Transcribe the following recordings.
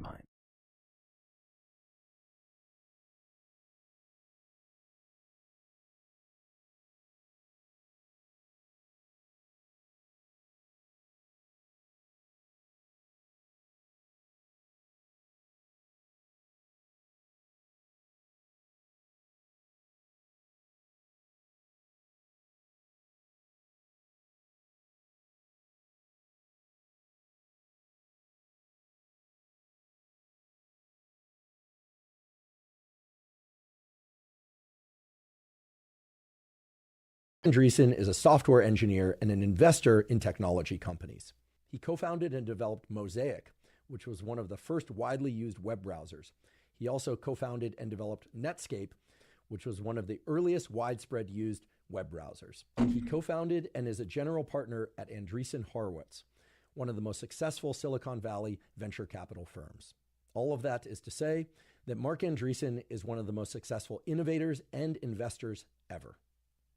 mind. Andreessen is a software engineer and an investor in technology companies. He co-founded and developed Mosaic, which was one of the first widely used web browsers. He also co-founded and developed Netscape, which was one of the earliest widespread used web browsers. And he co-founded and is a general partner at Andreessen Horowitz, one of the most successful Silicon Valley venture capital firms. All of that is to say that Marc Andreessen is one of the most successful innovators and investors ever.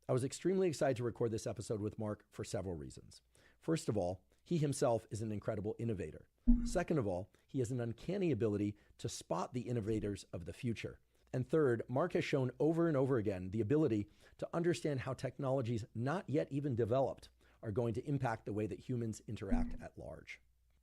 I was extremely excited to record this episode with Marc for several reasons. First of all, he himself is an incredible innovator. Second of all, he has an uncanny ability to spot the innovators of the future. And third, Marc has shown over and over again the ability to understand how technologies not yet even developed are going to impact the way that humans interact at large.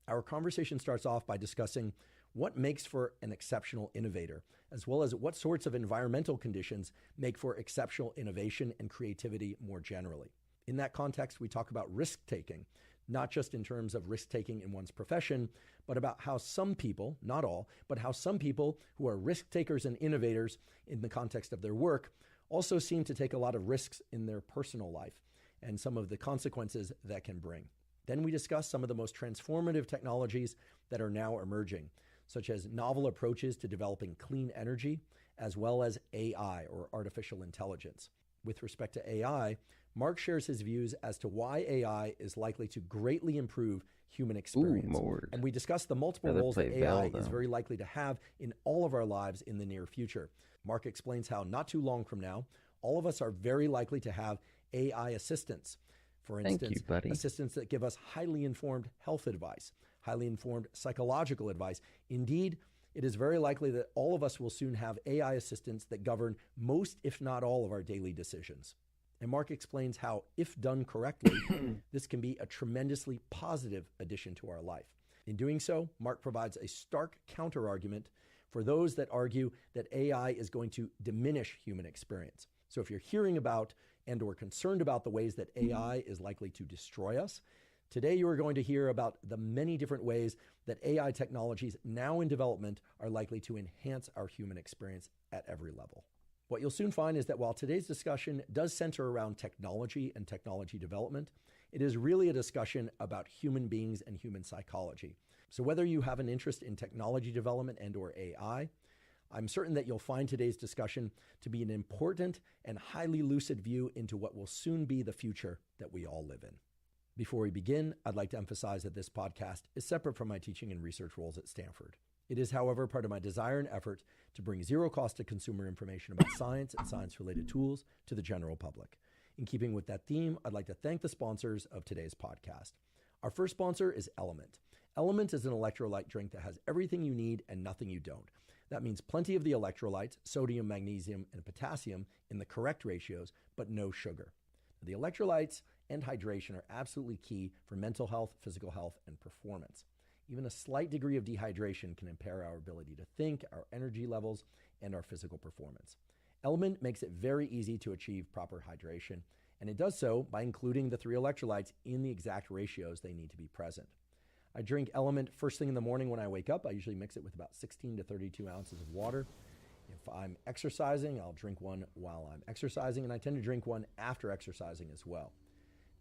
Our conversation starts off by discussing what makes for an exceptional innovator, as well as what sorts of environmental conditions make for exceptional innovation and creativity more generally. In that context, we talk about risk-taking, not just in terms of risk-taking in one's profession, but about how some people, not all, but how some people who are risk-takers and innovators in the context of their work also seem to take a lot of risks in their personal life and some of the consequences that can bring. Then we discuss some of the most transformative technologies that are now emerging, such as novel approaches to developing clean energy, as well as AI, or artificial intelligence. With respect to AI, Marc shares his views as to why AI is likely to greatly improve human experience. And we discuss the multiple roles that AI is very likely to have in all of our lives in the near future. Marc explains how not too long from now, all of us are very likely to have AI assistants. For instance, assistants that give us highly informed health advice, highly informed psychological advice. Indeed, it is very likely that all of us will soon have AI assistants that govern most, if not all, of our daily decisions. And Marc explains how, if done correctly, this can be a tremendously positive addition to our life. In doing so, Marc provides a stark counter-argument for those that argue that AI is going to diminish human experience. So if you're hearing about and or concerned about the ways that AI is likely to destroy us, today you are going to hear about the many different ways that AI technologies now in development are likely to enhance our human experience at every level. What you'll soon find is that while today's discussion does center around technology and technology development, it is really a discussion about human beings and human psychology. So whether you have an interest in technology development and or AI, I'm certain that you'll find today's discussion to be an important and highly lucid view into what will soon be the future that we all live in. Before we begin, I'd like to emphasize that this podcast is separate from my teaching and research roles at Stanford. It is, however, part of my desire and effort to bring zero cost to consumer information about science and science-related tools to the general public. In keeping with that theme, I'd like to thank the sponsors of today's podcast. Our first sponsor is Element. Element is an electrolyte drink that has everything you need and nothing you don't. That means plenty of the electrolytes, sodium, magnesium, and potassium in the correct ratios, but no sugar. The electrolytes and hydration are absolutely key for mental health, physical health, and performance. Even a slight degree of dehydration can impair our ability to think, our energy levels, and our physical performance. Element makes it very easy to achieve proper hydration, and it does so by including the three electrolytes in the exact ratios they need to be present. I drink Element first thing in the morning when I wake up. I usually mix it with about 16 to 32 ounces of water. If I'm exercising, I'll drink one while I'm exercising, and I tend to drink one after exercising as well.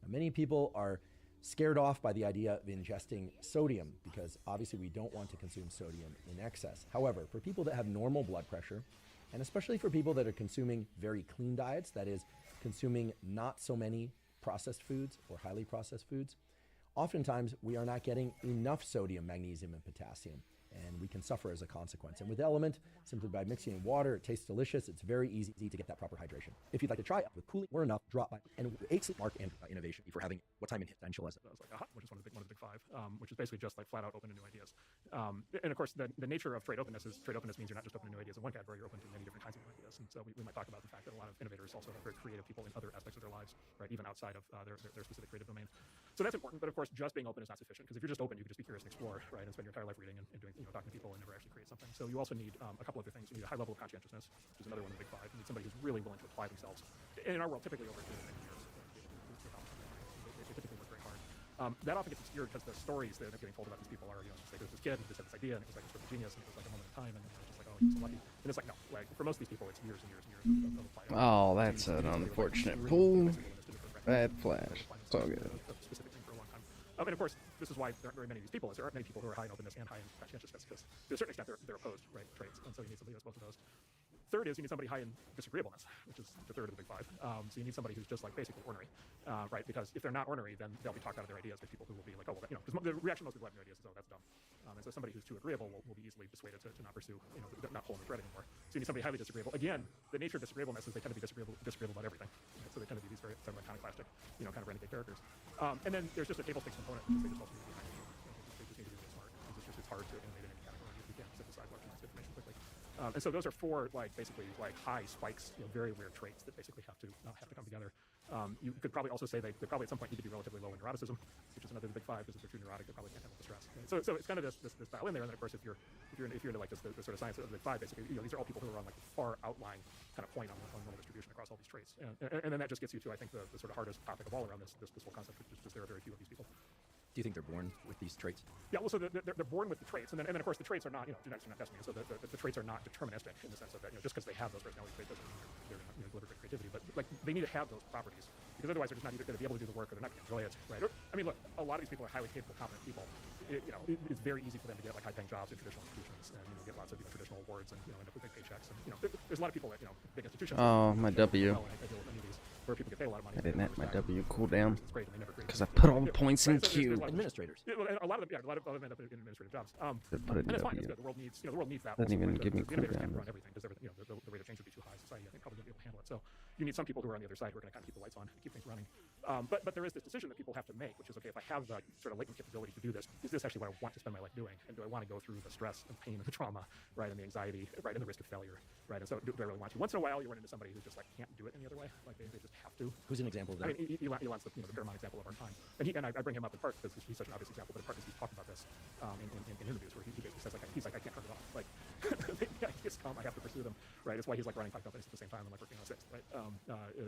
Now, many people are scared off by the idea of ingesting sodium because obviously we don't want to consume sodium in excess. However, for people that have normal blood pressure, and especially for people that are consuming very clean diets, that is, consuming not so many processed foods or highly processed foods, oftentimes we are not getting enough sodium, magnesium, and potassium, and we can suffer as a consequence. And with Element, simply by mixing in water, it tastes delicious. It's very easy to get that proper hydration. If you'd like to try it with cooling or enough, drop by. And 8 Marc and innovation for having what time in Angela. I was like, which is one of the big 5. which is basically just like flat out open to new ideas. And of course, the nature of trade openness means you're not just open to new ideas in one category, you're open to many different kinds of new ideas. And so we might talk about the fact that a lot of innovators also are very creative people in other aspects of their lives, right, even outside of their specific creative domain. So that's important, but of course, just being open is not sufficient, because if you're just open, you can just be curious and explore, right, and spend your entire life reading and doing, talking to people and never actually create something. So you also need a couple other things. You need a high level of conscientiousness, which is another one of the big five. You need somebody who's really willing to apply themselves. In our world, typically over many years, they typically work very hard. That often gets obscured because the stories that end up getting told about these people are, it's like, there's this kid who just had this idea, and it was like a sort of genius, and it was like a moment in time, and it's just like, oh, he's so lucky. And it's like, no, like for most of these people, it's years and years and years of applied. Oh, that's an unfortunate pull. Bad flash. It's all good. Specific thing for a long time. And of course, this is why there aren't very many of these people. There aren't many people who are high in openness and high in conscientiousness, because to a certain extent they're opposed, right, traits, and so you need somebody who has both of those. Third is you need somebody high in disagreeableness, which is the third of the big five. So you need somebody who's just like basically ornery, right? Because if they're not ornery, then they'll be talked out of their ideas by people who will be like, oh, well, because the reaction most people have to their ideas is, oh, that's dumb. And so somebody who's too agreeable will be easily dissuaded to not pursue, not pulling the thread anymore. So you need somebody highly disagreeable. Again, the nature of disagreeableness is they tend to be disagreeable about everything. So they tend to be these very sort of iconoclastic, kind of renegade characters. And then there's just a table stakes component because they just also need to be high. They just need to be really smart. It's hard to innovate in any category if you can't synthesize large amounts of information quickly. And so those are four basically high spikes, very weird traits that basically have to come together. You could probably also say they probably at some point need to be relatively low in neuroticism, which is another big five, because if they're too neurotic, they probably can't handle the stress. Right? So it's kind of this dial in there, and then of course if you're into like this the sort of science of the big five, basically these are all people who are on like the far outlying kind of point on normal distribution across all these traits, and then that just gets you to I think the sort of hardest topic of all around this whole concept, which is just there are very few of these people. Do you think they're born with these traits? Yeah, well, so they're born with the traits, and then of course the traits are not, genetics are not destiny, so the traits are not deterministic in the sense of that, just because they have those personality traits doesn't mean they're going to deliver great creativity, but like they need to have those properties, because otherwise they're just not either going to be able to do the work or they're not going to enjoy it, right? I mean, look, a lot of these people are highly capable, competent people. It's very easy for them to get like high-paying jobs in traditional institutions and get lots of traditional awards and end up with big paychecks, and there's a lot of people at big institutions. Oh, my W. Where people get paid a lot of money. I didn't have my W cool down because I Because put all the points in Q. Administrators. A lot of them end up in administrative jobs. And Put it in it's fine. W. It's good. The world needs that. Doesn't even give me the innovators can't cooldown. run everything because the rate of change would be too high. Society, I think, probably wouldn't be able to handle it. So you need some people who are on the other side who are going to kind of keep the lights on, keep things running. But there is this decision that people have to make, which is, okay, if I have the sort of latent capability to do this, is this actually what I want to spend my life doing? And do I want to go through the stress and pain and the trauma, right, and the anxiety, right, and the risk of failure, right? And so do I really want to? Once in a while, you run into somebody who just like can't do it any other way, like they just have to. Who's an example of that? I mean, Elon's the Paramount example of our time, and I bring him up in part because he's such an obvious example, but in part because he's talked about this in interviews where he basically says he's like I can't turn it off, like the ideas come, I have to pursue them, right? It's why he's like running 5 companies at the same time and like working on 6, right?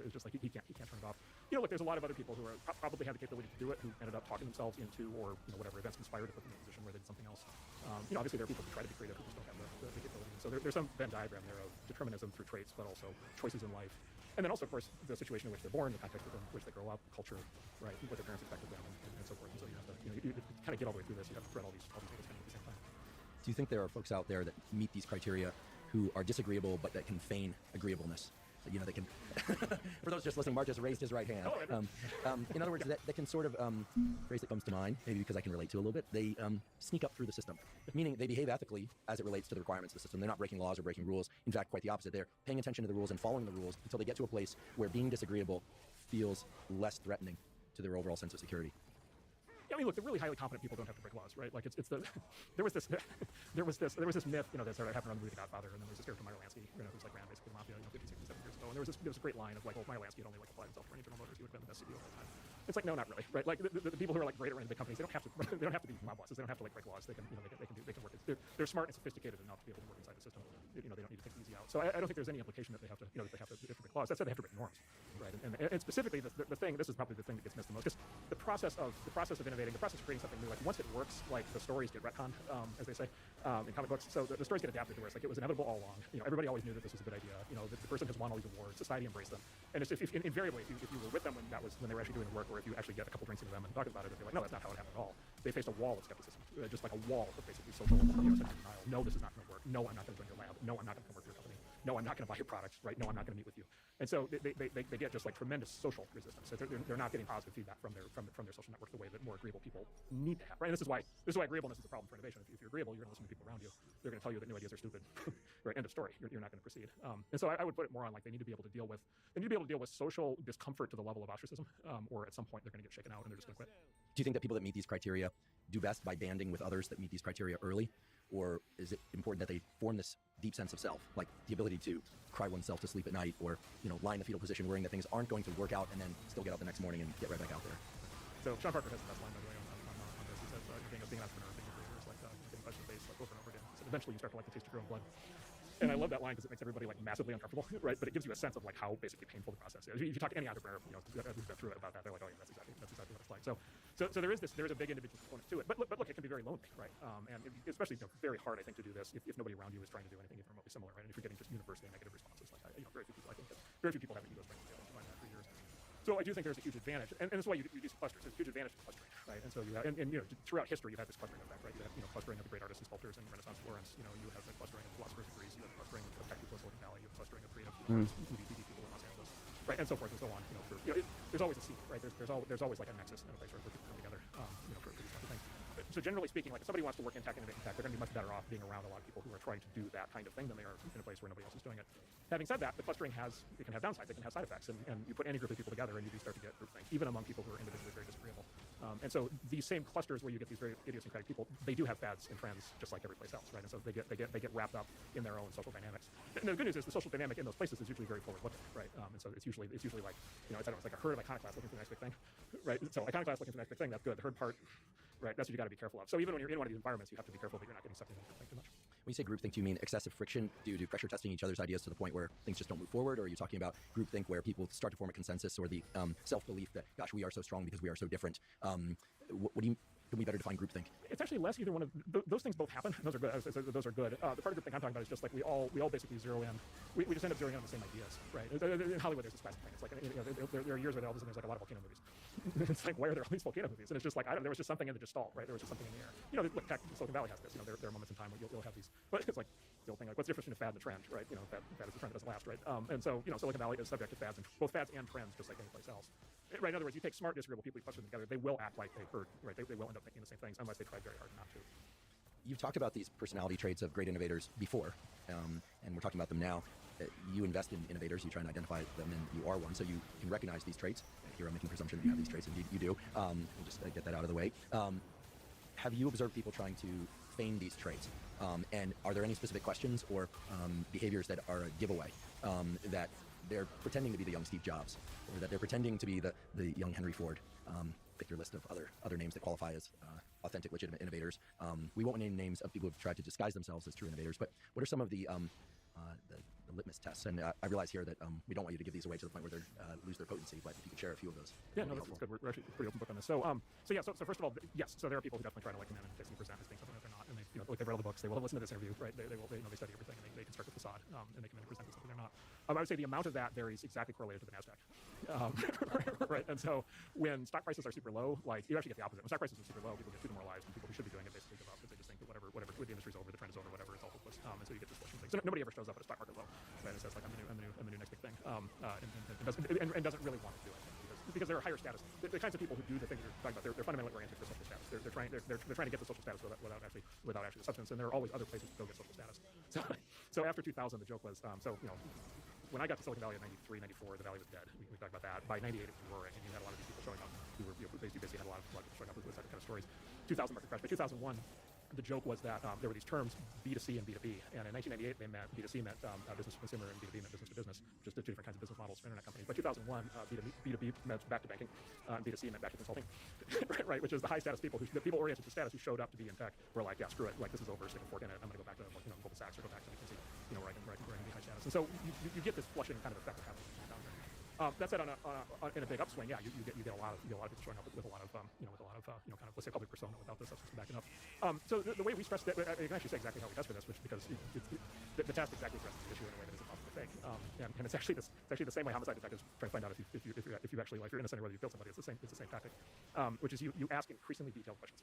It's just like he can't turn it off. Look, there's a lot of other people who are probably have the capability to do it, who ended up talking themselves into or whatever events conspired to put them in a position where they did something else. Obviously there are people who try to be creative who just don't have the capability. So there's some Venn diagram there of determinism through traits, but also choices in life. And then also, of course, the situation in which they're born, the context in which they grow up, culture, right, what their parents expect of them, and so forth. And so you have to, you kind of get all the way through this. You have to thread all these things at the same time. Do you think there are folks out there that meet these criteria who are disagreeable but that can feign agreeableness? They can. For those just listening, Mark just raised his right hand. In other words, that can sort of phrase that comes to mind, maybe because I can relate to a little bit. They sneak up through the system, meaning they behave ethically as it relates to the requirements of the system. They're not breaking laws or breaking rules. In fact, quite the opposite. They're paying attention to the rules and following the rules until they get to a place where being disagreeable feels less threatening to their overall sense of security. I mean, look, the really highly competent people don't have to break laws, right? Like there was this myth, that sort of happened around the movie The Godfather, and then there was this character Meyer Lansky, who's like ran basically the mafia, 50, 60, 70 years ago, and there was a great line of like, well, if Meyer Lansky had only like applied himself for any General Motors, he would have been the best CEO of all time. It's like, no, not really, right? Like the people who are like great at running big companies, they don't have to be mob bosses, they don't have to like break laws. They can work. They're smart and sophisticated enough to be able to work inside the system. They don't need to take it easy out. So I don't think there's any implication that they have to break laws. That said, they have to break norms, right? And specifically the thing, this is probably the thing that gets missed the most, because the process of innovating, the process of creating something new, like once it works, like the stories get retconned, as they say in comic books. So the stories get adapted to where it's like it was inevitable all along. Everybody always knew that this was a good idea. The person has won all these awards. Society embraced them. And it's invariably, if you were with them when they were actually doing the work, or if you actually get a couple drinks into them and talk about it, they're like, no, that's not how it happened at all. They faced a wall of skepticism, just like a wall of basically social denial. No, this is not going to work. No, I'm not going to join your lab. No, I'm not going to come work for your company. no, I'm not going to buy your product, right? No, I'm not going to meet with you. And so they get just like tremendous social resistance. So they're not getting positive feedback from their social network the way that more agreeable people need to have, right? And this is why agreeableness is a problem for innovation. If you're agreeable, you're going to listen to people around you. They're going to tell you that new ideas are stupid, right? End of story. You're not going to proceed. And so I would put it more on like they need to be able to deal with social discomfort to the level of ostracism, or at some point they're going to get shaken out and they're just going to quit. Do you think that people that meet these criteria do best by banding with others that meet these criteria early? Or is it important that they form this deep sense of self, like the ability to cry oneself to sleep at night, or lie in the fetal position worrying that things aren't going to work out and then still get up the next morning and get right back out there? So Sean Parker has the best line, by the way, on this. He says, being an entrepreneur, being a creator is like getting punched in the face like over and over again. So eventually you start to like the taste of your own blood. And I love that line because it makes everybody like massively uncomfortable, right? But it gives you a sense of like how basically painful the process is. If you talk to any entrepreneur, who's been through it about that, they're like, oh yeah, that's exactly what it's like. So there is a big individual component to it. But look, it can be very lonely, right? And especially very hard, I think, to do this if nobody around you is trying to do anything even remotely similar, right? And if you're getting just universally negative responses, like very few people, I think, very few people have egos right now. I've that for years. So I do think there's a huge advantage, and that's why you do some clusters. There's a huge advantage to clustering, right? And so you have, and throughout history, you've had this clustering effect, right? You have clustering of the great artists and sculptors in Renaissance Florence. You have the clustering of philosophers of Greece. You have the clustering of tech people in Silicon Valley. You have clustering of creative movie people in Los Angeles, right? And so forth and so on. There's always a seed, right? There's always like a nexus and a place where people come together, for these kinds of things. So generally speaking, like if somebody wants to work in tech and innovate in tech, they're going to be much better off being around a lot of people who are trying to do that kind of thing than they are in a place where nobody else is doing it. Having said that, the clustering can have downsides. It can have side effects, and you put any group of people together, and you do start to get groupthink, even among people who are individually very disagreeable. And so these same clusters where you get these very idiosyncratic people, they do have fads and trends just like every place else, right? And so they get wrapped up in their own social dynamics. And the good news is the social dynamic in those places is usually very forward-looking, right? And so it's usually like it's like a herd of iconoclasts looking for the next big thing, right? So iconoclasts looking for the next big thing, that's good. The herd part, right? That's what you got to be careful of. So even when you're in one of these environments, you have to be careful that you're not getting sucked into groupthink too much. When you say groupthink, do you mean excessive friction due to pressure testing each other's ideas to the point where things just don't move forward? Or are you talking about groupthink where people start to form a consensus, or the self-belief that, gosh, we are so strong because we are so different? What do you... Can we better define groupthink? It's actually less either one of those things. Both happen. Those are good. Those are good. The part of groupthink I'm talking about is just like we all basically zero in. We just end up zeroing in on the same ideas, right? In Hollywood, there's this classic thing. It's like there are years where all of a sudden there's like a lot of volcano movies. It's like, why are there all these volcano movies? And it's just like there was just something in that just stalled, right? There was just something in the air. Look, Silicon Valley has this. There are moments in time where you'll have these, but it's like the old thing, like what's the difference between a fad and a trend, right? Fad is the trend that doesn't last, right? And so Silicon Valley is subject to fads, and both fads and trends, just like any place else. Right. In other words, you take smart, disagreeable people, you cluster them together, they will act like a herd, right? They will end up thinking the same things unless they try very hard not to. You've talked about these personality traits of great innovators before, and we're talking about them now. You invest in innovators, you try and identify them, and you are one, so you can recognize these traits. Here I'm making presumption that you have these traits, indeed you do. We'll just get that out of the way. Have you observed people trying to feign these traits? And are there any specific questions or behaviors that are a giveaway, that they're pretending to be the young Steve Jobs, or that they're pretending to be the young Henry Ford? Pick your list of other names that qualify as authentic, legitimate innovators. We won't name names of people who've tried to disguise themselves as true innovators, but what are some of the litmus tests? And I realize here that we don't want you to give these away to the point where they lose their potency, but if you could share a few of those. Yeah, no, that's good. We're actually pretty open book on this. So first of all, yes. So there are people who definitely try to come in and fix and present as being something that they're not, and they've read all the books. They will listen to this interview, right? They study everything, and they construct a facade, and they come in and present as something they're not. I would say the amount of that varies exactly correlated to the Nasdaq, right? And so when stock prices are super low, like you actually get the opposite. When stock prices are super low, people get too demoralized, and people who should be doing it basically give up because they just think that whatever the industry's over, the trend is over, whatever, it's all hopeless. And so you get this flushing thing. So nobody ever shows up at a stock market low, right? And says like I'm the new next big thing, and doesn't really want to do it because there are higher status. The kinds of people who do the things you're talking about, they're fundamentally oriented for social status. They're trying to get the social status without actually the substance. And there are always other places to go get social status. So after 2000, the joke was when I got to Silicon Valley in 93, 94, the valley was dead. We talked about that. By 98, it was roaring, and you had a lot of these people showing up who were basically had a lot of people showing up with that kind of stories. 2000 market crash. By 2001, the joke was that there were these terms B2C and B2B, and in 1998 they meant B2C meant business to consumer, and B2B meant business to business, just the two different kinds of business models for internet companies. By 2001, B2B meant back to banking, and B2C meant back to consulting, right? Which is the high status people, the people oriented to status who showed up to be in tech were like, yeah, screw it, like this is over, stick a fork in it, I'm going to go back to Goldman Sachs or go back to McKinsey, where I can be high status. And so you get this flushing kind of effect that happens down there. That said, in a big upswing, yeah, you get a lot of people showing up with a lot of kind of let's say public persona without the substance backing up. So the way we stress that, I can actually say exactly how we test for this, because the test exactly addresses the issue in a way that is impossible to fake. And it's actually the same way homicide detectives try to find out if you actually, if you're innocent or whether you killed somebody. It's the same tactic, which is you ask increasingly detailed questions.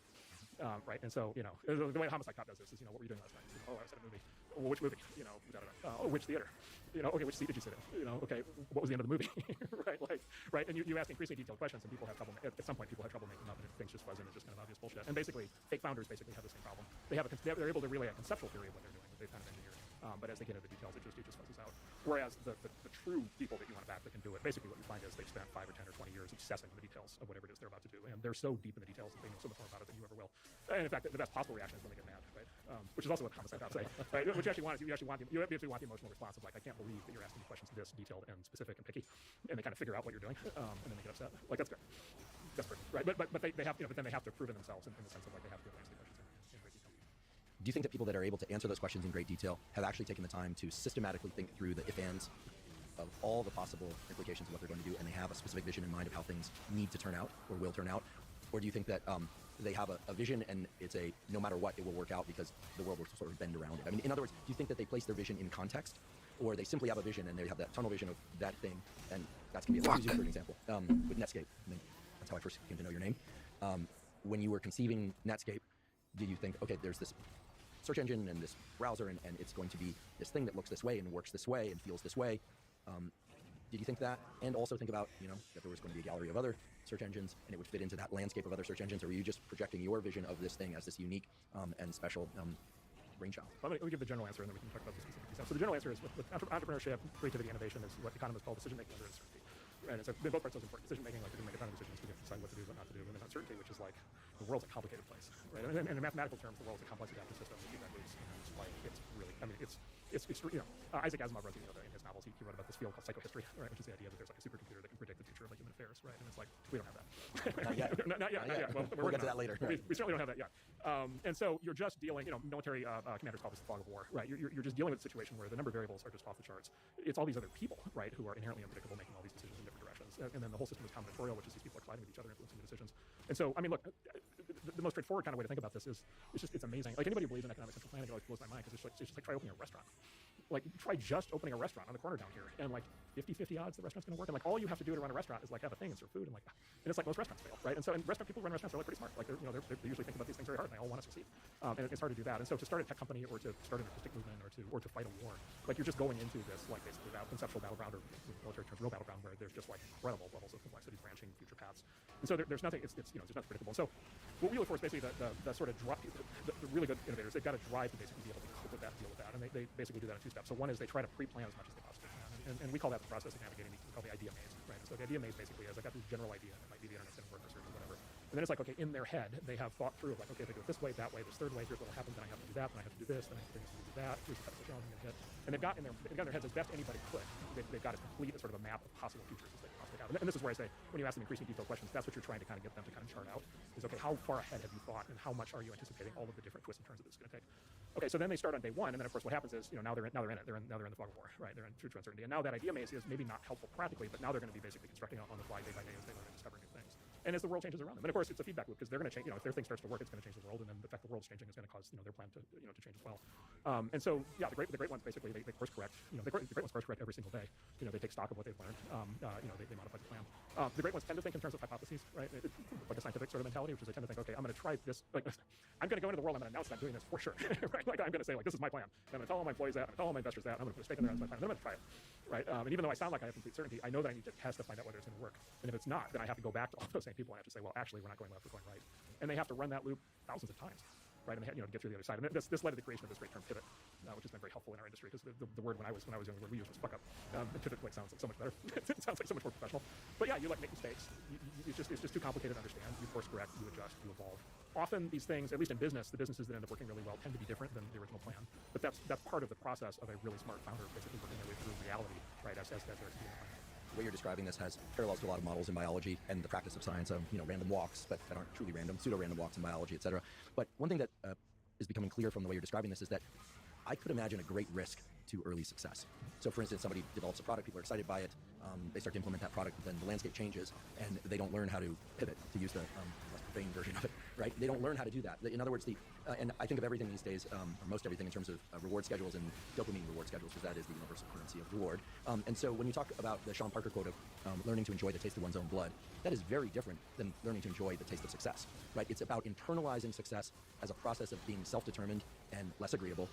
right? And so, the way a homicide cop does this is, what were you doing last night? Oh, I was at a movie. Well, which movie? Da, da, da. Oh, which theater? Okay, which seat did you sit in? Okay, what was the end of the movie? Right, right? And you ask increasingly detailed questions, and people have trouble. At some point, people have trouble making up, and things just fuzz in. It's just kind of obvious bullshit. And basically, fake founders basically have the same problem. They're able to relay a conceptual theory of what they're doing, that they've kind of engineered. But as they get into the details, it just fuzzes out. Whereas the true people that you want to back that can do it, basically what you find is they've spent 5 or 10 or 20 years obsessing the details of whatever it is they're about to do, and they're so deep in the details that they know so much more about it than you ever will. And in fact, the best possible reaction is when they get mad, right? Which is also what homicide cops say, right? What you actually want is you actually want the emotional response of like, I can't believe that you're asking me questions this detailed and specific and picky, and they kind of figure out what you're doing, and then they get upset. Like that's good, desperate, right? But they have but then they have to prove it themselves in the sense of like they have to answer the questions in great detail. Do you think that people that are able to answer those questions in great detail have actually taken the time to systematically think through the if-ands of all the possible implications of what they're going to do, and they have a specific vision in mind of how things need to turn out or will turn out? Or do you think that they have a vision and it's a no matter what, it will work out because the world will sort of bend around it? I mean, in other words, do you think that they place their vision in context, or they simply have a vision and they have that tunnel vision of that thing? And that's going to be, let's use you for an example, with Netscape. I mean, that's how I first came to know your name. When you were conceiving Netscape, did you think, okay, there's this search engine and this browser, and it's going to be this thing that looks this way and works this way and feels this way? Did you think that, and also think about, that there was going to be a gallery of other search engines and it would fit into that landscape of other search engines, or were you just projecting your vision of this thing as this unique and special brainchild? Let me give the general answer, and then we can talk about the specific details. So the general answer is with entrepreneurship, creativity, innovation is what economists call decision-making under uncertainty. Right, and so both parts are important. Decision-making, like you're going to make a ton of decisions, you have to decide what to do, what not to do, and then uncertainty, which is like the world's a complicated place, right? And in mathematical terms, the world's a complex adaptive system. The feedback loops, it's like it's really, I mean, it's Isaac Asimov wrote in his novels. He wrote about this field called psychohistory, right? Which is the idea that there's like a supercomputer that can predict the future of like human affairs, right? And it's like we don't have that. Not yet. not yet. Well, we'll get to that later. We certainly don't have that yet. And so you're just dealing, military commanders call this the fog of war, right? You're just dealing with a situation where the number of variables are just off the charts. It's all these other people, right, who are inherently unpredictable, making all these decisions in different directions. And then the whole system is combinatorial, which is these people are colliding with each other, influencing the decisions. And so, I mean, look, the most straightforward kind of way to think about this is it's amazing. Like anybody who believes in economic central planning, it always blows my mind because it's just like try opening a restaurant. Like try just opening a restaurant on the corner down here, and like 50-50 odds the restaurant's going to work. And like all you have to do to run a restaurant is like have a thing and serve food, and it's like most restaurants fail, right? And so people who run restaurants are like pretty smart. Like they usually think about these things very hard, and they all want to succeed. And it's hard to do that. And so to start a tech company or to start an artistic movement or to fight a war, like you're just going into this like basically conceptual battleground, or military terms, real battleground, where there's just like incredible levels of complexity, branching, future paths. And so there's nothing. It's there's nothing predictable. So what we look for is basically the sort of the really good innovators. They've got to drive to basically be able to cope with that, deal with that, and they basically do that in 2 steps. So one is they try to pre-plan as much as they possibly can, and we call that the process of navigating. We call the idea maze, right? So the idea maze basically is I got this general idea. It might be the internet's going to work or something, whatever. And then it's like, okay, in their head, they have thought through of like, okay, if I do it this way, that way, this third way, here's what will happen, then I have to do that, then I have to do this, then I have to do that, here's the technical challenge I'm going to hit. And they've got in their heads as best anybody could, they've got as complete a sort of a map of possible futures as they possibly have. And this is where I say, when you ask them increasingly detailed questions, that's what you're trying to kind of get them to kind of chart out, is okay, how far ahead have you thought, and how much are you anticipating all of the different twists and turns that this is going to take? Okay, so then they start on day one, and then of course what happens is, now they're in it, they're in the fog of war, right? They're in future uncertainty, and now that idea maze is maybe not helpful practically, but now they're going to be basically constructing on the fly day by day as they learn and discover new things. And as the world changes around them, and of course it's a feedback loop because they're going to change. If their thing starts to work, it's going to change the world, and then the fact the world's changing is going to cause their plan to to change as well. And so the great ones basically they course correct. The great ones course correct every single day. They take stock of what they've learned. They modify the plan. The great ones tend to think in terms of hypotheses, right? Like a scientific sort of mentality, which is they tend to think, okay, I'm going to try this. Like I'm going to go into the world. I'm going to announce that I'm doing this for sure, right? Like I'm going to say like this is my plan. I'm going to tell all my employees that. I'm going to tell all my investors that. I'm going to put a stake in there as my plan. And then I'm going to try it, right? And even though I sound like I have complete certainty, I know that I need to test to find out whether it's going to work. And if it's not, then I have to go back to all those same people and I have to say, well, actually, we're not going left, we're going right. And they have to run that loop thousands of times, right? And they to get through the other side. And this led to the creation of this great term pivot, which has been very helpful in our industry because the word when I was young, the word we used was fuck up. Pivot sounds like so much better. It sounds like so much more professional. But yeah, you make mistakes. It's just too complicated to understand. You course correct, you adjust, you evolve. Often these things, at least in business, the businesses that end up working really well tend to be different than the original plan. But that's part of the process of a really smart founder basically working their way through reality, right? As they're executing the plan. The way you're describing this has parallels to a lot of models in biology and the practice of science of random walks, but that aren't truly random, pseudo-random walks in biology, et cetera. But one thing that is becoming clear from the way you're describing this is that I could imagine a great risk to early success. So for instance, somebody develops a product, people are excited by it, they start to implement that product, then the landscape changes, and they don't learn how to pivot, to use the less profane version of it. right? They don't learn how to do that. In other words, and I think of everything these days, or most everything, in terms of reward schedules and dopamine reward schedules, because that is the universal currency of reward. And so when you talk about the Sean Parker quote of learning to enjoy the taste of one's own blood, that is very different than learning to enjoy the taste of success, right? It's about internalizing success as a process of being self-determined and less agreeable,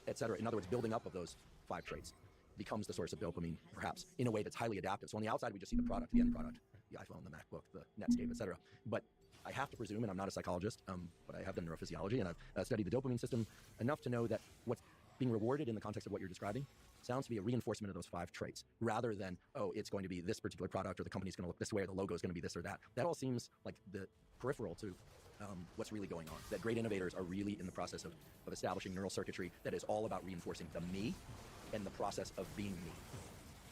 et cetera. In other words, building up of those 5 traits becomes the source of dopamine, perhaps, in a way that's highly adaptive. So on the outside, we just see the product, the end product, the iPhone, the MacBook, the Netscape, et cetera. But I have to presume, and I'm not a psychologist, but I have done neurophysiology, and I've studied the dopamine system enough to know that what's being rewarded in the context of what you're describing sounds to be a reinforcement of those 5 traits, rather than, oh, it's going to be this particular product, or the company's going to look this way, or the logo is going to be this or that. That all seems like the peripheral to what's really going on. That great innovators are really in the process of establishing neural circuitry that is all about reinforcing the me and the process of being me.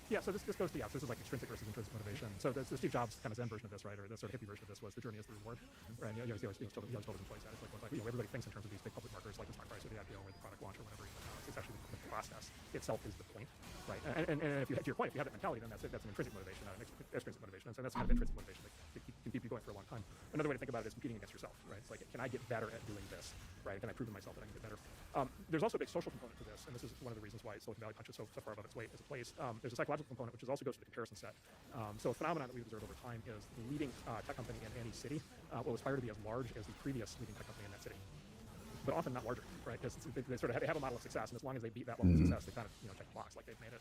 Yeah, so this goes to, this is like extrinsic versus intrinsic motivation. So the Steve Jobs kind of Zen version of this, right, or the sort of hippie version of this was the journey is the reward, right? And he always told his employees that. It's like, everybody thinks in terms of these big public markers, like the stock price or the IPO or the product launch or whatever. It's actually the process itself is the point, right? And if you, to your point, if you have that mentality, then that's an intrinsic motivation, not an extrinsic motivation. And so that's kind of intrinsic motivation that can keep you going for a long time. Another way to think about it is competing against yourself, right? It's like, can I get better at doing this, right? Can I prove to myself that I can get better? There's also a big social component to this, and this is one of the reasons why Silicon Valley punches so far above its weight as a place. There's a psychological component, which is also goes to the comparison set. So a phenomenon that we've observed over time is the leading tech company in any city will aspire to be as large as the previous leading tech company in that city, but often not larger, right? Because they sort of have a model of success, and as long as they beat that level of success, they kind of check the box, like they've made it,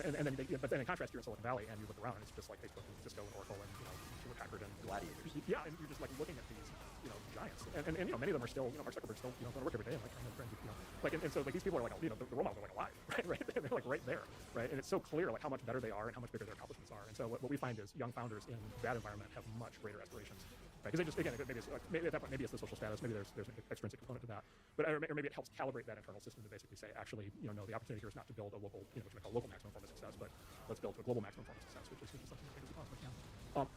and then but then in contrast, you're in Silicon Valley, and you look around, and it's just like Facebook and Cisco and Oracle and Hewlett Packard and Gladiators. Yeah, and you're just like looking at these giants, and many of them are still Mark Zuckerberg still going to work every day, and like I know friends, like and so like these people are like the role models are like alive, right? They're like right there, right? And it's so clear like how much better they are and how much bigger their accomplishments are. And so what we find is young founders in that environment have much greater aspirations. Because they just, again, maybe at that point, maybe it's the social status, maybe there's an extrinsic component to that, but or maybe it helps calibrate that internal system to basically say, actually, no, the opportunity here is not to build a local, what we call local maximum form of success, but let's build a global maximum form of success, which is something as big as we possibly can.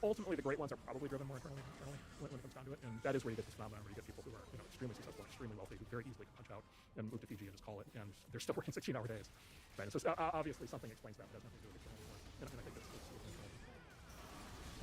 Ultimately, the great ones are probably driven more internally than externally when it comes down to it, and that is where you get this phenomenon where you get people who are extremely successful, extremely wealthy, who very easily can punch out and move to Fiji and just call it, and they're still working 16-hour days, right? And so obviously something explains that, but it has nothing to do with external work, and I think that's internal.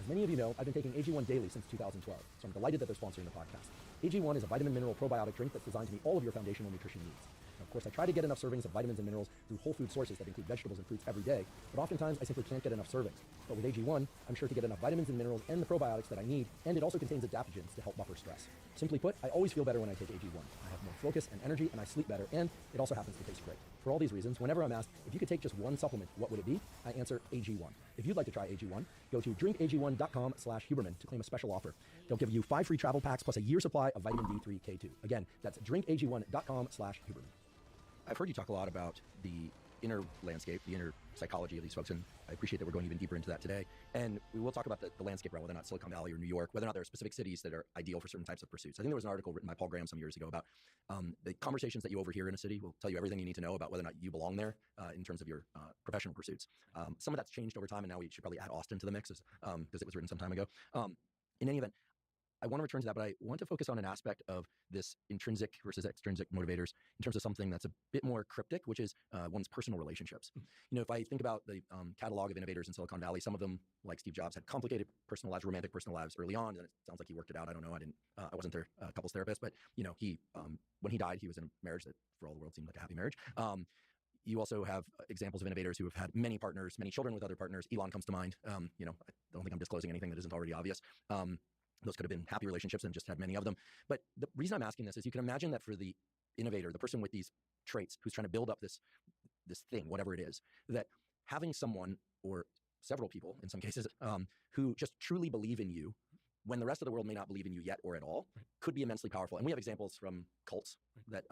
As many of you know, I've been taking AG1 daily since 2012, so I'm delighted that they're sponsoring the podcast. AG1 is a vitamin mineral probiotic drink that's designed to meet all of your foundational nutrition needs. Now, of course, I try to get enough servings of vitamins and minerals through whole food sources that include vegetables and fruits every day, but oftentimes I simply can't get enough servings. But with AG1, I'm sure to get enough vitamins and minerals and the probiotics that I need, and it also contains adaptogens to help buffer stress. Simply put, I always feel better when I take AG1. I have more focus and energy, and I sleep better, and it also happens to taste great. For all these reasons, whenever I'm asked, if you could take just one supplement, what would it be? I answer AG1. If you'd like to try AG1, go to drinkag1.com/Huberman to claim a special offer. They'll give you 5 free travel packs plus a year's supply of vitamin D3K2. Again, that's drinkag1.com/Huberman. I've heard you talk a lot about the inner landscape, the inner psychology of these folks, and I appreciate that we're going even deeper into that today. And we will talk about the landscape around whether or not Silicon Valley or New York, whether or not there are specific cities that are ideal for certain types of pursuits. I think there was an article written by Paul Graham some years ago about the conversations that you overhear in a city will tell you everything you need to know about whether or not you belong there in terms of your professional pursuits. Some of that's changed over time, and now we should probably add Austin to the mix because it was written some time ago. In any event, I want to return to that, but I want to focus on an aspect of this intrinsic versus extrinsic motivators in terms of something that's a bit more cryptic, which is one's personal relationships. If I think about the catalog of innovators in Silicon Valley, some of them, like Steve Jobs, had complicated personal lives, romantic personal lives early on, and it sounds like he worked it out. I don't know. I wasn't their couples therapist, but he when he died, he was in a marriage that, for all the world, seemed like a happy marriage. You also have examples of innovators who have had many partners, many children with other partners. Elon comes to mind. I don't think I'm disclosing anything that isn't already obvious. Those could have been happy relationships and just had many of them. But the reason I'm asking this is you can imagine that for the innovator, the person with these traits who's trying to build up this thing, whatever it is, that having someone or several people in some cases who just truly believe in you when the rest of the world may not believe in you yet or at all could be immensely powerful. And we have examples from cults that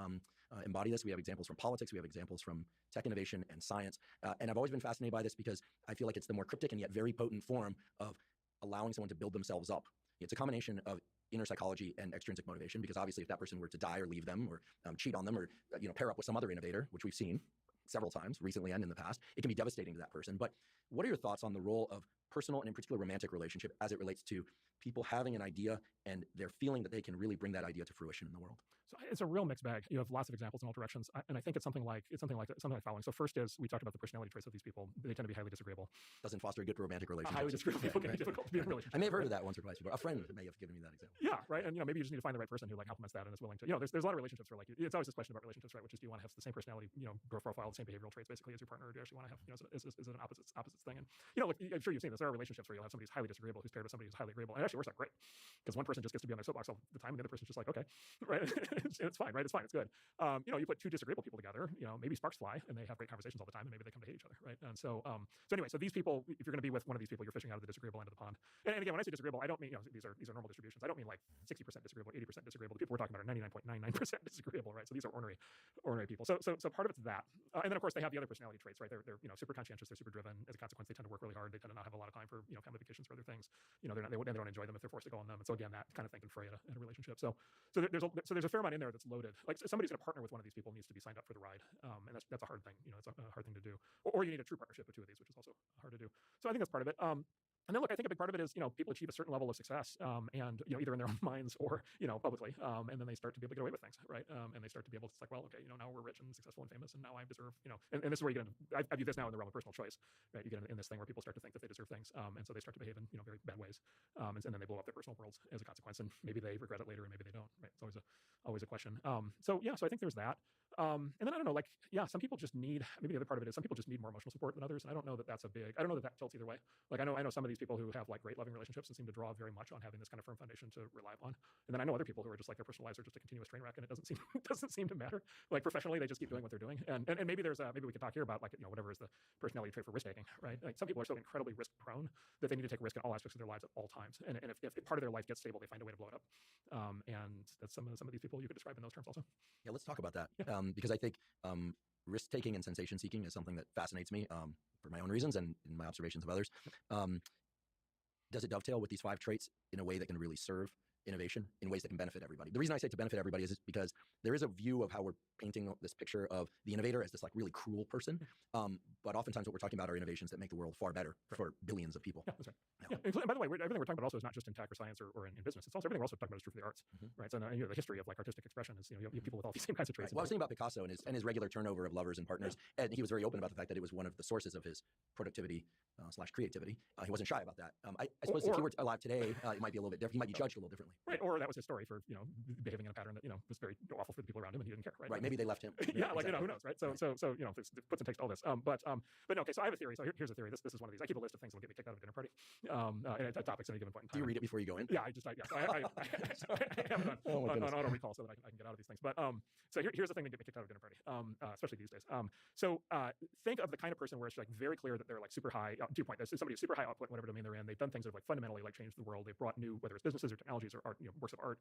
embody this. We have examples from politics. We have examples from tech innovation and science. And I've always been fascinated by this because I feel like it's the more cryptic and yet very potent form of allowing someone to build themselves up. It's a combination of inner psychology and extrinsic motivation, because obviously if that person were to die or leave them or cheat on them or pair up with some other innovator, which we've seen several times recently and in the past, it can be devastating to that person. But what are your thoughts on the role of personal and in particular romantic relationship as it relates to people having an idea and they're feeling that they can really bring that idea to fruition in the world? So it's a real mixed bag. You have lots of examples in all directions, and I think it's something like following. So first is we talked about the personality traits of these people. They tend to be highly disagreeable. Doesn't foster a good romantic relationship. Highly disagreeable people can be difficult to be in a relationship. I may have heard of that once or twice before. A friend may have given me that example. Yeah, right. And maybe you just need to find the right person who like complements that and is willing to. There's a lot of relationships where like it's always this question about relationships, right? Which is, do you want to have the same personality, growth profile, the same behavioral traits basically as your partner, or do you actually want to have, is it an opposites thing? And look, I'm sure you've seen this. There are relationships where you'll have somebody who's highly disagreeable who's paired with somebody who's highly agreeable, and it actually works out great because one person just gets to be on their soapbox all the time, and the other person's just like, okay, right, it's fine, right? It's fine, it's good. You put two disagreeable people together, maybe sparks fly, and they have great conversations all the time, and maybe they come to hate each other, right? And so anyway, so these people, if you're going to be with one of these people, you're fishing out of the disagreeable end of the pond. And again, when I say disagreeable, I don't mean these are normal distributions. I don't mean like 60% disagreeable, 80% disagreeable. The people we're talking about are 99.99% disagreeable, right? So these are ornery people. So part of it's that, and then of course they have the other personality traits, right? They're super conscientious, they're super driven. As a consequence, they tend to work really hard. They tend to not have a lot of time for family vacations or other things. They don't enjoy them if they're forced to go on them. And so again, that kind of thing can fray at a relationship. So there's a fair amount in there that's loaded. Like somebody's going to partner with one of these people needs to be signed up for the ride, and that's a hard thing. It's a hard thing to do. Or you need a true partnership with two of these, which is also hard to do. So I think that's part of it. And then look, I think a big part of it is, people achieve a certain level of success, and either in their own minds or publicly, and then they start to be able to get away with things, right? And they start to be able to, it's like, well, okay, now we're rich and successful and famous, and now I deserve, and this is where you get into, I view this now in the realm of personal choice, right? You get in this thing where people start to think that they deserve things, and so they start to behave in very bad ways, and then they blow up their personal worlds as a consequence, and maybe they regret it later, and maybe they don't, right? It's always a question. So I think there's that. And then I don't know, some people just need, maybe the other part of it is some people just need more emotional support than others, and I don't know that I don't know that tilts either way. Like I know some of these people who have like great loving relationships and seem to draw very much on having this kind of firm foundation to rely upon. And then I know other people who are just like their personal lives are just a continuous train wreck, and it doesn't seem to matter. Like professionally, they just keep doing what they're doing. And maybe maybe we could talk here about whatever is the personality trait for risk taking, right? Like some people are so incredibly risk prone that they need to take risk in all aspects of their lives at all times. And if part of their life gets stable, they find a way to blow it up. And that's some of these people you could describe in those terms also. Yeah, let's talk about that. Yeah. Because I think risk taking and sensation seeking is something that fascinates me for my own reasons and in my observations of others. Does it dovetail with these 5 traits in a way that can really serve innovation in ways that can benefit everybody? The reason I say to benefit everybody is because there is a view of how we're painting this picture of the innovator as this like really cruel person. But oftentimes what we're talking about are innovations that make the world far better for billions of people. Yeah, that's right. Yeah. And by the way, everything we're talking about also is not just in tech or science or in business. It's also everything we're also talking about is true for the arts, right? So the history of like artistic expression is, you have people with all these same kinds of traits. Right. Well, I was thinking about Picasso and his regular turnover of lovers and partners, and he was very open about the fact that it was one of the sources of his productivity / creativity. He wasn't shy about that. I suppose if he were alive today, it might be a little bit different. He might be judged a little differently. Right. Or that was his story for behaving in a pattern that was very awful for the people around him, and he didn't care. Right. Right. Maybe they left him. Yeah. Like exactly. Who knows, right? So it puts and takes to all this. But no. Okay. So I have a theory. So here's a theory. This is one of these. I keep a list of things that will get me kicked out of a dinner party. And topics at any given point in time. Do you read it before you go in? Yeah. I have it on auto recall so that I can get out of these things. But so here's the thing that get me kicked out of a dinner party, especially these days. So think of the kind of person where it's like very clear that they're like super high. To your point, this is somebody who's super high output, whatever domain they're in. They've done things that have like fundamentally like changed the world. They've brought new, whether it's businesses or technologies or art, works of art,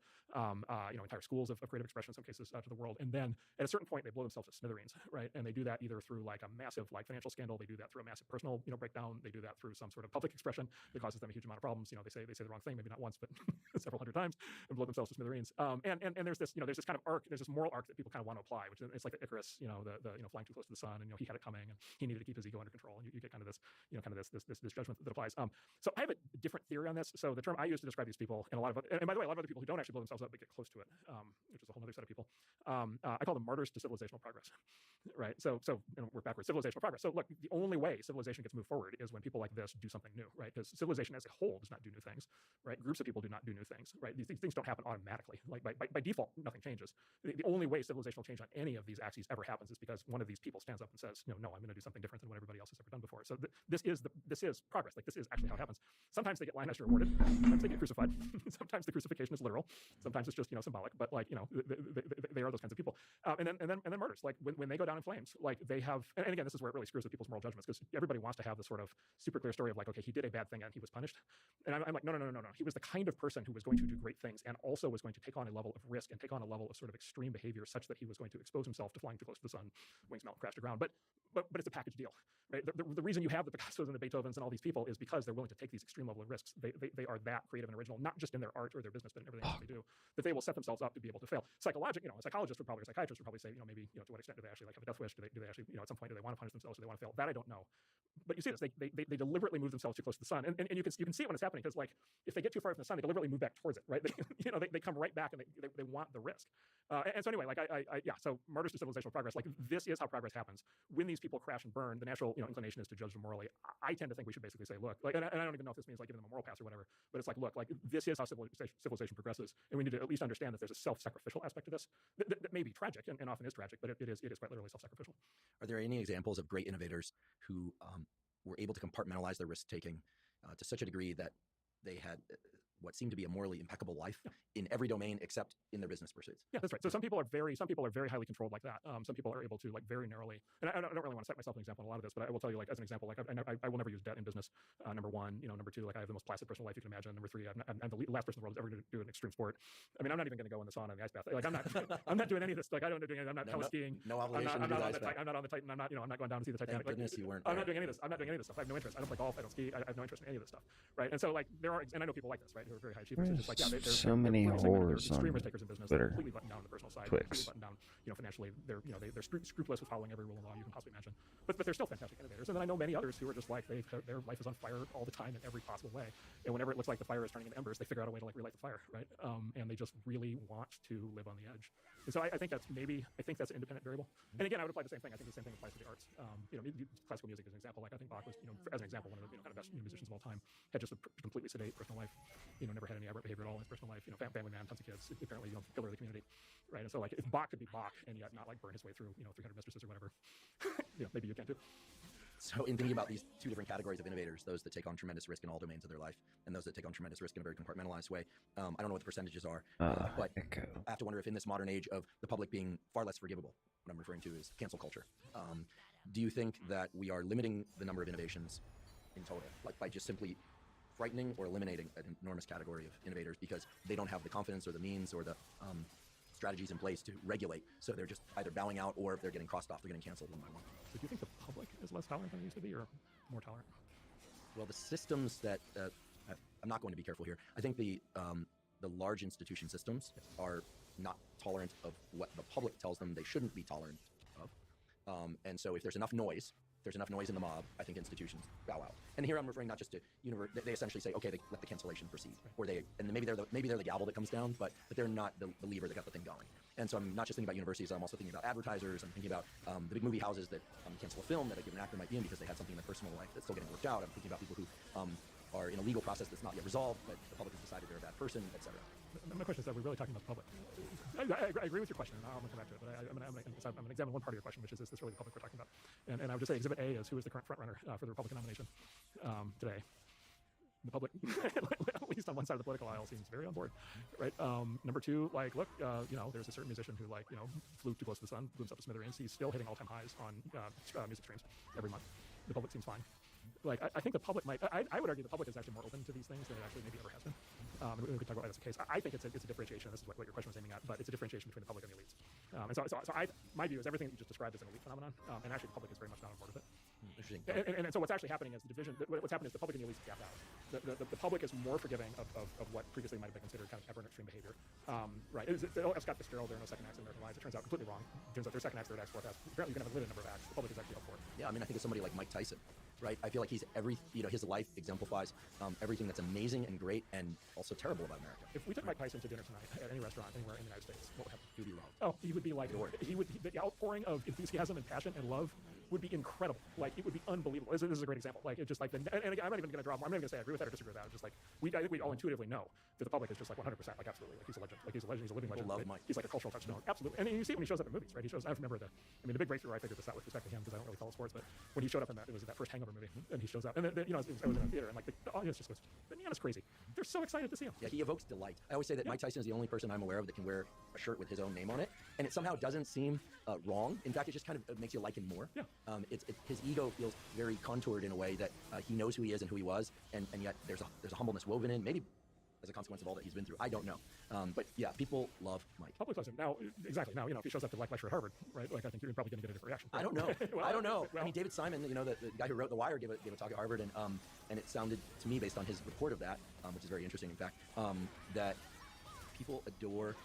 entire schools of creative expression in some cases to the world. And then at a certain point, they blow themselves to smithereens, right? And they do that either through like a massive like financial scandal. They do that through a massive personal breakdown. They do that through some sort of public expression that causes them a huge amount of problems. They say the wrong thing, maybe not once, but several hundred times, and blow themselves to smithereens. And there's this there's this kind of arc, there's this moral arc that people kind of want to apply, which is it's like the Icarus, the flying too close to the sun, and he had it coming, and he needed to keep his ego under control, and you get kind of this this judgment that applies. So I have a different theory on this. So the term I use to describe these people, and by the way, a lot of other people who don't actually blow themselves up but get close to it, which is a whole other set of people. I call them martyrs to civilizational progress, right? So work backwards, civilizational progress. So look, the only way civilization gets moved forward is when people like this do something new, right? Because civilization as a whole does not do new things, right? Groups of people do not do new things, right? These things don't happen automatically. Like by default, nothing changes. The only way civilizational change on any of these axes ever happens is because one of these people stands up and says, no, I'm going to do something different than what everybody else has ever done before. So this is progress. Like this is actually how it happens. Sometimes they get lionized or rewarded. Sometimes they get crucified. Sometimes the crucifixion is literal. Sometimes it's just symbolic. But like they are those kinds of people. And then murders. Like when they go down in flames, like they have. And again, this is where it really screws with people's moral judgments, because everybody wants to have this sort of super clear story of like, okay, he did a bad thing and he was punished. And I'm like, no. He was the kind of person who was going to do great things and also was going to take on a level of risk and take on a level of sort of extreme behavior such that he was going to expose himself to flying too close to the sun, wings melt, crash to ground. But but it's a package deal, right? The reason you have the Picassos and the Beethovens and all these people is because they're willing to take these extreme level of risks. They are that creative and original, not just in their art or their business, but in everything else they do, that they will set themselves up to be able to fail. A psychologist would probably, or a psychiatrist would probably say, maybe, to what extent do they actually like have a death wish? Do they actually, at some point, do they want to punish themselves or do they want to fail? That I don't know. But you see this, they deliberately move themselves too close to the sun. And you can see it when it's happening, because like if they get too far from the sun, they deliberately move back towards it, right? They come right back and they want the risk. And so anyway, like so martyrs to civilizational progress, like this is how progress happens. When these people crash and burn, the natural inclination is to judge them morally. I tend to think we should basically say, look, like, and I don't even know if this means like giving them a moral pass or whatever, but it's like, look, like this is how civilization progresses, and we need to at least understand that there's a self-sacrificial aspect to this that may be tragic and often is tragic, but it is quite literally self-sacrificial. Are there any examples of great innovators who were able to compartmentalize their risk-taking to such a degree that they had what seemed to be a morally impeccable life in every domain except in their business pursuits? Yeah, that's right. So some people are very highly controlled like that. Some people are able to like very narrowly, and I don't really want to set myself an example in a lot of this, but I will tell you, like, as an example, like I will never use debt in business. Number one, number two, like I have the most placid personal life you can imagine. Number three, I'm the last person in the world who's ever going to do an extreme sport. I mean, I'm not even going to go in the sauna and the ice bath. Like I'm not doing any of this. Like I don't do any. I'm not skiing. No obligation to do the ice bath. I'm not on the Titan. I'm not going down to see the Titanic. Thank goodness you weren't. I'm not doing any of this. I'm not doing any of this stuff. I have no interest. I don't play golf. I don't ski. I have no interest in any of this stuff. Right. And so like there are, and I know people like this, right, who are very high achievers. It's just like, yeah, so many whores extreme on risk takers in business. Twitter, Completely buttoned down on the personal side. Twix. Completely buttoned down, financially. They're scrupulous with following every rule and law you can possibly imagine. But they're still fantastic innovators. And then I know many others who are just like their life is on fire all the time in every possible way. And whenever it looks like the fire is turning into embers, they figure out a way to like relight the fire, right? And they just really want to live on the edge. And so I think that's an independent variable. And again, I would apply the same thing. I think the same thing applies to the arts. Classical music is an example. Like I think Bach was, as an example, one of the kind of best musicians of all time. Had just a completely sedate personal life. Never had any aberrant behavior at all in his personal life. Family man, tons of kids. Apparently, pillar of the community, right? And so like if Bach could be Bach and yet not like burn his way through 300 mistresses or whatever, maybe you can too. So in thinking about these two different categories of innovators, those that take on tremendous risk in all domains of their life and those that take on tremendous risk in a very compartmentalized way, I don't know what the percentages are, but I have to wonder if in this modern age of the public being far less forgivable, what I'm referring to is cancel culture, do you think that we are limiting the number of innovations in total, like by just simply frightening or eliminating an enormous category of innovators because they don't have the confidence or the means or the strategies in place to regulate, so they're just either bowing out or if they're getting crossed off, they're getting canceled one by one? So do you think the public is less tolerant than it used to be, or more tolerant? Well, the systems that I'm not going to be careful here. I think the large institution systems are not tolerant of what the public tells them they shouldn't be tolerant of, and so if there's enough noise in the mob, I think institutions bow out. And here I'm referring not just to they essentially say, okay, they let the cancellation proceed, or maybe they're the gavel that comes down, but they're not the lever that got the thing going. And so I'm not just thinking about universities, I'm also thinking about advertisers. I'm thinking about the big movie houses that cancel a film that a given actor might be in because they had something in their personal life that's still getting worked out. I'm thinking about people who are in a legal process that's not yet resolved, but the public has decided they're a bad person, etc. My question is, are we really talking about the public? I agree with your question, and I'm going to come back to it, but I'm going to examine one part of your question, which is this really the public we're talking about? And I would just say Exhibit A is who is the current frontrunner for the Republican nomination today. The public, at least on one side of the political aisle, seems very on board, right? Number two, like, look, there's a certain musician who, flew too close to the sun, blew himself to smithereens. He's still hitting all-time highs on music streams every month. The public seems fine. Like, I think the public might, I would argue the public is actually more open to these things than it actually maybe ever has been. We could talk about why that's the case. I think it's a differentiation. This is what your question was aiming at, but it's a differentiation between the public and the elites. And so my view is everything that you just described as an elite phenomenon, and actually the public is very much not on board with it. Interesting. And so what's actually happening is the division. What's happening is the public and the elites gap out. The public is more forgiving of what previously might have been considered kind of aberrant extreme behavior. Right? Scott Fitzgerald, there are no second acts in American lives. It turns out completely wrong. It turns out there's second acts, third acts, fourth acts. Apparently, you can have a limited number of acts. The public is actually up for it. Yeah, I mean, I think of somebody like Mike Tyson, right? I feel like he's his life exemplifies everything that's amazing and great and also terrible about America. If we took Mike Tyson to dinner tonight at any restaurant anywhere in the United States, what would happen? He would be loved. Oh, he would be like, the outpouring of enthusiasm and passion and love would be incredible. Like, it would be unbelievable. This is a great example. Like, it's just like, and again, I'm not even going to draw, I'm not even going to say I agree with that or disagree with that. It's just like, I think we all intuitively know that the public is just like 100%, like, absolutely. Like, he's a legend. Like, he's a legend. He's a living legend. Love Mike. He's like a cultural touchstone. Absolutely. And you see it when he shows up in movies, right? I remember the big breakthrough I figured this out with respect to him, because I don't really follow sports, but when he showed up in it was that first Hangover movie, and he shows up, and then, I was in a theater, and like, the audience just goes bananas crazy. They're so excited to see him. Yeah, he evokes delight. I always say that Mike Tyson is the only person I'm aware of that can wear a shirt with his own name on it, and it somehow doesn't seem wrong. In fact, it just kind of makes you like him more. Yeah. His ego feels very contoured in a way that he knows who he is and who he was, and yet there's a humbleness woven in, maybe as a consequence of all that he's been through. I don't know. But yeah, people love Mike. Public loves him. Now, exactly. Now, if he shows up to lecture at Harvard, right? Like, I think you're probably going to get a different reaction. I don't know. Well, I don't know. Well, I mean, David Simon, the guy who wrote The Wire, gave a talk at Harvard, and it sounded to me, based on his report of that, which is very interesting, in fact, that people adore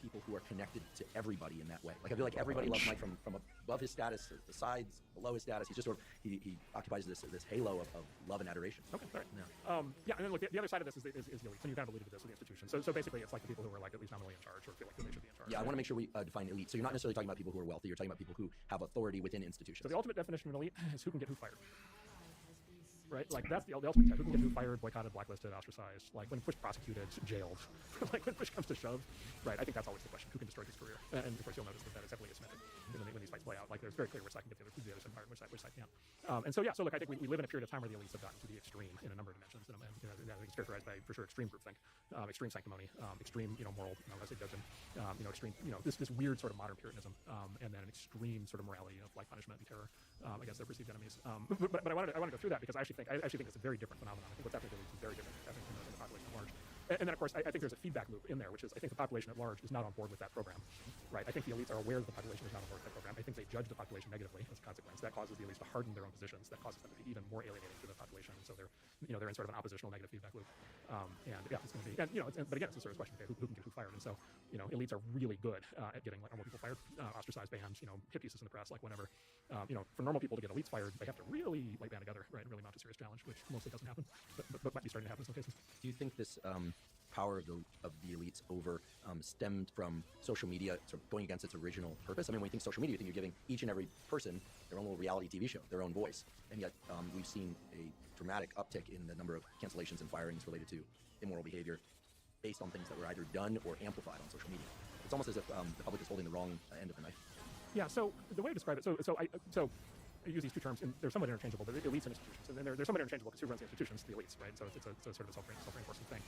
people who are connected to everybody in that way. Like, I feel like everybody loves Mike from above his status, the sides, below his status. He's just sort of, he occupies this halo of love and adoration. Okay, all right. Yeah, and then look, the other side of this is the elites, and you kind of alluded to this with the institutions. So basically, it's like the people who are like at least nominally in charge or feel like they should be in charge. Yeah, I want to make sure we define elite. So you're not necessarily talking about people who are wealthy. You're talking about people who have authority within institutions. So the ultimate definition of an elite is who can get who fired. Right, like that's the ultimate test. Who can get who fired, boycotted, blacklisted, ostracized? Like when push prosecuted, jailed. Like when push comes to shove, right? I think that's always the question: who can destroy his career? And of course, you'll notice that is heavily asymmetric when these fights play out. Like there's very clear which side can get the other side fired, which side can't. And so yeah, so look, I think we live in a period of time where the elites have gotten to the extreme in a number of dimensions, and it's characterized by for sure extreme groupthink, extreme sanctimony, extreme moral, let's say judgment, extreme this weird sort of modern Puritanism, and then an extreme sort of morality of like punishment and terror against their perceived enemies. But I want to go through that because I actually think it's a very different phenomenon. I think what's happening is very different than the population at large. And then, of course, I think there's a feedback loop in there, which is I think the population at large is not on board with that program, right? I think the elites are aware that the population is not on board with that program. I think they judge the population negatively as a consequence. That causes the elites to harden their own positions. That causes them to be even more alienating to the population. So they're in sort of an oppositional negative feedback loop. And yeah, it's going to be, but again, it's a sort of question, okay, who can get who fired? And so, elites are really good at getting like normal people fired, ostracized, banned, hit pieces in the press, like whenever. For normal people to get elites fired, they have to really like band together, right, and really mount a serious challenge, which mostly doesn't happen, but might be starting to happen in some cases. Do you think this power of the elites over stemmed from social media sort of going against its original purpose? I mean, when you think social media, you think you're giving each and every person their own little reality TV show, their own voice, and yet we've seen a dramatic uptick in the number of cancellations and firings related to immoral behavior based on things that were either done or amplified on social media. It's almost as if the public is holding the wrong end of the knife. Yeah. So the way to describe it, so I use these two terms, and they're somewhat interchangeable. They're elites and institutions, and then they're somewhat interchangeable because who runs the institutions? The elites, right? So it's a sort of a self-reinforcing thing.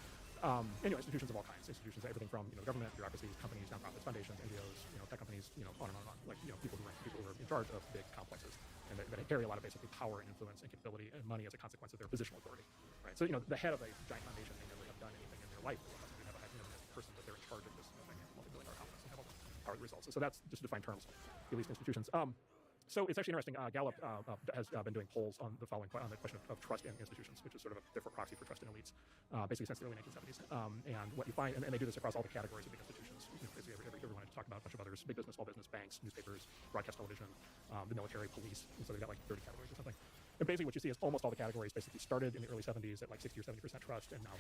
Institutions of all kinds. Institutions, everything from government, bureaucracies, companies, nonprofits, foundations, NGOs, tech companies, on and on. Like people who are in charge of big complexes and that carry a lot of basically power and influence and capability and money as a consequence of their positional authority, right? So the head of a giant foundation may never have done anything in their life. They have a person, but they're in charge of this multi-billion-dollar complex and have all the power of the results. So that's just to define terms, the elites institutions. So it's actually interesting. Gallup has been doing polls on the following on the question of trust in institutions, which is sort of a different proxy for trust in elites, basically since the early 1970s. And what you find, and they do this across all the categories of big institutions. Basically, everyone I talk about, a bunch of others: big business, small business, banks, newspapers, broadcast television, the military, police. And so they've got like 30 categories or something. And basically, what you see is almost all the categories basically started in the early 70s at like 60 or 70% trust, and now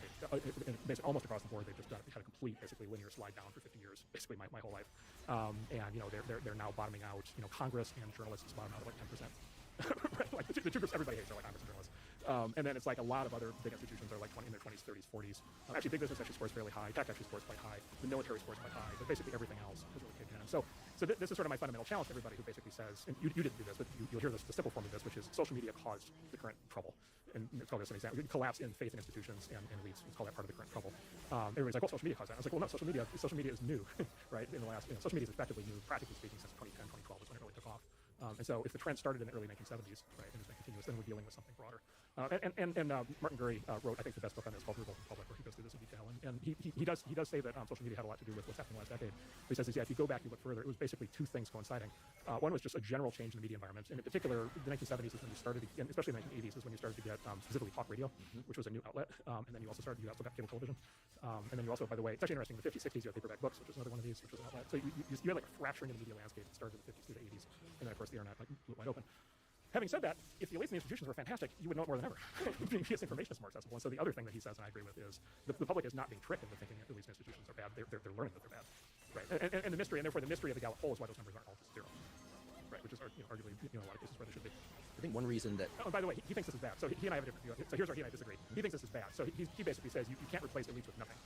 basically almost across the board they've just had a complete basically linear slide down for 50 years, basically my whole life. And they're now bottoming out. Congress and journalists bottom out at like 10%. Right? Like the two groups everybody hates are like Congress and journalists. And then it's like a lot of other big institutions are like in their 20s, 30s, 40s. Actually, big business actually scores fairly high. Tech actually scores quite high. The military scores quite high. But basically everything else is really kicking in. So this is sort of my fundamental challenge to everybody who basically says, and you didn't do this, but you'll hear this, the simple form of this, which is social media caused the current trouble. And let's call this an example. Collapse in faith in institutions and elites. Let's call that part of the current trouble. Everybody's like, well, social media caused that. I was like, well, no, social media is new, right? In the last, social media is effectively new, practically speaking, since 2010, 2012 is when it really took off. And so if the trend started in the early 1970s, right, and it's been continuous, then we're dealing with something broader. And Martin Gurry wrote, I think, the best book on this called Revolt Republic, where he goes through this in detail. And he does say that social media had a lot to do with what's happening last decade. He says, if you go back, you look further, it was basically two things coinciding. One was just a general change in the media environment. And in particular, the 1970s is when you started, and especially the 1980s, is when you started to get specifically talk radio, which was a new outlet. And then you also got cable television. And then you also, by the way, it's actually interesting, in the 50s, 60s, you had paperback books, which is another one of these, which was an outlet. So you had like a fracturing in the media landscape that started in the 50s through the 80s. And then, of course, the internet blew wide open. Having said that, if the elites and the institutions were fantastic, you would know it more than ever. Because information is more accessible. And so the other thing that he says, and I agree with, is the public is not being tricked into thinking that elites and institutions are bad. They're learning that they're bad, right? And the mystery, and therefore the mystery of the Gallup poll is why those numbers aren't all just zero, right? Which is arguably a lot of cases where they should be. I think one reason that. Oh, and by the way, he thinks this is bad. So he and I have a different view. So here's where he and I disagree. He thinks this is bad. So he basically says you can't replace elites with nothing.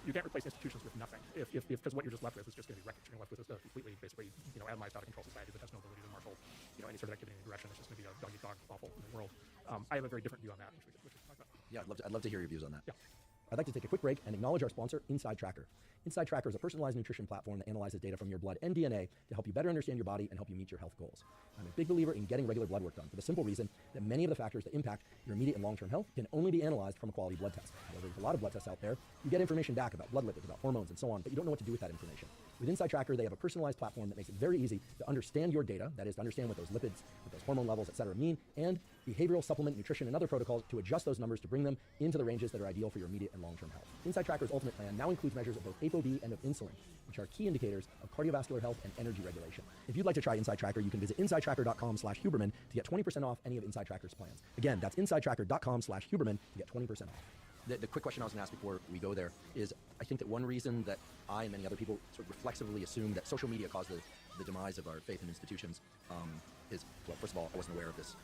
You can't replace institutions with nothing. Because what you're just left with is just going to be wreckage. You're left with a completely, basically, atomized, out of control society that has no ability to marshal, any sort of activity in any direction. It's just going to be a dog-eat-dog awful in the world. I have a very different view on that, which we can talk about. Yeah, I'd love to hear your views on that. Yeah. I'd like to take a quick break and acknowledge our sponsor, Inside Tracker. Inside Tracker is a personalized nutrition platform that analyzes data from your blood and DNA to help you better understand your body and help you meet your health goals. I'm a big believer in getting regular blood work done for the simple reason that many of the factors that impact your immediate and long-term health can only be analyzed from a quality blood test. However, there's a lot of blood tests out there. You get information back about blood lipids, about hormones, and so on, but you don't know what to do with that information. With Inside Tracker, they have a personalized platform that makes it very easy to understand your data, that is, to understand what those lipids, what those hormone levels, et cetera, mean, and behavioral, supplement, nutrition, and other protocols to adjust those numbers to bring them into the ranges that are ideal for your immediate and long-term health. Inside Tracker's ultimate plan now includes measures of both ApoB and of insulin, which are key indicators of cardiovascular health and energy regulation. If you'd like to try Inside Tracker, you can visit insidetracker.com/Huberman to get 20% off any of Inside Tracker's plans. Again, that's insidetracker.com/Huberman to get 20% off. The quick question I was going to ask before we go there is, I think that one reason that I and many other people sort of reflexively assume that social media caused the demise of our faith in institutions is, well, first of all, I wasn't aware of this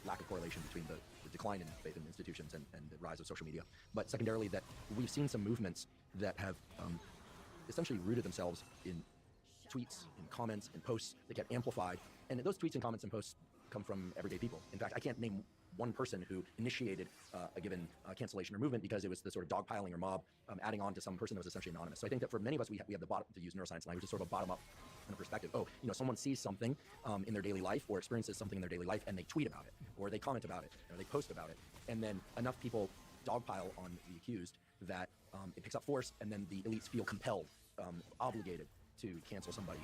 lack of correlation between the decline in faith in institutions and the rise of social media. But secondarily, that we've seen some movements that have essentially rooted themselves in tweets, in comments, in posts that get amplified. And those tweets and comments and posts come from everyday people. In fact, I can't name one person who initiated a given cancellation or movement because it was the sort of dogpiling or mob adding on to some person that was essentially anonymous. So I think that for many of us, we have the bottom, to use neuroscience language, is sort of a bottom-up kind of perspective. Oh, someone sees something in their daily life or experiences something in their daily life, and they tweet about it, or they comment about it, or they post about it, and then enough people dogpile on the accused that it picks up force, and then the elites feel compelled, obligated to cancel somebody.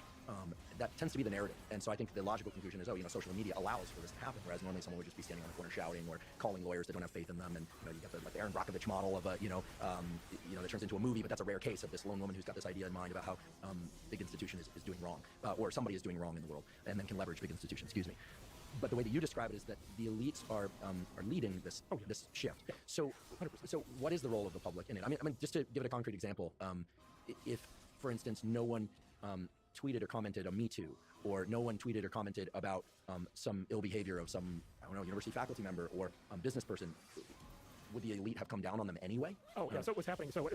That tends to be the narrative. And so I think the logical conclusion is, social media allows for this to happen, whereas normally someone would just be standing on the corner shouting or calling lawyers that don't have faith in them. And, you get the Aaron Brockovich model of that turns into a movie, but that's a rare case of this lone woman who's got this idea in mind about how big institution is doing wrong, or somebody is doing wrong in the world, and then can leverage big institutions, But the way that you describe it is that the elites are leading this this shift. So what is the role of the public in it? I mean, just to give it a concrete example, if, for instance, no one tweeted or commented on Me Too, or no one tweeted or commented about some ill behavior of some, university faculty member or business person, would the elite have come down on them anyway? Oh, yeah. So what's happening? So,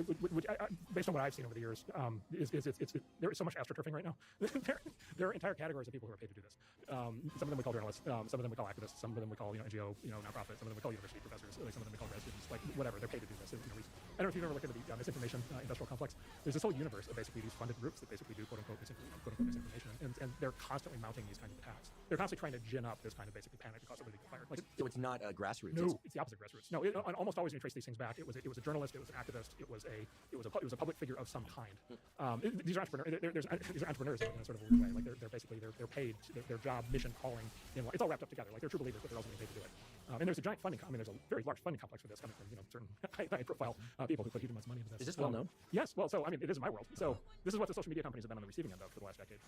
based on what I've seen over the years, there is so much astroturfing right now. there are entire categories of people who are paid to do this. Some of them we call journalists. Some of them we call activists. Some of them we call NGO, nonprofit. Some of them we call university professors. Some of them we call grad students. Like whatever, they're paid to do this. I don't know if you've ever looked into the misinformation industrial complex. There's this whole universe of basically these funded groups that basically do quote unquote misinformation, and they're constantly mounting these kinds of attacks. They're constantly trying to gin up this kind of basically panic to cause somebody to get fired. So it's not grassroots. No, it's the opposite of grassroots. No, almost always when you trace these things back, it was a journalist, it was an activist, it was a public figure of some kind. These are entrepreneurs. These are entrepreneurs in a sort of a weird way. Like they're basically they're paid their job, mission, calling. It's all wrapped up together. Like they're true believers, but they're also being paid to do it. And there's a giant funding. There's a very large funding complex for this coming from certain high-profile people who put huge amounts of money into this. Is this well known? Yes. Well, so it is in my world. So this is what the social media companies have been on the receiving end of for the last decade.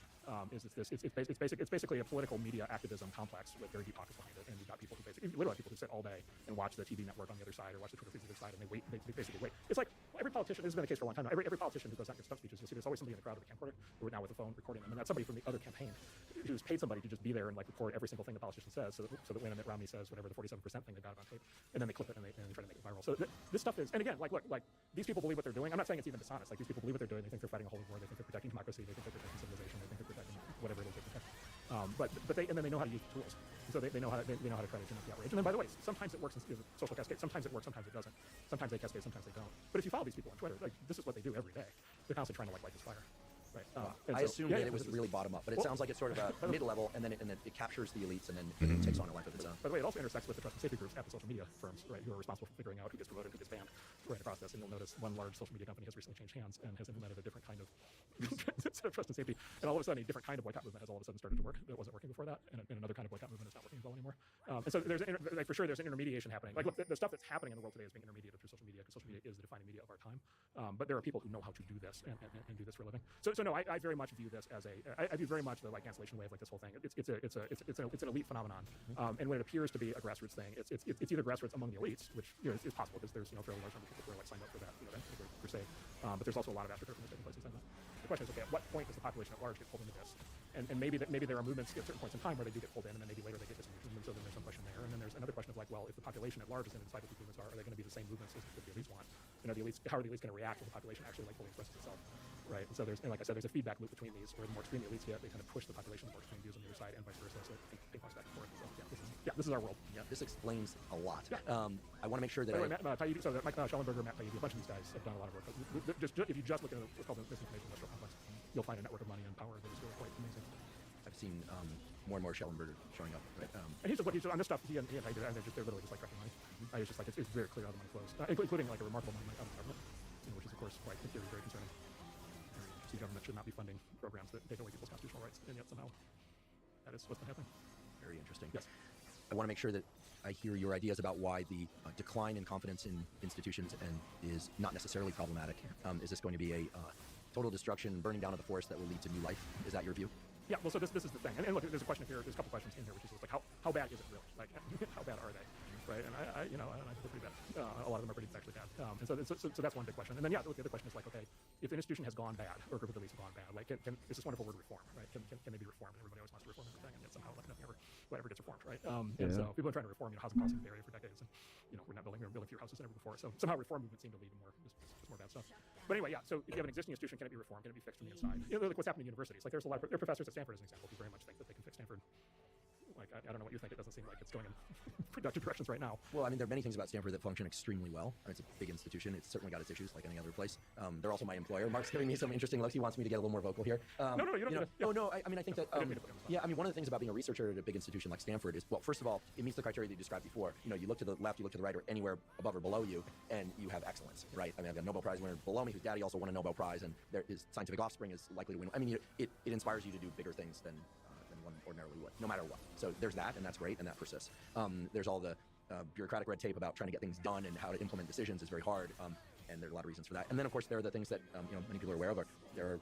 It's basically a political media activism complex with very deep pockets behind it, and you've got people who literally people who sit all day and watch the TV network on the other side or watch the Twitter feeds on the other side, and they basically wait. It's like every politician. This has been the case for a long time now. Every politician who goes out and gives stump speeches, you'll see there's always somebody in the crowd with a camcorder who are now with a phone recording them, and that's somebody from the other campaign who's paid somebody to just be there and record every single thing the politician says, so that when Mitt Romney says whatever the 47% thing they got it on tape, and then they clip it and they try to make it viral. So this stuff is, and again, look, these people believe what they're doing. I'm not saying it's even dishonest. Like these people believe what they're doing. They think they're fighting a holy war. They think they're protecting democracy. They think they're protecting civilization. They think they're protecting whatever it is they protect. But they know how to use the tools. So they know how to try to gin up the outrage. And then, by the way, sometimes it works in social cascade. Sometimes it works. Sometimes it doesn't. Sometimes they cascade. Sometimes they don't. But if you follow these people on Twitter, this is what they do every day. They're constantly trying to light this fire. Right. I assumed that it was really bottom up, but it sounds like it's sort of a mid-level, and then it captures the elites, and then it takes on a life of its own. By the way, it also intersects with the trust and safety groups at the social media firms, right, who are responsible for figuring out who gets promoted, who gets banned right across this. And you'll notice one large social media company has recently changed hands and has implemented a different kind of trust and safety. And all of a sudden, a different kind of boycott movement has all of a sudden started to work that wasn't working before that, and another kind of boycott movement is not working as well anymore. And so there's for sure there's an intermediation happening. Like look, the stuff that's happening in the world today is being intermediated through social media, because social media is the defining media of our time. But there are people who know how to do this and do this for a living. So no, I very much view this as I view very much the cancellation wave, like this whole thing. It's an elite phenomenon, and when it appears to be a grassroots thing, it's either grassroots among the elites, which is possible because there's fairly large number of people who are signed up for that crusade. But there's also a lot of astroturfing that's taking place inside that. The question is, okay, at what point does the population at large get pulled into this? And maybe there are movements at certain points in time where they do get pulled in, and then maybe later they get disillusioned, and so then there's some question there. And then there's another question of like, well, if the population at large is going to decide what these movements are they going to be the same movements as the elites want? And how are the elites going to react when the population actually fully expresses itself? Right. And so like I said, there's a feedback loop between these, where the more extreme the elites get, they kind of push the population to more extreme views on the other side, and vice versa. So it ping-pongs back and forth. So Yeah, this is our world. Yeah, this explains a lot. Yeah. I want to make sure that By the way, Mike Schellenberger, Matt Taibbi, a bunch of these guys have done a lot of work. If you just look at what's called the misinformation industrial complex, you'll find a network of money and power that is really quite amazing. I've seen more and more Schellenberger showing up. Right? And he's on this stuff. He and Taibbi, they're literally just like collecting money. It's just like it's very clear how the money flows, including like a remarkable amount of money out of the government, which is of course quite in theory very concerning. The government should not be funding programs that take away people's constitutional rights, and yet somehow that is what's been happening. Very interesting. Yes. I want to make sure that I hear your ideas about why the decline in confidence in institutions and is not necessarily problematic. Is this going to be a total destruction, burning down of the forest that will lead to new life? Is that your view? Yeah. Well, so this is the thing, and look, there's a question here. There's a couple questions in here, which is like how bad is it really? Like how bad are they? Right. And I think they're pretty bad. A lot of them are pretty actually bad. And so that's one big question. And then the other question is like, okay, if an institution has gone bad or a group of elites have gone bad, like is this wonderful word reform, right? Can they be reformed? Everybody always wants to reform everything, and yet somehow like nothing ever gets reformed, right? And so people are trying to reform housing policy in the area for decades, and we're building fewer houses than ever before. So somehow reform movements seem to lead to more bad stuff. But anyway, yeah. So if you have an existing institution, can it be reformed? Can it be fixed from the inside? Like what's happening in universities. Like there's a lot of professors at Stanford, as an example, who very much think that they can fix Stanford. Like I don't know what you think. It doesn't seem like it's going in productive directions right now. Well, I mean, there are many things about Stanford that function extremely well. It's a big institution. It's certainly got its issues like any other place. They're also my employer. Mark's giving me some interesting looks. He wants me to get a little more vocal here. No, you don't. Oh, no. I mean, I think that. Yeah, I mean, one of the things about being a researcher at a big institution like Stanford is, well, first of all, it meets the criteria that you described before. You look to the left, you look to the right, or anywhere above or below you, and you have excellence, right? I mean, I've got a Nobel Prize winner below me whose daddy also won a Nobel Prize, and his scientific offspring is likely to win. I mean, it inspires you to do bigger things than one ordinarily would, no matter what. So there's that, and that's great, and that persists. There's all the bureaucratic red tape about trying to get things done and how to implement decisions is very hard, and there are a lot of reasons for that. And then, of course, there are the things that many people are aware of. There are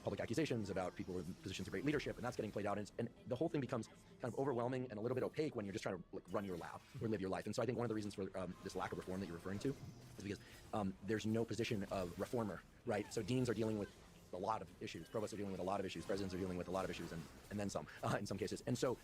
public accusations about people in positions of great leadership, and that's getting played out. And the whole thing becomes kind of overwhelming and a little bit opaque when you're just trying to run your lab or live your life. And so I think one of the reasons for this lack of reform that you're referring to is because there's no position of reformer, right? So deans are dealing with a lot of issues. Provosts are dealing with a lot of issues. Presidents are dealing with a lot of issues, and then some in some cases. And so,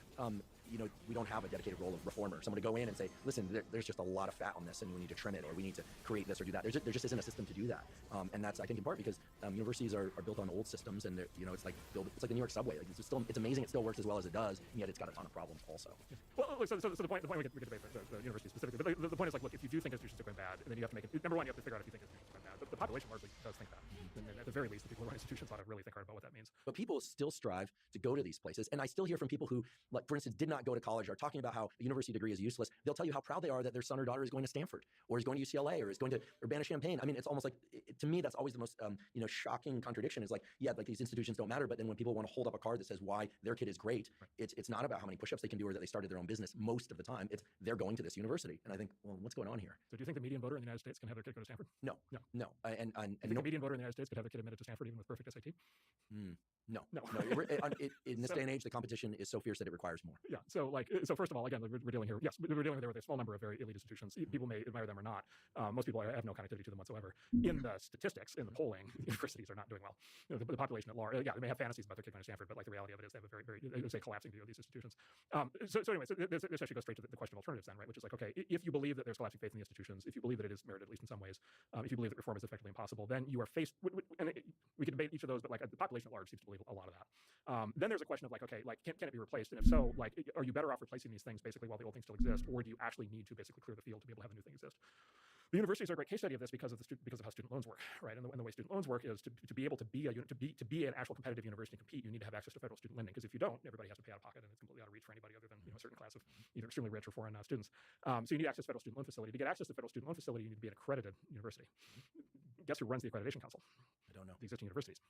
we don't have a dedicated role of reformer. Someone to go in and say, listen, there's just a lot of fat on this, and we need to trim it, or we need to create this or do that. There just isn't a system to do that. And that's, I think, in part because universities are built on old systems, and it's like the New York subway. Like it's amazing. It still works as well as it does, and yet it's got a ton of problems also. Well, so the point we could debate the university specifically, but the point is like, look, if you do think institutions are going bad, and then you have to make it. Number one, you have to figure out if you think institutions are going bad. The population largely does think that, and at the very least, the people who run institutions ought to really think hard about what that means. But people still strive to go to these places, and I still hear from people who, like, for instance, did not go to college, are talking about how a university degree is useless. They'll tell you how proud they are that their son or daughter is going to Stanford, or is going to UCLA, or is going to Urbana-Champaign. I mean, it's almost like, to me, that's always the most shocking contradiction. Is like, yeah, like these institutions don't matter, but then when people want to hold up a card that says why their kid is great, right, it's not about how many push-ups they can do or that they started their own business. Most of the time, it's they're going to this university, and I think, well, what's going on here? So, do you think the median voter in the United States can have their kid go to Stanford? No. And the median voter in the United States could have their kid admitted to Stanford even with perfect SAT? No. In this day and age, the competition is so fierce that it requires more. Yeah. So first of all, again, we're dealing here. Yes, we're dealing with a small number of very elite institutions. People may admire them or not. Most people have no connectivity to them whatsoever. In the statistics, in the polling, universities are not doing well. The population at large, they may have fantasies about their kid going to Stanford, but like the reality of it is they have a very, very, collapsing view of these institutions. So this actually goes straight to the question of alternatives then, right? Which is like, okay, if you believe that there's collapsing faith in the institutions, if you believe that it is merited at least in some ways, if you believe that reform is effectively impossible, then you are faced. And we can debate each of those, but like the population at large seems to believe a lot of that. Then there's a question of like, okay, like can it be replaced? And if so, like, are you better off replacing these things basically while the old things still exist, or do you actually need to basically clear the field to be able to have the new thing exist? The universities are a great case study of this because of how student loans work, right? And the way student loans work is to be able to be an actual competitive university and compete, you need to have access to federal student lending, because if you don't, everybody has to pay out of pocket, and it's completely out of reach for anybody other than a certain class of either extremely rich or foreign students. So you need access to federal student loan facility. To get access to federal student loan facility, you need to be an accredited university. Guess who runs the accreditation council? I don't know. The existing universities,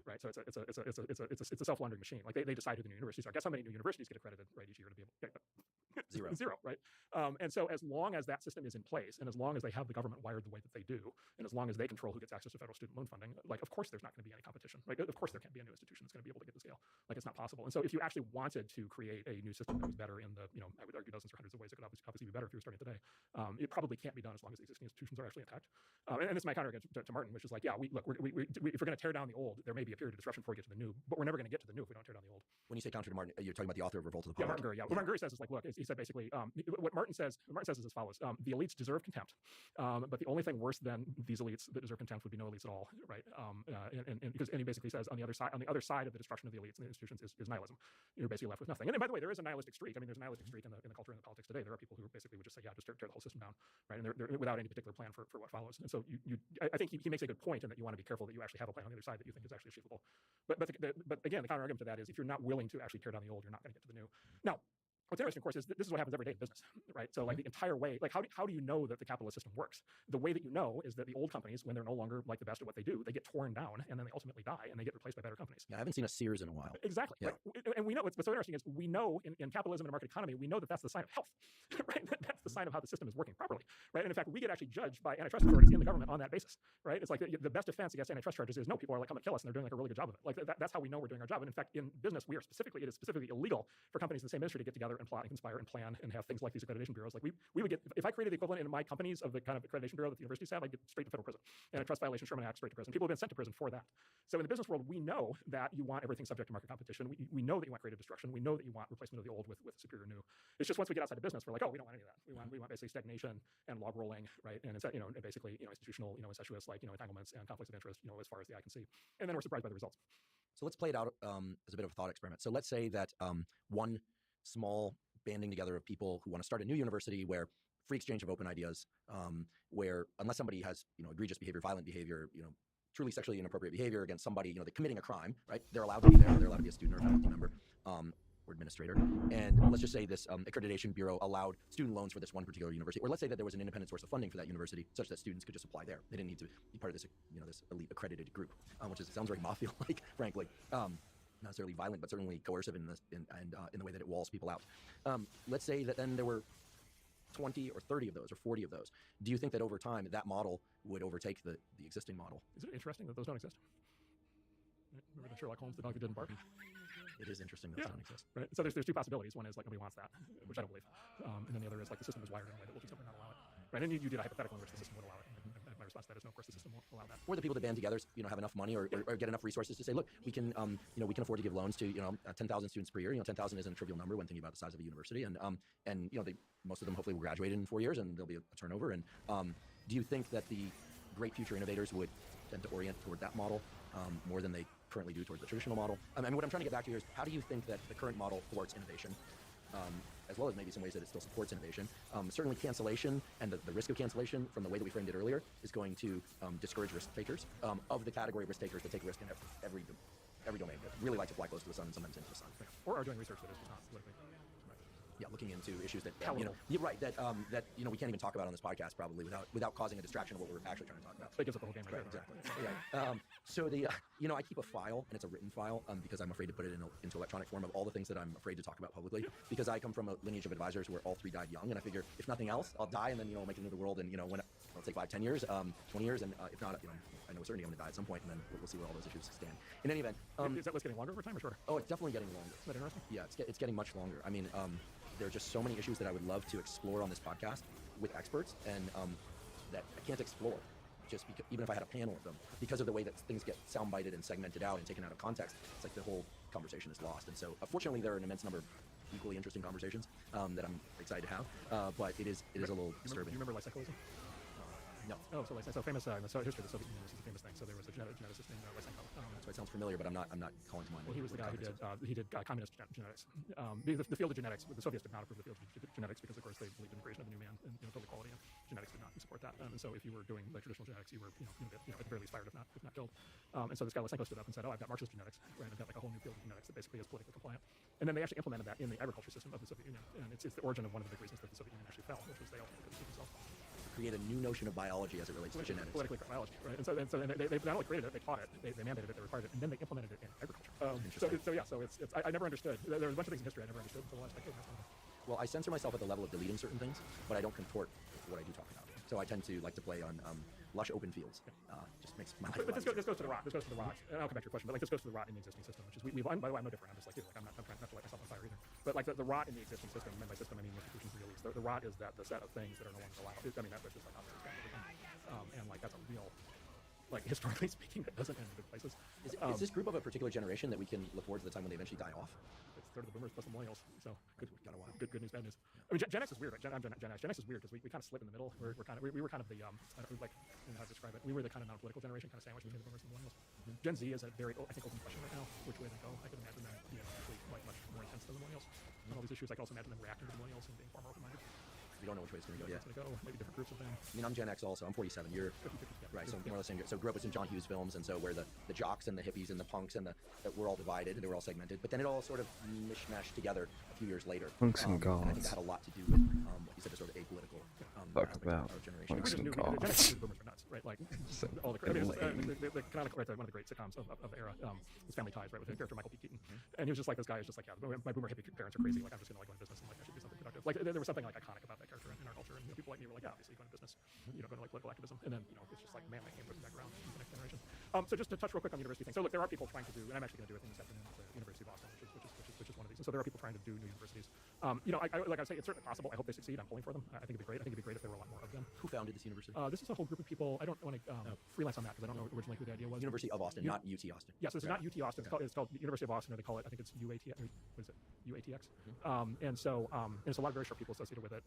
right? So it's a self-laundering machine. Like they decide who the new universities are. Guess how many new universities get accredited, right, each year to be able zero, right? And so as long as that system is in place, and as long as they have the government wired the way that they do, and as long as they control who gets access to federal student loan funding, like, of course there's not going to be any competition, right? Of course there can't be a new institution that's going to be able to get to scale. Like, it's not possible. And so if you actually wanted to create a new system that was better in the, I would argue dozens or hundreds of ways it could obviously be better if you were starting today, it probably can't be done as long as the existing institutions are actually intact. And this is my counter to Martin, which is like, yeah, if we're going to tear down the old, there may be a period of disruption before we get to the new, but we're never going to get to the new if we don't tear down the old. When you say counter to Martin, you're talking about the author of Revolt of the Poet. Yeah, Martin Gurry. Yeah, what Martin Gurry says is like, look, he said basically what Martin says is as follows: the elites deserve contempt, but the only thing worse than these elites that deserve contempt would be no elites at all, right? And because he basically says on the other side of the destruction of the elites and the institutions is nihilism. You're basically left with nothing. And by the way, there is a nihilistic streak. I mean, there's a nihilistic streak in the culture and the politics today. There are people who basically would just say, yeah, just tear the whole system down, right? And they're without any particular plan for what follows. And so I think he makes a good point in that you want to be careful that you actually have a plan on the other side that you think is actually achievable. But again, the counter argument to that is if you're not willing to actually tear down the old, you're not going to get to the new. Now, what's interesting, of course, is this is what happens every day in business, right? So like the entire way, like how do you know that the capitalist system works? The way that you know is that the old companies, when they're no longer like the best at what they do, they get torn down and then they ultimately die and they get replaced by better companies. Yeah, I haven't seen a Sears in a while. Exactly. Yeah. Right? And we know what's so interesting is we know in capitalism and a market economy, we know that that's the sign of health, right? That's the sign of how the system is working properly, right? And in fact, we get actually judged by antitrust authorities in the government on that basis, right? It's like the best defense against antitrust charges is no, people are like, come and kill us, and they're doing like a really good job of it. Like that's how we know we're doing our job. And in fact, in business, it is specifically illegal for companies in the same industry to get together and plot and conspire and plan and have things like these accreditation bureaus. Like we would get, if I created the equivalent in my companies of the kind of accreditation bureau that the universities have, I'd get straight to federal prison. Antitrust violation, Sherman Act, straight to prison. People have been sent to prison for that. So in the business world, we know that you want everything subject to market competition. We know that you want creative destruction. We know that you want replacement of the old with superior new. It's just once we get outside of business, we're like, oh, we don't want any of that. We want basically stagnation and log rolling, right? And it's and basically institutional incestuous entanglements and conflicts of interest as far as the eye can see. And then we're surprised by the results. So let's play it out as a bit of a thought experiment. So let's say that one small banding together of people who want to start a new university where free exchange of open ideas, where unless somebody has egregious behavior, violent behavior, truly sexually inappropriate behavior against somebody, they're committing a crime, right? They're allowed to be there. They're allowed to be a student or a faculty member or administrator. And let's just say this accreditation bureau allowed student loans for this one particular university, or let's say that there was an independent source of funding for that university, such that students could just apply there. They didn't need to be part of this, this elite accredited group, which sounds very mafia-like, frankly. Not necessarily violent, but certainly coercive in the way that it walls people out. Let's say that then there were 20 or 30 of those or 40 of those. Do you think that over time that model would overtake the existing model? Is it interesting that those don't exist? Remember that Sherlock Holmes, the dog that didn't bark? It is interesting that those don't exist. Right. So there's two possibilities. One is like nobody wants that, which I don't believe. And then the other is like the system is wired in a way that will just simply not allow it. Right. And you did a hypothetical in which the system would allow it. And my response to that is no, of course the system won't allow that. Or the people that band together, have enough money or get enough resources to say, look, we can afford to give loans to 10,000 students per year. 10,000 isn't a trivial number when thinking about the size of a university, and most of them hopefully will graduate in 4 years, and there'll be a turnover. And do you think that the great future innovators would tend to orient toward that model more than they currently do towards the traditional model? I mean, what I'm trying to get back to here is how do you think that the current model thwarts innovation? As well as maybe some ways that it still supports innovation. Certainly cancellation and the risk of cancellation from the way that we framed it earlier is going to discourage risk takers of the category of risk takers that take risk in every domain. That really like to fly close to the sun and sometimes into the sun. Or are doing research that is just not politically. Yeah, looking into issues that you're right that we can't even talk about on this podcast probably without causing a distraction of what we're actually trying to talk about. So it gives up the whole game right there. Exactly. Yeah. So I keep a file, and it's a written file because I'm afraid to put it into electronic form of all the things that I'm afraid to talk about publicly because I come from a lineage of advisors where all three died young, and I figure if nothing else, I'll die and then make it into the world, and when it'll take 5, 10 years, 20 years, and if not, I know certainly I'm going to die at some point, and then we'll see where all those issues stand. In any event, is that what's getting longer over time or shorter? Oh, it's definitely getting longer. Is that interesting? Yeah, it's getting much longer. I mean, there are just so many issues that I would love to explore on this podcast with experts, and that I can't explore just because, even if I had a panel of them, because of the way that things get soundbited and segmented out and taken out of context. It's like the whole conversation is lost. And so, fortunately, there are an immense number of equally interesting conversations that I'm excited to have. But it is a little disturbing. You remember life cyclism? No. Oh, so famous in the history of the Soviet Union, this is a famous thing. So there was a geneticist named Lysenko. That's why it sounds familiar, but I'm not calling to mind. Well, he was the guy who did communist genetics. The field of genetics, the Soviets did not approve the field of genetics because, of course, they believed in the creation of a new man and total equality, and genetics did not support that. And so if you were doing like traditional genetics, you were at the very least fired, if not killed. And so this guy Lysenko stood up and said, "Oh, I've got Marxist genetics, right? I've got like a whole new field of genetics that basically is politically compliant." And then they actually implemented that in the agriculture system of the Soviet Union, and it's the origin of one of the big reasons that the Soviet Union actually fell, which was they ultimately couldn't keep themselves. Create a new notion of biology as it relates to genetics. Politically correct biology, right? And so they not only created it, they taught it, they mandated it, they required it, and then they implemented it in agriculture. So it's I never understood. There was a bunch of things in history I never understood until the last decade. Well, I censor myself at the level of deleting certain things, but I don't contort what I do talk about. So I tend to like to play on lush open fields. Just makes my life. But this goes to the rot. This goes to the rot. And I'll come back to your question, but like this goes to the rot in the existing system, which is by the way, I'm no different. I'm just like you. Like I'm trying not to light myself on fire either. But like the rot in the existing system, and by system I mean institutions and elites. The rot is that the set of things that are no longer allowed. I mean that's just like how things got over time. And like that's a real like historically speaking, that doesn't end in good places. Is this group of a particular generation that we can look forward to the time when they eventually die off? It's sort of the boomers plus the millennials. So Got a while. good news, bad news. I mean, Gen X is weird, right? I'm Gen X. Gen X is weird because we kind of slip in the middle. We were kind of the I don't know, like, I don't know how to describe it. We were the kind of non-political generation, kind of sandwiched between the boomers and the millennials. Gen Z is a very, I think, open question right now. Which way they go? I can imagine them being actually quite much more intense than the millennials on all these issues. I can also imagine them reacting to the millennials and being far more open-minded. We don't know which way it's going to go yet. It's going to go. Maybe different groups of them. I mean, I'm Gen X also. I'm 47. You're 50, yeah. right. So more or less, so grew up with some John Hughes films, and so where the jocks and the hippies and the punks and that we're all divided and they were all segmented. But then it all sort of mishmashed together a few years later. Punks and I think gods. that had a lot to do with what you said, the sort of apolitical. Talk about our generation. punks and The gods. Gen X boomers are nuts, right? Like all the canonical, right? One of the great sitcoms of the era was Family Ties, right? With the character Michael P. Keaton, and he was just like, this guy is just like, yeah, my boomer hippie parents are crazy. Like, I'm just gonna like go into business and like I should do something productive. Like there was something like iconic about that character in our culture, and people like me were like, yeah, obviously going to business, going to like political activism, and then it's just like, man, I came from the background in the next generation. So just to touch real quick on the university thing. So look, there are people trying to do, and I'm actually going to do a thing this afternoon at the University of Boston, which is one of these. And so there are people trying to do new universities. Like I say, it's certainly possible. I hope they succeed. I'm pulling for them. I think it'd be great. I think it'd be great if there were a lot more of them. Who founded this university? This is a whole group of people. I don't want to freelance on that because I don't know originally who the idea was. University of Austin, not UT Austin. Yes, it's not UT Austin. It's called the University of Austin, or they call it, I think it's UATX. What is it? UATX. And so there's a lot of very short people associated with it.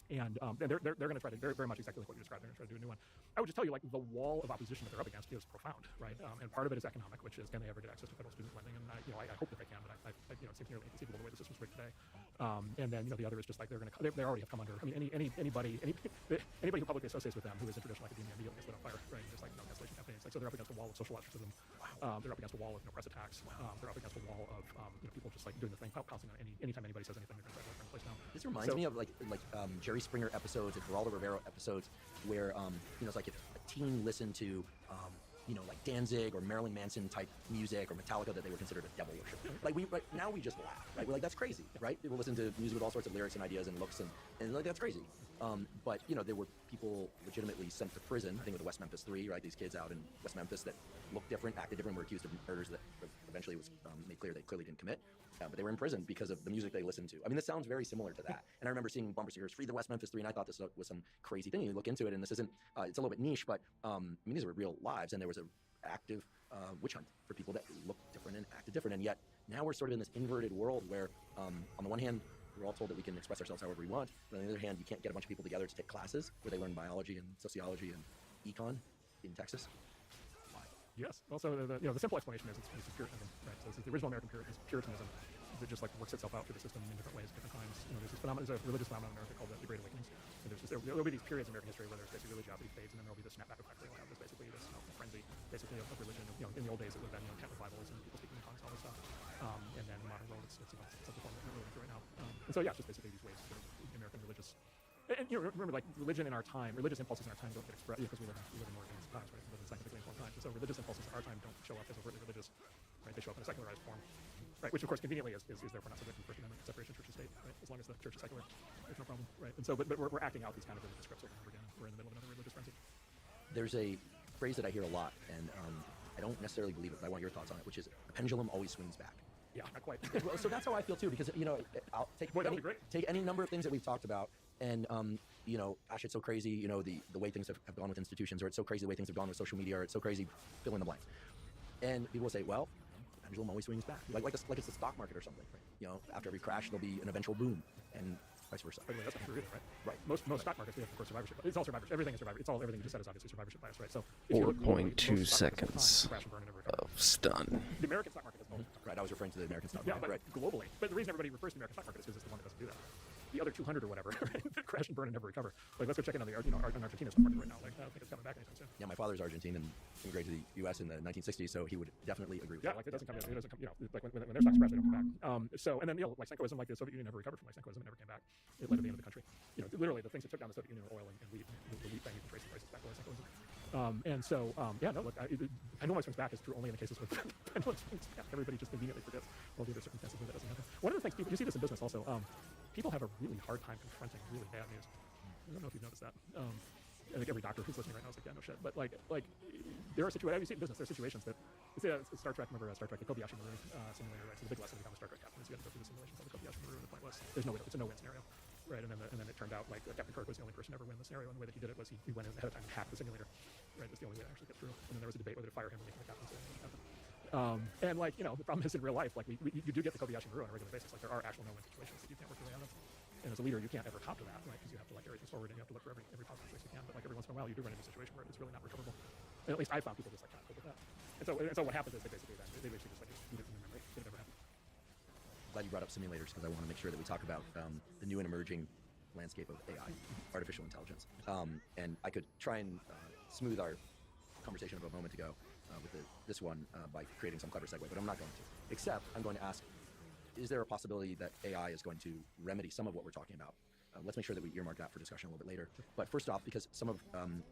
And they're going to try to very much exactly like what you described. They're going to try to do a new one. I would just tell you, like, the wall of opposition that they're up against is profound, right? And part of it is economic, which is, can they ever get access to federal student lending? And I hope that they can, but it seems nearly inconceivable the way the system's rigged today. And then the other is just like they already have come under. I mean, anybody who publicly associates with them who is in traditional academia immediately gets lit on fire, right? Just like cancellation campaigns. Like, so they're up against a wall of social ostracism. They're up against a wall of press attacks. They're up against a wall of people just like doing the thing, pouncing on anytime anybody says anything, they're going to try to burn the place down. This reminds me of like Jerry Springer episodes and Geraldo Rivera episodes where it's like if a teen listened to like Danzig or Marilyn Manson type music or Metallica, that they were considered a devil worship. Like now we just laugh, right? We're like, that's crazy, right? People listen to music with all sorts of lyrics and ideas and looks and like, that's crazy. But there were people legitimately sent to prison. I think with the West Memphis 3, right? These kids out in West Memphis that looked different, acted different, were accused of murders that eventually was made clear they clearly didn't commit. But they were in prison because of the music they listened to. I mean, this sounds very similar to that. And I remember seeing bumper stickers, "Free the West Memphis 3," and I thought this was some crazy thing. You look into it, and this isn't. It's a little bit niche, but I mean, these were real lives, and there was a active witch hunt for people that looked different and acted different. And yet now we're sort of in this inverted world where, on the one hand, we're all told that we can express ourselves however we want, but on the other hand, you can't get a bunch of people together to take classes where they learn biology and sociology and econ in Texas. Yes. Also, the simple explanation is it's Puritanism, right? So it's the original American Puritanism that just like works itself out through the system in different ways, different times. There's this phenomenon, there's a religious phenomenon in America called the Great Awakenings. And there'll be these periods in American history where there's basically religiosity fades, and then there'll be this snapback effect where you'll have this basically this frenzy, basically of religion. In the old days it would have been tent revivals and people speaking in tongues, all this stuff. And then in the modern world it's something form that we're really into right now. And so yeah, it's just basically these ways that American religious. And remember, like, religion in our time, religious impulses in our time don't get expressed because we live in more advanced times, right? We live in scientifically informed times. And so religious impulses in our time don't show up as overtly religious, right? They show up in a secularized form, right? Which of course conveniently is therefore not subject to the First Amendment separation of church and state, right? As long as the church is secular, there's no problem, right? And so, but we're acting out these kind of religious scripts over and over again. We're in the middle of another religious frenzy. There's a phrase that I hear a lot, and I don't necessarily believe it, but I want your thoughts on it, which is the pendulum always swings back. Yeah, not quite. Well, so that's how I feel too, because I'll take take any number of things that we've talked about, and gosh, it's so crazy, the way things have gone with institutions, or it's so crazy the way things have gone with social media, or it's so crazy, fill in the blank. And people will say, well, the pendulum always swings back, like it's the stock market or something. Right? After every crash, there'll be an eventual boom, and vice versa. By the way, that's not true either, right? Most stock markets, we have, of course, survivorship. It's all survivorship. Everything is survivorship. Everything you just said is obviously survivorship bias, right? So 4.2 seconds of stun. The American stock market is both. Right, I was referring to the American stock Yeah, market. but globally. But the reason everybody refers to the American stock market is because it's the one that doesn't do that. The other 200 or whatever, right, that crash and burn and never recover. Like, let's go check in on Argentina's stock market right now. Like, I don't think it's coming back anytime soon. Yeah, my father's Argentine and immigrated to the U.S. in the 1960s, so he would definitely agree with that. Yeah, like it doesn't come, like when their stocks crash, they don't come back. And then like Senkoism, like the Soviet Union never recovered from like Senkoism, it never came back. It led to the end of the country. Literally the things that took down the Soviet Union were oil and wheat. The wheat thing, you can trace the prices back to Senkoism. Pendulum swings back is true only in the cases where pendulum swings back. Everybody just conveniently forgets all the other circumstances where that doesn't happen. One of the things you see this in business also. People have a really hard time confronting really bad news. I don't know if you've noticed that. I think every doctor who's listening right now is like, yeah, no shit. But like there are situations. You see in business, there are situations that Star Trek. Remember Star Trek, the Kobayashi Maru simulator, right? So the big lesson to become a Star Trek captain is you have to go through the simulations of the Kobayashi Maru. And the point was, it's a no-win scenario, right? And then it turned out like Captain Kirk was the only person to ever win the scenario. And the way that he did it was he went in ahead of time and hacked the simulator. right? That's the only way to actually get through. And then there was a debate whether to fire him or make him a captain. So and like, you know, the problem is in real life, like you do get the Kobayashi Maru on a regular basis. Like there are actual no-win situations that you can't work your way out of. And as a leader, you can't ever cop to that, right? Because you have to like carry things forward and you have to look for every possible choice you can. But like every once in a while, you do run into a situation where it's really not recoverable. And at least I found people just like kind of cope with that. And so what happens is they basically just like leave it in their memory. It never happens. Glad you brought up simulators because I want to make sure that we talk about the new and emerging landscape of AI, artificial intelligence. And I could try and smooth our conversation of a moment ago with this one by creating some clever segue, but I'm not going to. Except I'm going to ask, is there a possibility that AI is going to remedy some of what we're talking about? Let's make sure that we earmark that for discussion a little bit later. But first off, because some of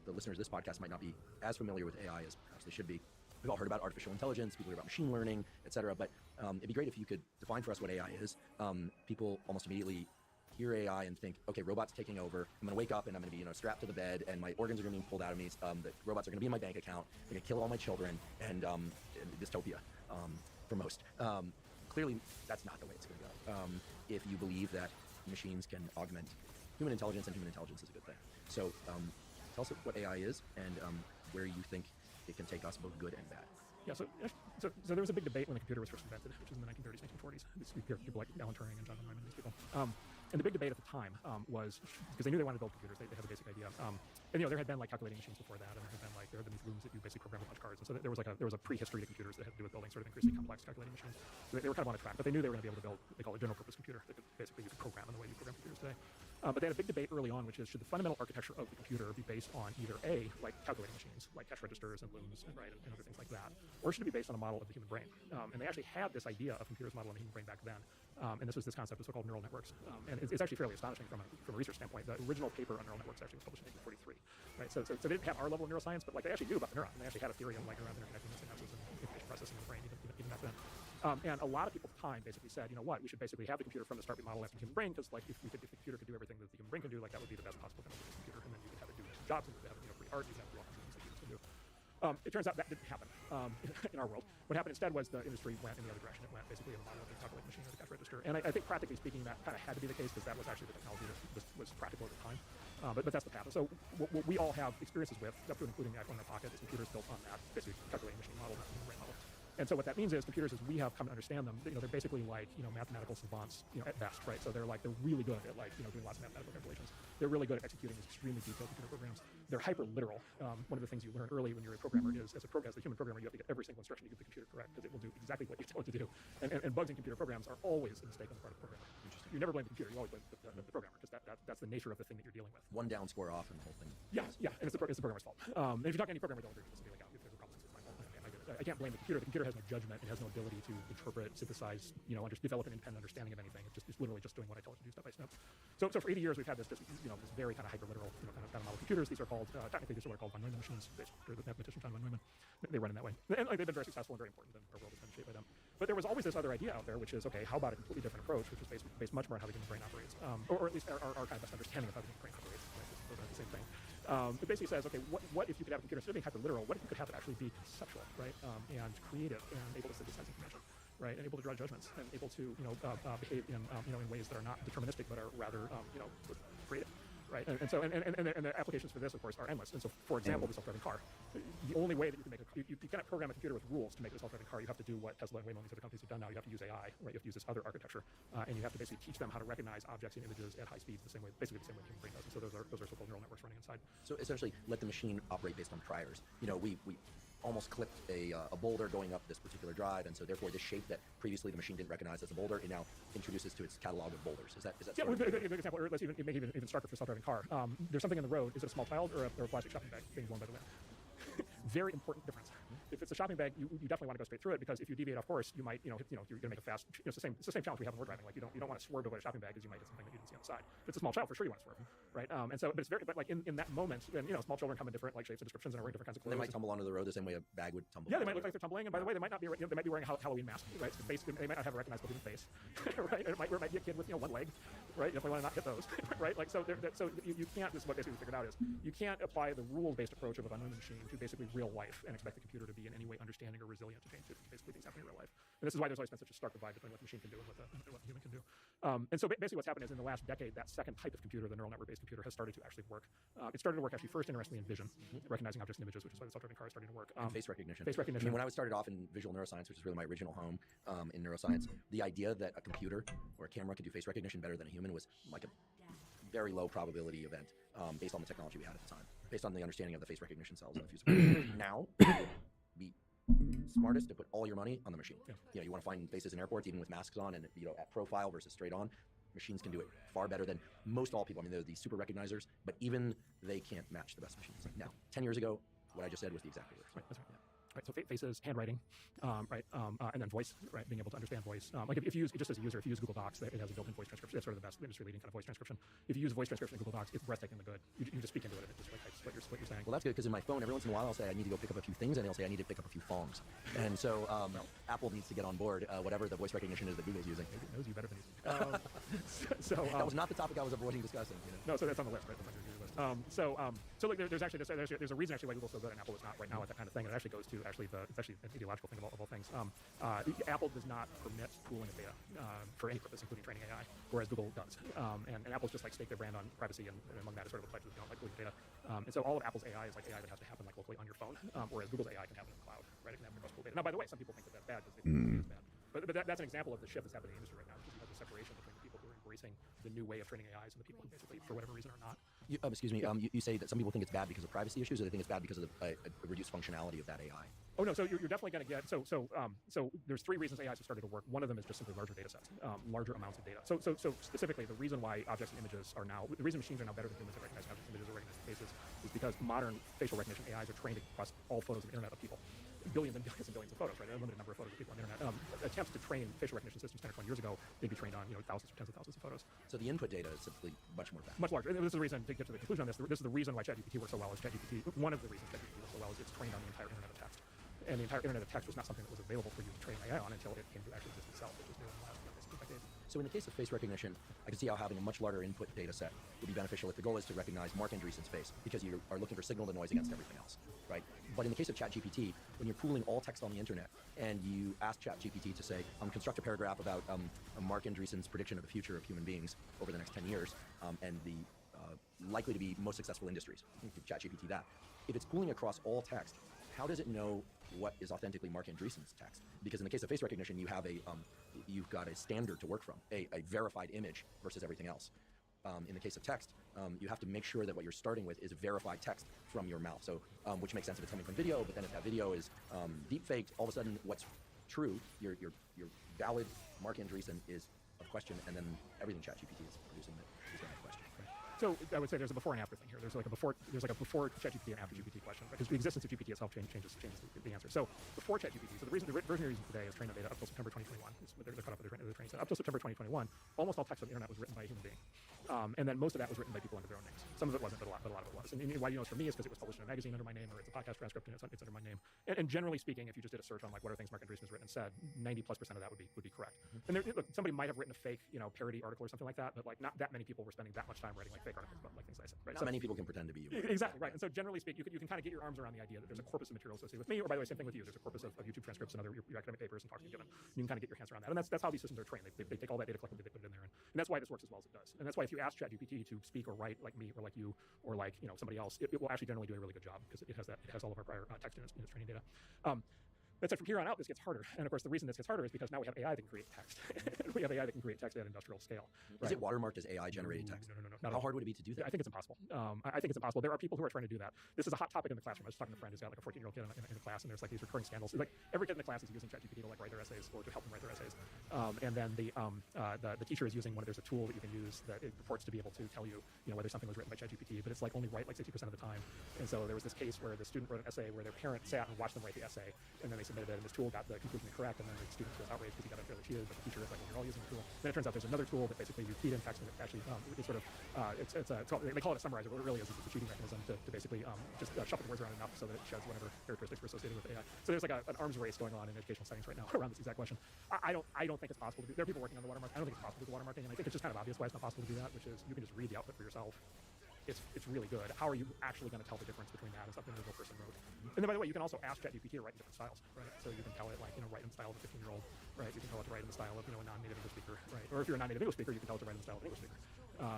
the listeners of this podcast might not be as familiar with AI as perhaps they should be, we've all heard about artificial intelligence, people hear about machine learning, et cetera, but it'd be great if you could define for us what AI is. People almost immediately hear AI and think, okay, robots taking over. I'm gonna wake up and I'm gonna be, strapped to the bed and my organs are gonna be pulled out of me. The robots are gonna be in my bank account. They're gonna kill all my children and dystopia for most. Clearly, that's not the way it's gonna go. If you believe that machines can augment human intelligence and human intelligence is a good thing. So tell us what AI is and where you think it can take us both good and bad. Yeah, so there was a big debate when the computer was first invented, which is in the 1930s, 1940s. People like Alan Turing and John von Neumann, these people. And the big debate at the time was, because they knew they wanted to build computers, they had a basic idea. And there had been like calculating machines before that, and there had been like, there had been these rooms that you basically program with punch cards. And so there was a prehistory to computers that had to do with building sort of increasingly complex calculating machines. So they were kind of on a track, but they knew they were going to be able to build, they call it a general purpose computer. That could basically you could program in the way you program computers today. But they had a big debate early on, which is, should the fundamental architecture of the computer be based on either A, like calculating machines, like cash registers and looms and other things like that, or should it be based on a model of the human brain? And they actually had this idea of computers modeling the human brain back then. And this was this concept of so-called neural networks. And it's actually fairly astonishing from a research standpoint. The original paper on neural networks actually was published in 1943. Right? So they didn't have our level of neuroscience, but like they actually knew about the neuron. And they actually had a theory on like neurons interconnecting the synapses and information processing in the brain even back then. And a lot of people at the time basically said, you know what, we should basically have the computer from the start be modeled after the human brain, because like if the computer could do everything that the human brain can do, like that would be the best possible kind of computer, and then you could have it do jobs, and you could have it free art, you could have it do all kinds of things that computers can do. It turns out that didn't happen in our world. What happened instead was the industry went in the other direction. It went basically in the model of the calculating machine or the cash register. And I think practically speaking, that kind of had to be the case because that was actually the technology that was practical at the time. But that's the path. So what we all have experiences with, up to and including the iPhone in our pocket, is computers built on that basically calculating machine model, not the human brain model. And so what that means is computers, as we have come to understand them, they're basically like mathematical savants, at best, right? So they're really good at doing lots of mathematical calculations. They're really good at executing these extremely detailed computer programs. They're hyper literal. One of the things you learn early when you're a programmer is, as the human programmer, you have to get every single instruction you give the computer correct, because it will do exactly what you tell it to do. And bugs in computer programs are always a mistake on the part of the programmer. You never blame the computer; you always blame the programmer, because that's the nature of the thing that you're dealing with. One down, score off, and the whole thing. Yeah, and it's the programmer's fault. And if you talk to any programmer, they'll agree. Just be like, if there's a problem, it's my fault. I can't blame the computer. The computer has no judgment. It has no ability to interpret, synthesize, develop an independent understanding of anything. It's literally just doing what I tell it to do step by step. So for 80 years we've had this very kind of hyper literal kind of model computers. These are called technically these are what are called von Neumann machines. They're the mathematician John von Neumann. They run in that way, and they've been very successful and very important. And our world has been shaped by them. But there was always this other idea out there, which is, okay, how about a completely different approach, which is based much more on how the human brain operates, or at least our kind of best understanding of how the human brain operates. Right? Those are the same thing. It basically says, okay, what if you could have a computer, instead of being hyper literal, what if you could have it actually be conceptual, right, and creative, and able to synthesize information, right, and able to draw judgments, and able to behave in in ways that are not deterministic but are rather creative. Right, and the applications for this, of course, are endless. And so, for example, the self-driving car. The only way that you can make you cannot program a computer with rules to make a self-driving car. You have to do what Tesla and Waymo and these other companies have done now. You have to use AI, right? You have to use this other architecture, and you have to basically teach them how to recognize objects and images at high speeds, basically the same way the human brain does. And so those are so-called neural networks running inside. So essentially, let the machine operate based on priors. We almost clipped a boulder going up this particular drive, and so therefore this shape that previously the machine didn't recognize as a boulder, it now introduces to its catalog of boulders. Is that yeah? A good example, or let's even make it even starker for a self-driving car. There's something in the road. Is it a small child or a plastic shopping bag being blown by the wind? Very important difference. If it's a shopping bag, you definitely want to go straight through it, because if you deviate off course, you might you're going to make a fast. It's the same challenge we have when we're driving. Like you don't want to swerve to avoid a shopping bag, because you might hit something that you didn't see on the side. If it's a small child, for sure you want to swerve, right? And so, but like in that moment, and small children come in different like shapes and descriptions and are wearing different kinds of clothes. They might tumble onto the road the same way a bag would tumble. Yeah, they might look like they're tumbling, and by the way, they might not be. They might be wearing a Halloween mask, right? So they might not have a recognizable human face, right? It might be a kid with one leg, right? You definitely want to not hit those, right? Like so you can't. This is what basically we figured out is you can't apply the rules-based approach of a von Neumann machine to basically real life and expect the computer to be in any way understanding or resilient to change to basically things happening in real life. And this is why there's always been such a stark divide between what the machine can do and what the human can do. And so basically what's happened is in the last decade, that second type of computer, the neural network-based computer, has started to actually work. It started to work actually first, interestingly, in vision, recognizing objects and images, which is why the self-driving car is starting to work. And face recognition. Face recognition. I mean, when I started off in visual neuroscience, which is really my original home in neuroscience, the idea that a computer or a camera could do face recognition better than a human was like a very low probability event based on the technology we had at the time, based on the understanding of the face recognition cells. Now, be smartest to put all your money on the machine. You know, you want to find faces in airports, even with masks on, and at profile versus straight on. Machines can do it far better than most all people. I mean, they're these super recognizers, but even they can't match the best machines. Now, 10 years ago, what I just said was the exact reverse. Right, that's right. Yeah. Right, so faces, handwriting, and then voice, right, being able to understand voice. Like if you use, just as a user, if you use Google Docs, it has a built-in voice transcription. It's sort of the best industry-leading kind of voice transcription. If you use voice transcription in Google Docs, it's breathtakingly good. You just speak into it, and it just types what you're saying. Well, that's good, because in my phone, every once in a while, I'll say I need to go pick up a few things, and it'll say I need to pick up a few songs. And so Apple needs to get on board, whatever the voice recognition is that Google's using. Maybe it knows you better than you. That was not the topic I was avoiding discussing. You know? No, so that's on the list, right? That's on your list. So like there's actually there's a reason actually why Google's so good and Apple is not right now at that kind of thing. And it actually goes to it's actually an ideological thing of all things. Apple does not permit pooling of data for any purpose, including training AI, whereas Google does. And Apple's just like stake their brand on privacy, and among that is sort of a pledge that they don't like pooling data. And so all of Apple's AI is like AI that has to happen like locally on your phone, whereas Google's AI can happen in the cloud, right? It can happen across Google data. Now, by the way, some people think that that's bad because they think it's bad. But that's an example of the shift that's happening in the industry right now, because you have the separation between the people who are embracing the new way of training AIs and the people who basically, for whatever reason, are not. Excuse me. You say that some people think it's bad because of privacy issues, or they think it's bad because of the reduced functionality of that AI? Oh no, so you're definitely going to get so there's three reasons AIs have started to work. One of them is just simply larger data sets, larger amounts of data. So specifically, the reason why objects and images are now, the reason machines are now better than humans at recognizing objects and images or recognizing faces is because modern facial recognition AIs are trained across all photos of the internet of people. Billions and billions and billions of photos, right? A limited number of photos of people on the internet. Attempts to train facial recognition systems 10 or 20 years ago, they'd be trained on thousands or tens of thousands of photos. So the input data is simply much more vast. Much larger. And this is the reason, to get to the conclusion on this, this is the reason why ChatGPT works so well. One of the reasons ChatGPT works so well is it's trained on the entire internet of text. And the entire internet of text was not something that was available for you to train AI on until it came to actually exist itself, which is new in the last basically decade. So in the case of face recognition, I can see how having a much larger input data set would be beneficial if the goal is to recognize Mark Andreessen's face, because you are looking for signal to noise against everything else, right? But in the case of ChatGPT, when you're pooling all text on the internet and you ask ChatGPT to say, construct a paragraph about Mark Andreessen's prediction of the future of human beings over the next 10 years and the likely to be most successful industries, you can give ChatGPT that. If it's pooling across all text, how does it know what is authentically Mark Andreessen's text? Because in the case of face recognition, you have you've got a standard to work from, a verified image versus everything else. In the case of text, you have to make sure that what you're starting with is verified text from your mouth. So, which makes sense if it's coming from video, but then if that video is deep faked, all of a sudden what's true, your valid Mark Andreessen is of question, and then everything ChatGPT is producing that is going to have question. So I would say there's a before and after thing here. There's like a before ChatGPT and after GPT question, because the existence of GPT itself changes the answer. So before ChatGPT, so the version you're using today is trained on data up till September 2021. They're cut off of the training set. Up till September 2021, almost all text on the internet was written by a human being, and then most of that was written by people under their own names. Some of it wasn't, but a lot of it was. And why you know it's for me is because it was published in a magazine under my name, or it's a podcast transcript and it's under my name. And generally speaking, if you just did a search on like what are things Mark Andreessen has written and said, 90+% of that would be correct. And look, somebody might have written a fake parody article or something like that, but like not that many people were spending that much time writing like fake articles about like things like that. Right? Not many people can pretend to be you. Exactly, right. And so generally speaking, you can kind of get your arms around the idea that there's a corpus of material associated with me, or by the way, same thing with you. There's a corpus of YouTube transcripts and other your academic papers and talks you've given. You can kind of get your hands around that. And that's how these systems are trained. They take all that data collectively, they put it in there. And that's why this works as well as it does. And that's why if you ask ChatGPT to speak or write like me or like you or like somebody else, it will actually generally do a really good job, because it has all of our prior text in its training data. That said, from here on out, this gets harder. And of course, the reason this gets harder is because now we have AI that can create text. We have AI that can create text at industrial scale. Right? Is it watermarked as AI-generated text? No. How hard would it be to do that? I think it's impossible. I think it's impossible. There are people who are trying to do that. This is a hot topic in the classroom. I was talking to a friend who's got like a 14-year-old kid in the class, and there's like these recurring scandals. Like every kid in the class is using ChatGPT to like write their essays or to help them write their essays. And then the teacher is using there's a tool that you can use that it purports to be able to tell you, whether something was written by ChatGPT, but it's like only right like 60% of the time. And so there was this case where the student wrote an essay where their parent sat and watched them write the essay, and then they submitted it, and this tool got the conclusion correct, and then the student was outraged because he got unfairly cheated, but the teacher is like, well, you're all using the tool. Then it turns out there's another tool that basically you feed in text, and it actually it's sort of they call it a summarizer, but what it really is a cheating mechanism to basically just shuffle the words around enough so that it sheds whatever characteristics were associated with AI. So there's like an arms race going on in educational settings right now around this exact question. I don't think it's possible to do. There are people working on the watermark. I don't think it's possible to do the watermarking, and I think it's just kind of obvious why it's not possible to do that, which is you can just read the output for yourself. it's really good. How are you actually going to tell the difference between that and something a real person wrote? And then, by the way, you can also ask ChatGPT to write in different styles, right? So you can tell it, like, write in the style of a 15-year-old, right? You can tell it to write in the style of, a non-native English speaker, right? Or if you're a non-native English speaker, you can tell it to write in the style of an English speaker,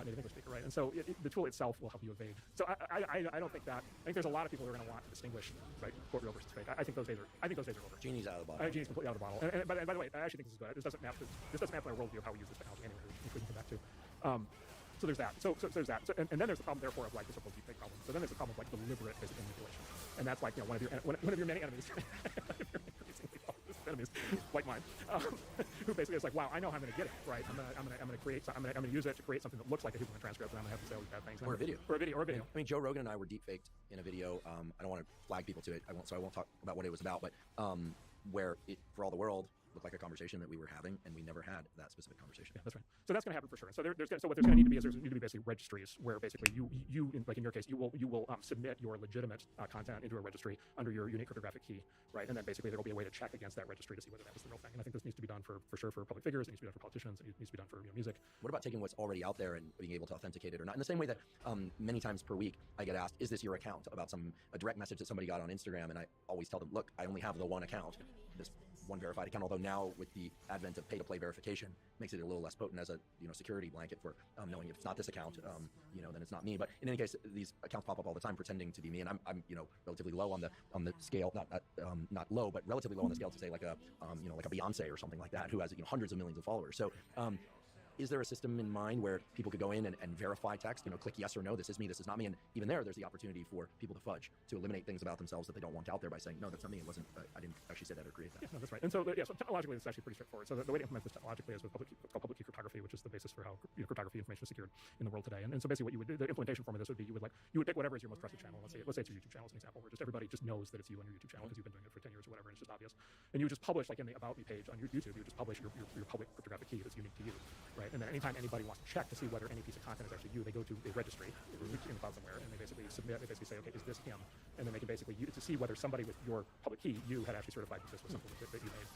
native English speaker, right? And so the tool itself will help you evade. So I don't think that. I think there's a lot of people who are going to want to distinguish, right, quote real versus fake. I think those days are over. Genie's out of the bottle. Genie's completely out of the bottle. And by the way, I actually think this is good. This doesn't map my worldview of how we use this technology anyway, which we can come back to. So there's that. So there's that. So, and then there's the problem, therefore, of like the so-called deepfake problem. So then there's the problem of like deliberate basic manipulation, and that's like one of your many enemies, enemies like mine, who basically is like, wow, I know how I'm going to get it, right? I'm going to create. I'm going to use it to create something that looks like a human transcript, and I'm going to have to say all these bad things. Or a video. I mean, Joe Rogan and I were deepfaked in a video. I don't want to flag people to it. I won't talk about what it was about, but where it, for all the world, looked like a conversation that we were having, and we never had that specific conversation. Yeah, that's right. So that's going to happen for sure. So what there's going to need to be is there's going to be basically registries where basically you like in your case you will submit your legitimate content into a registry under your unique cryptographic key, right? And then basically there will be a way to check against that registry to see whether that was the real thing. And I think this needs to be done for sure for public figures. It needs to be done for politicians. It needs to be done for music. What about taking what's already out there and being able to authenticate it or not? In the same way that many times per week I get asked, "Is this your account?" about a direct message that somebody got on Instagram, and I always tell them, "Look, I only have the one account, this one verified account." Although now with the advent of pay-to-play verification, makes it a little less potent as a security blanket for knowing if it's not this account, then it's not me. But in any case, these accounts pop up all the time pretending to be me, and I'm relatively low on the scale, not low, but relatively low on the scale to say like a Beyonce or something like that, who has hundreds of millions of followers. So is there a system in mind where people could go in and verify text, click yes or no, this is me, this is not me, and even there's the opportunity for people to fudge, to eliminate things about themselves that they don't want out there by saying, no, that's not me, it wasn't, I didn't actually say that or create that. Yeah, no, that's right. And so, so technologically, it's actually pretty straightforward. So the way to implement this technologically is with public key cryptography, which is the basis for how cryptography information is secured in the world today. And so basically what you would do, the implementation form of this would be, you would pick whatever is your most trusted channel. Let's say it's your YouTube channel as an example, where just everybody just knows that it's you on your YouTube channel because you've been doing it for 10 years or whatever, and it's just obvious. And you would just publish, like in the About Me page on your YouTube, you would just publish your public cryptographic key that's unique to you, right? And then anytime anybody wants to check to see whether any piece of content is actually you, they go to a registry in the cloud somewhere, and they basically submit. They basically say, okay, is this him? And then they can basically use to see whether somebody with your public key, you had actually certified that this was something that you made.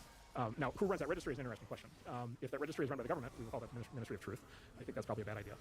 Now, who runs that registry is an interesting question. If that registry is run by the government, we would call that Ministry of Truth. I think that's probably a bad idea.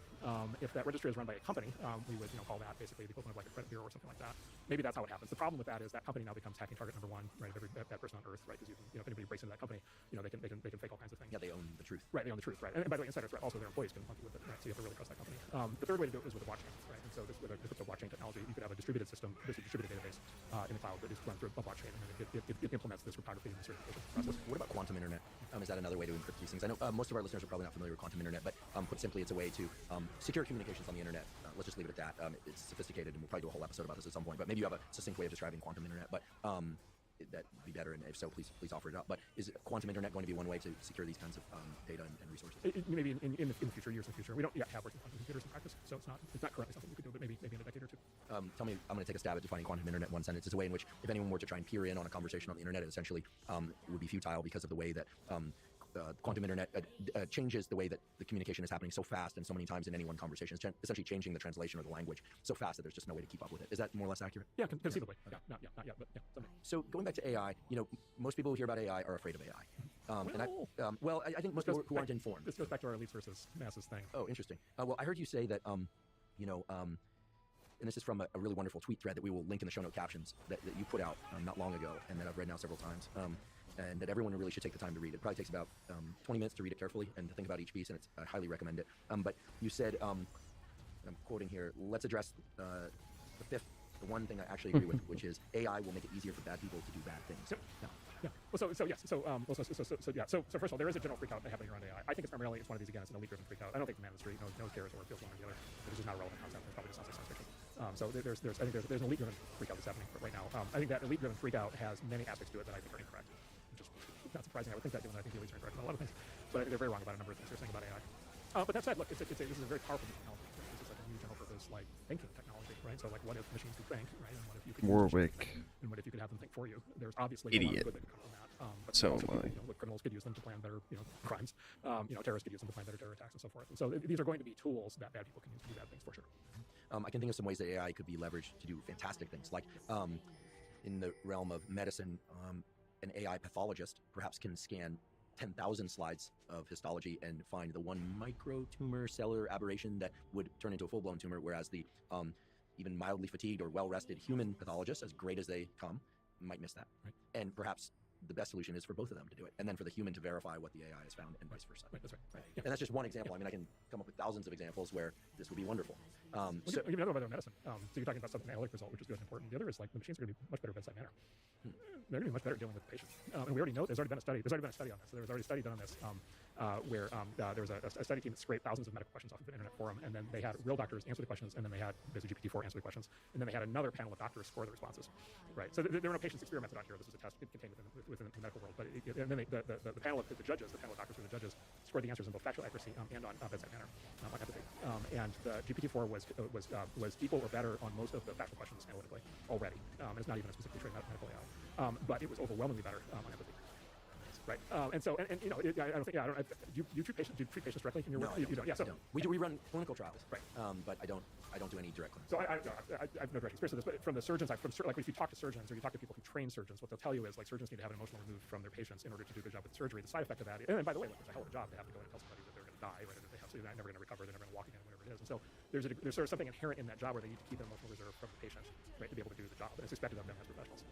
If that registry is run by a company, we would call that basically the equivalent of like a credit bureau or something like that. Maybe that's how it happens. The problem with that is that company now becomes hacking target number one, right? Of every bad person on earth, right? Because if anybody breaks into that company, they can fake all kinds of things. Yeah, they own the truth. Right, they own the truth, right? And by the way, insider threat, also their employees can monkey with it, right? So you have to really trust that company. The third way to do it is with a blockchain, right? And so with a crypto blockchain technology, you could have a distributed system, a distributed database in the cloud that is run through a blockchain, and then it implements this cryptography and certification process. What about quantum internet? Is that another way to encrypt these things? I know most of our listeners are probably not familiar with quantum internet, but put simply, it's a way to secure communications on the internet. Let's just leave it at that. It's sophisticated, and we'll probably do a whole episode about this at some point. But maybe you have a succinct way of describing quantum internet. But that'd be better, and if so, please offer it up. But is quantum internet going to be one way to secure these kinds of data and resources? Maybe in the future, years in the future. We don't yet have working quantum computers in practice, so it's not currently something we could do, but maybe in a decade or two. Tell me, I'm going to take a stab at defining quantum internet in one sentence. It's a way in which if anyone were to try and peer in on a conversation on the internet, it essentially would be futile because of the way that quantum internet changes the way that the communication is happening so fast and so many times in any one conversation. It's essentially changing the translation of the language so fast that there's just no way to keep up with it. Is that more or less accurate? Yeah, conceivably. Yeah, not yet, but yeah, someday. So going back to AI, most people who hear about AI are afraid of AI. I think most people who aren't informed. This goes back to our elites versus masses thing. Oh, interesting. Well, I heard you say that, and this is from a really wonderful tweet thread that we will link in the show note captions that you put out not long ago, and that I've read now several times. And that everyone really should take the time to read. It probably takes about 20 minutes to read it carefully and to think about each piece, and I highly recommend it. But you said, I'm quoting here, let's address the one thing I actually agree with, which is AI will make it easier for bad people to do bad things. Yep. Yeah. Well, so first of all, there is a general freak out happening around AI. I think it's one of these, again, it's an elite-driven freak out. I don't think the man in the street knows cares or feels one or the other. It's just not a relevant concept. It probably just sounds like science fiction. So I think there's an elite-driven freak out that's happening right now. I think that elite-driven freak out has many aspects to it that I think are incorrect. Which is not surprising. I would think that, given that I think the elites are incorrect on a lot of things. But I think they're very wrong about a number of things they're saying about AI. But that said, look, this is a very powerful technology. This is like a new general purpose, like thinking technology, right? So like, what if machines could think, right? And what if you could and what if you could have them think for you? There's obviously a lot of good that could come from that. But So also, criminals could use them to plan better, crimes. Terrorists could use them to plan better terror attacks and so forth. And so these are going to be tools that bad people can use to do bad things for sure. I can think of some ways that AI could be leveraged to do fantastic things, like in the realm of medicine. An AI pathologist perhaps can scan 10,000 slides of histology and find the one microtumor cellular aberration that would turn into a full-blown tumor, whereas the even mildly fatigued or well-rested human pathologists, as great as they come, might miss that. Right. And perhaps the best solution is for both of them to do it, and then for the human to verify what the AI has found, and vice versa. Right, that's right. Yeah. And that's just one example. I mean, I can come up with thousands of examples where this would be wonderful. We'll give another about medicine. So you're talking about something analytic result, which is good and important. The other is like the machines are going to be much better bedside manner. They're going to be much better dealing with the patient. And we already know there's already been a study. There's already been a study on this. So there was already a study done on this where there was a study team that scraped thousands of medical questions off of an internet forum, and then they had real doctors answer the questions, and then they had basically GPT-4 answer the questions, and then they had another panel of doctors score the responses. Right. So there were no patients experimented on here. This was a test contained within the medical world, but and then the panel of the judges, the panel of doctors for the judges, scored the answers in both factual accuracy and on bedside manner, on empathy. And the GPT-4 was equal or better on most of the factual questions analytically already. It's not even a specifically trained medical AI, but it was overwhelmingly better on empathy. Right. And so, and you know, I don't think, do you treat patients directly in your work? No, you don't. Yeah. So we run clinical trials, right? But I don't do any direct clinical. So I have no direct experience with this, but from the surgeons, like if you talk to surgeons or you talk to people who train surgeons, what they'll tell you is like surgeons need to have an emotional removed from their patients in order to do their job with surgery. The side effect of that, and by the way, like, there's a hell of a job. They have to go in and tell somebody that they're going to die, right? That they have to, they're never going to recover, they're never going to walk again, whatever it is. And so there's sort of something inherent in that job where they need to keep an emotional reserve from the patient, right, to be able to do the job. And it's expected of them as professionals.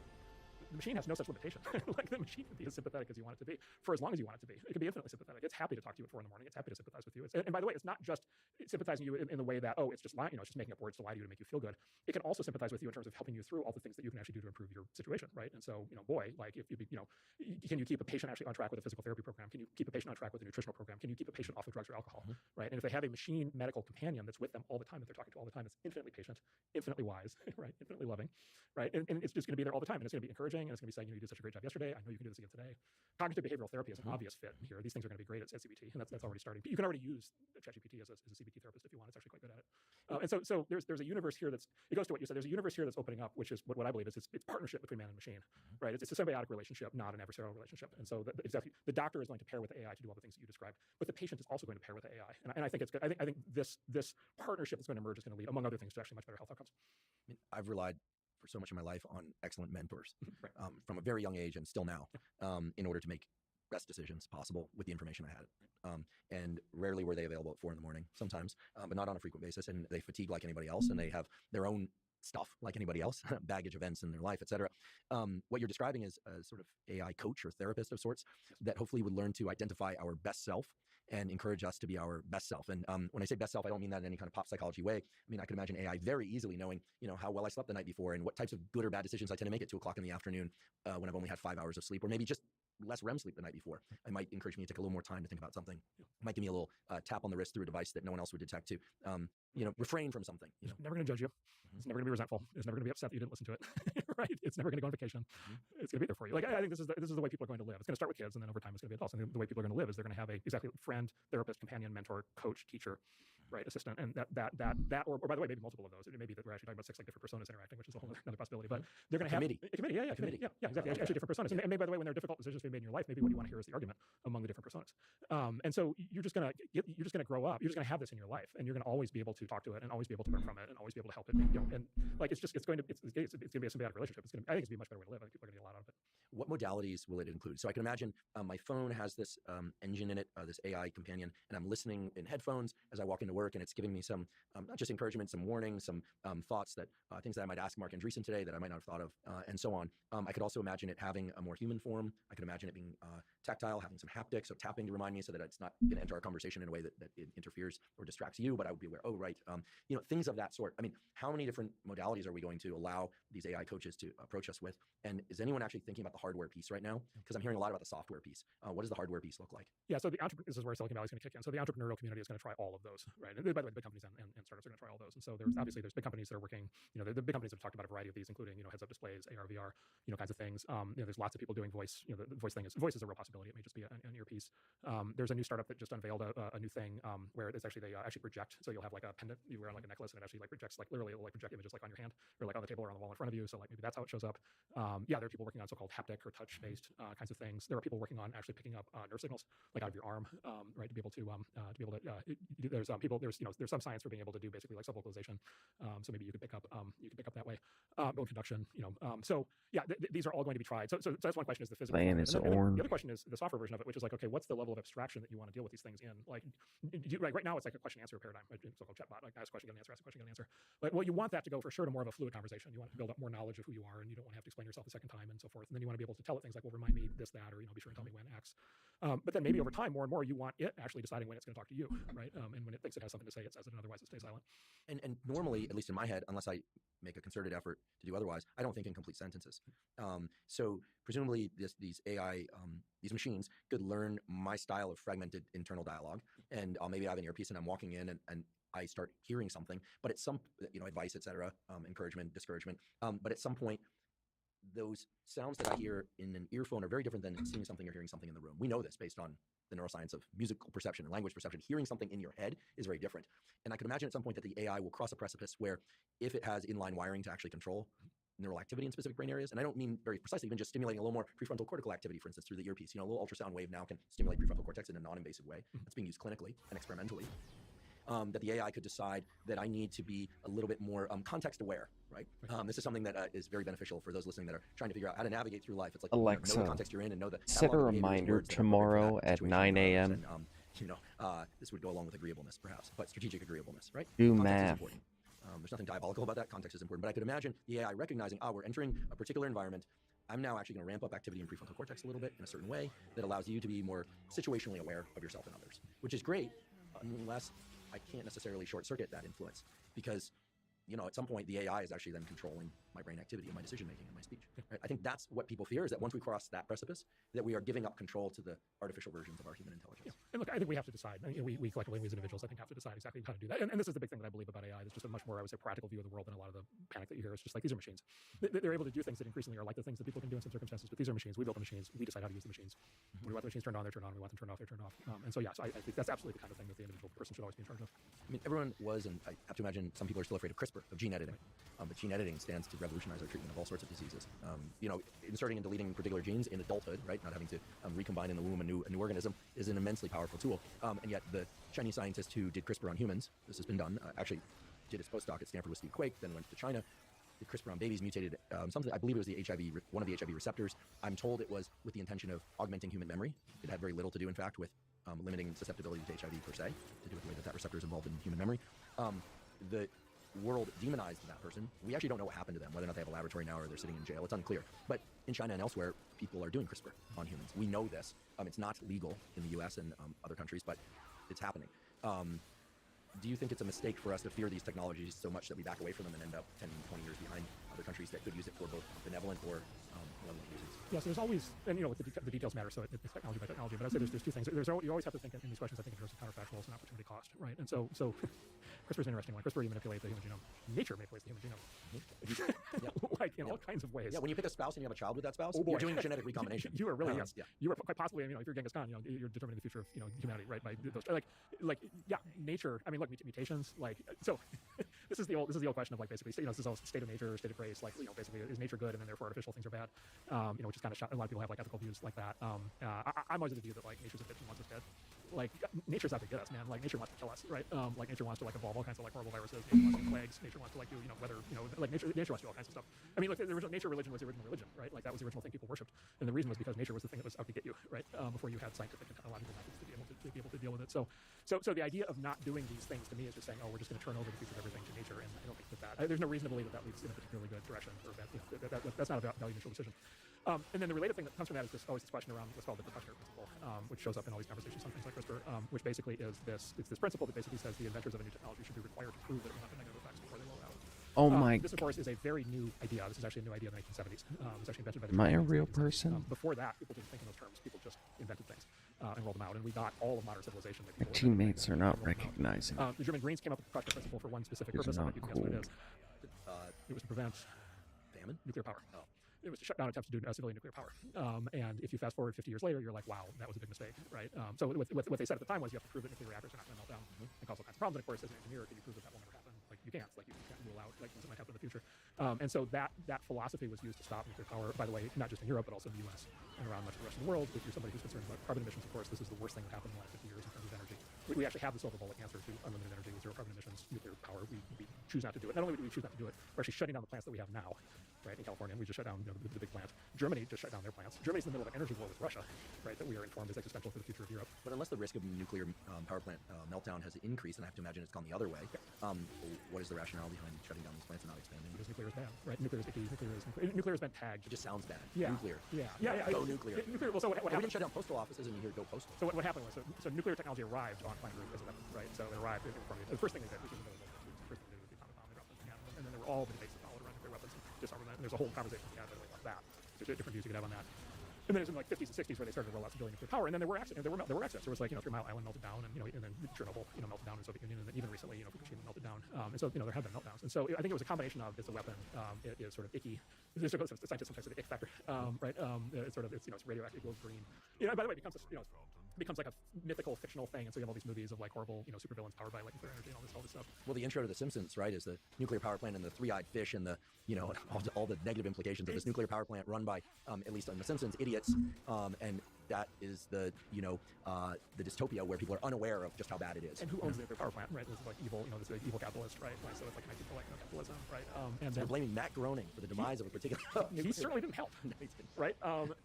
The machine has no such limitation. Like the machine can be as sympathetic as you want it to be for as long as you want it to be. It can be infinitely sympathetic. It's happy to talk to you at 4 a.m. It's happy to sympathize with you. And by the way, it's not just sympathizing you in the way that, oh, it's just lying, it's just making up words to lie to you to make you feel good. It can also sympathize with you in terms of helping you through all the things that you can actually do to improve your situation, right? And so, boy, like if can you keep a patient actually on track with a physical therapy program? Can you keep a patient on track with a nutritional program? Can you keep a patient off of drugs or alcohol, right? And if they have a machine medical companion that's with them all the time, that they're talking to all the time, that's infinitely patient, infinitely wise, right? Infinitely loving, right? And it's just going to be there all the time, and it's going to be encouraging, and it's going to be saying, you did such a great job yesterday. I know you can do this again today. Cognitive behavioral therapy is an obvious fit here. These things are going to be great at CBT, and that's already starting. But you can already use ChatGPT as a CBT therapist if you want. It's actually quite good at it. And so there's a universe here it goes to what you said. There's a universe here that's opening up, which is what I believe is it's partnership between man and machine, right? It's a symbiotic relationship, not an adversarial relationship. And so exactly, the doctor is going to pair with the AI to do all the things that you described, but the patient is also going to pair with the AI. And I think it's good. I think this partnership that's going to emerge is going to lead, among other things, to actually much better health outcomes. I mean, I've relied for so much of my life on excellent mentors Right. From a very young age and still now in order to make best decisions possible with the information I had. And rarely were they available at 4 a.m, sometimes, but not on a frequent basis. And they fatigue like anybody else, and they have their own stuff like anybody else, baggage events in their life, et cetera. What you're describing is a sort of AI coach or therapist of sorts that hopefully would learn to identify our best self and encourage us to be our best self. And when I say best self, I don't mean that in any kind of pop psychology way. I mean, I could imagine AI very easily knowing, how well I slept the night before and what types of good or bad decisions I tend to make at 2 o'clock in the afternoon when I've only had 5 hours of sleep, or maybe just less REM sleep the night before. It might encourage me to take a little more time to think about something. It might give me a little tap on the wrist through a device that no one else would detect to, refrain from something. It's never going to judge you. It's never going to be resentful. It's never going to be upset that you didn't listen to it, right? It's never going to go on vacation. It's going to be there for you. Like I think this is the way people are going to live. It's going to start with kids, and then over time it's going to be adults. And the way people are going to live is they're going to have a exactly friend, therapist, companion, mentor, coach, teacher, right, assistant, and that or by the way, maybe multiple of those. It may be that we're actually talking about 6 like different personas interacting, which is a whole other possibility. But they're going to have a committee, yeah, exactly. Actually, different personas. And maybe by the way, when there are difficult decisions being made in your life, maybe what you want to hear is the argument among the different personas. And so you're just going to grow up. You're just going to have this in your life, and you're going to always be able to talk to it, and always be able to learn from it, and always be able to help it. And like it's going to be a symbiotic relationship. I think it's going to be a much better way to live. I think people are going to get a lot out of it. What modalities will it include? So I can imagine my phone has this engine in it, this AI companion, and I'm listening in headphones as I walk into work, and it's giving me some not just encouragement, some warnings, some thoughts that things that I might ask Mark Andreessen today that I might not have thought of, and so on. I could also imagine it having a more human form. I could imagine it being tactile, having some haptics, so tapping to remind me so that it's not going to enter our conversation in a way that it interferes or distracts you, but I would be aware, oh, right. Things of that sort. I mean, how many different modalities are we going to allow these AI coaches to approach us with? And is anyone actually thinking about the hardware piece right now? Because I'm hearing a lot about the software piece. What does the hardware piece look like? Yeah, so this is where Silicon Valley is going to kick in. So the entrepreneurial community is going to try all of those, right? And by the way, the big companies and startups are going to try all those. And so there's big companies that are working, the big companies have talked about a variety of these, including, heads-up displays, AR, VR, kinds of things. There's lots of people doing voice. The voice is a real possibility. It may just be an earpiece. There's a new startup that just unveiled a new thing where it's actually, they actually project. So you'll have like a pendant you wear on like a necklace, and it actually like projects, like literally it'll like project images like on your hand or like on the table or on the wall in front of you. So like maybe that's how it shows up. There are people working on so-called haptic haptic or touch-based kinds of things. There are people working on actually picking up nerve signals, like out of your arm, right, to be able to there's people there's there's some science for being able to do basically like self-localization. So maybe you could pick up that way, bone conduction. So yeah, these are all going to be tried. So that's one question, is the physical. Playing its the own. other question is the software version of it, which is like, okay, what's the level of abstraction that you want to deal with these things in? Like, right now it's like a question answer paradigm, right? So-called chatbot, like ask a question, get an answer, ask a question, get an answer. But well, you want that to go for sure to more of a fluid conversation. You want to build up more knowledge of who you are, and you don't want to have to explain yourself a second time and so forth. And then you want to be able to tell it things like, well, remind me this, that, or be sure and tell me when X. But then maybe over time, more and more, you want it actually deciding when it's going to talk to you, right? And when it thinks it has something to say, it says it, and otherwise it stays silent. And normally, at least in my head, unless I make a concerted effort to do otherwise, I don't think in complete sentences. So presumably these AI, these machines could learn my style of fragmented internal dialogue, and I'll maybe have an earpiece and I'm walking in and I start hearing something, but at some, advice, etc., encouragement, discouragement. But at some point, those sounds that I hear in an earphone are very different than seeing something or hearing something in the room. We know this based on the neuroscience of musical perception and language perception. Hearing something in your head is very different. And I could imagine at some point that the AI will cross a precipice where, if it has inline wiring to actually control neural activity in specific brain areas, and I don't mean very precisely, even just stimulating a little more prefrontal cortical activity, for instance, through the earpiece. A little ultrasound wave now can stimulate prefrontal cortex in a non-invasive way. That's being used clinically and experimentally. That the AI could decide that I need to be a little bit more context aware, right? This is something that is very beneficial for those listening that are trying to figure out how to navigate through life. It's like, Alexa, know the context you're in and know the set a reminder tomorrow at 9 a.m. This would go along with agreeableness, perhaps, but strategic agreeableness, right? Do context math. is important. There's nothing diabolical about that. Context is important, but I could imagine the AI recognizing, we're entering a particular environment. I'm now actually going to ramp up activity in prefrontal cortex a little bit in a certain way that allows you to be more situationally aware of yourself and others, which is great, unless I can't necessarily short circuit that influence, because at some point the AI is actually then controlling my brain activity and my decision making and my speech. Right? I think that's what people fear, is that once we cross that precipice, that we are giving up control to the artificial versions of our human intelligence. Yeah. And look, I think we have to decide. We collectively, as individuals, I think, have to decide exactly how to do that. And this is the big thing that I believe about AI. There's just a much more, I would say, practical view of the world than a lot of the panic that you hear. It's just like, these are machines. They're able to do things that increasingly are like the things that people can do in some circumstances. But these are machines. We built the machines. We decide how to use the machines. We want the machines turned on, they're turned on. We want them turned off, they're turned off. And so, yeah, so I think that's absolutely the kind of thing that the individual person should always be in charge of. I mean, everyone was, and I have to imagine some people are still afraid of CRISPR, of gene editing. But gene editing stands to revolutionize our treatment of all sorts of diseases. Inserting and deleting particular genes in adulthood, right, not having to recombine in the womb a new organism, is an immensely powerful tool. And yet the Chinese scientist who did CRISPR on humans, this has been done, actually did his postdoc at Stanford with Steve Quake, then went to China, did CRISPR on babies, mutated something, I believe it was the HIV, one of the HIV receptors. I'm told it was with the intention of augmenting human memory. It had very little to do, in fact, with limiting susceptibility to HIV per se, to do with the way that receptor is involved in human memory. The world demonized that person. We actually don't know what happened to them, whether or not they have a laboratory now or they're sitting in jail. It's unclear. But in China and elsewhere, people are doing CRISPR on humans. We know this. It's not legal in the US and other countries, but it's happening. Do you think it's a mistake for us to fear these technologies so much that we back away from them and end up 10, 20 years behind other countries that could use it for both benevolent or malevolent reasons? Yeah, so there's always, and the details matter, so it's technology by technology, but I'd say there's two things. You always have to think in these questions, I think, in terms of counterfactuals and opportunity cost, right? And so CRISPR is an interesting one. CRISPR, you manipulate the human genome. Nature manipulates the human genome. Like in all kinds of ways. Yeah, when you pick a spouse and you have a child with that spouse, you're doing genetic recombination. You are really, you are quite possibly, if you're Genghis Khan, you're determining the future of humanity, right? By those, nature. I mean, look, mutations, so this is the old question of basically, this is all state of nature, state of grace, basically, is nature good and then therefore artificial things are bad, which is kind of shot. A lot of people have ethical views like that. I'm always of the view that nature's a bitch and wants us dead. Nature's out to get us, man. Nature wants to kill us, right? Nature wants to evolve all kinds of horrible viruses. Nature wants to do plagues. Nature wants to do weather. Nature wants to do all kinds of stuff. I mean, look, the original nature religion was the original religion, right? That was the original thing people worshipped, and the reason was because nature was the thing that was out to get you, right? Before you had scientific and technological methods to be able to deal with it. So the idea of not doing these things to me is just saying, we're just going to turn over the future of everything to nature, and I don't think that there's no reason to believe that leads in a particularly good direction, or that's not a value neutral decision. And then the related thing that comes from that is always this question around what's called the precautionary principle, which shows up in all these conversations on things like CRISPR, which basically is this principle that basically says the inventors of a new technology should be required to prove that it will not have negative effects before they roll it out. Oh my! This, of course, is a very new idea. This is actually a new idea in the 1970s. It was actually invented by the Am I a real person? Before that, people didn't think in those terms. People just invented things and rolled them out, and we got all of modern civilization. My teammates are not recognizing. The German Greens came up with the precautionary principle for one specific purpose. Not You can cool. guess what it is. It was to prevent Famine? nuclear power. It was to shut down attempts to do civilian nuclear power. And if you fast forward 50 years later, you're like, wow, that was a big mistake, right? So what they said at the time was you have to prove that nuclear reactors are not going to melt down and cause all kinds of problems. And of course, as an engineer, can you prove that will never happen? you can't. Like you can't rule out like things that might happen in the future. And so that philosophy was used to stop nuclear power. By the way, not just in Europe, but also in the U.S. and around much of the rest of the world. If you're somebody who's concerned about carbon emissions, of course, this is the worst thing that happened in the last 50 years in terms of energy. We actually have the silver bullet answer to unlimited energy with zero carbon emissions, nuclear power. We choose not to do it. Not only do we choose not to do it, we're actually shutting down the plants that we have now, right? In California, we just shut down the big plant. Germany just shut down their plants. Germany's in the middle of an energy war with Russia, right? That we are informed is existential for the future of Europe. But unless the risk of nuclear power plant meltdown has increased, and I have to imagine it's gone the other way, what is the rationale behind shutting down these plants and not expanding? Because nuclear is bad, right? Nuclear has been tagged. It just sounds bad. Yeah. Nuclear. Yeah. Go nuclear. Nuclear. Well, so what we happened? didn't shut down postal offices, and you hear go postal. So what happened was, so nuclear technology arrived on Planet Earth as a weapon, right? So it arrived. The first thing they did was in the middle of World War II. The first thing they did was they found a bomb, they dropped it in Canada, and then there were all the debates that followed around nuclear weapons and disarmament. And there's a whole conversation in Canada about that. There's different views you could have on that. And then it was in the 50s and 60s where they started to roll out civilian nuclear power. And then there were accidents. There were accidents. There was 3 Mile Island melted down, and then Chernobyl melted down in the Soviet Union, and then even recently Fukushima melted down. And so there have been meltdowns. And so I think it was a combination of it's a weapon, it is sort of icky. There's sort of scientists sometimes say the ick factor, right? It's radioactive, it goes green. By the way, it becomes like a mythical, fictional thing, and so you have all these movies of horrible, supervillains powered by nuclear energy and all this stuff. Well, the intro to The Simpsons, right, is the nuclear power plant and the three-eyed fish and the, all the negative implications of this nuclear power plant run by, at least on The Simpsons, idiots, and that is the dystopia where people are unaware of just how bad it is. And who owns the nuclear power plant, right? This is evil, this is evil capitalist, right? So it's like an capitalism, right? And so we're blaming Matt Groening for the demise of a particular. He certainly didn't help, right?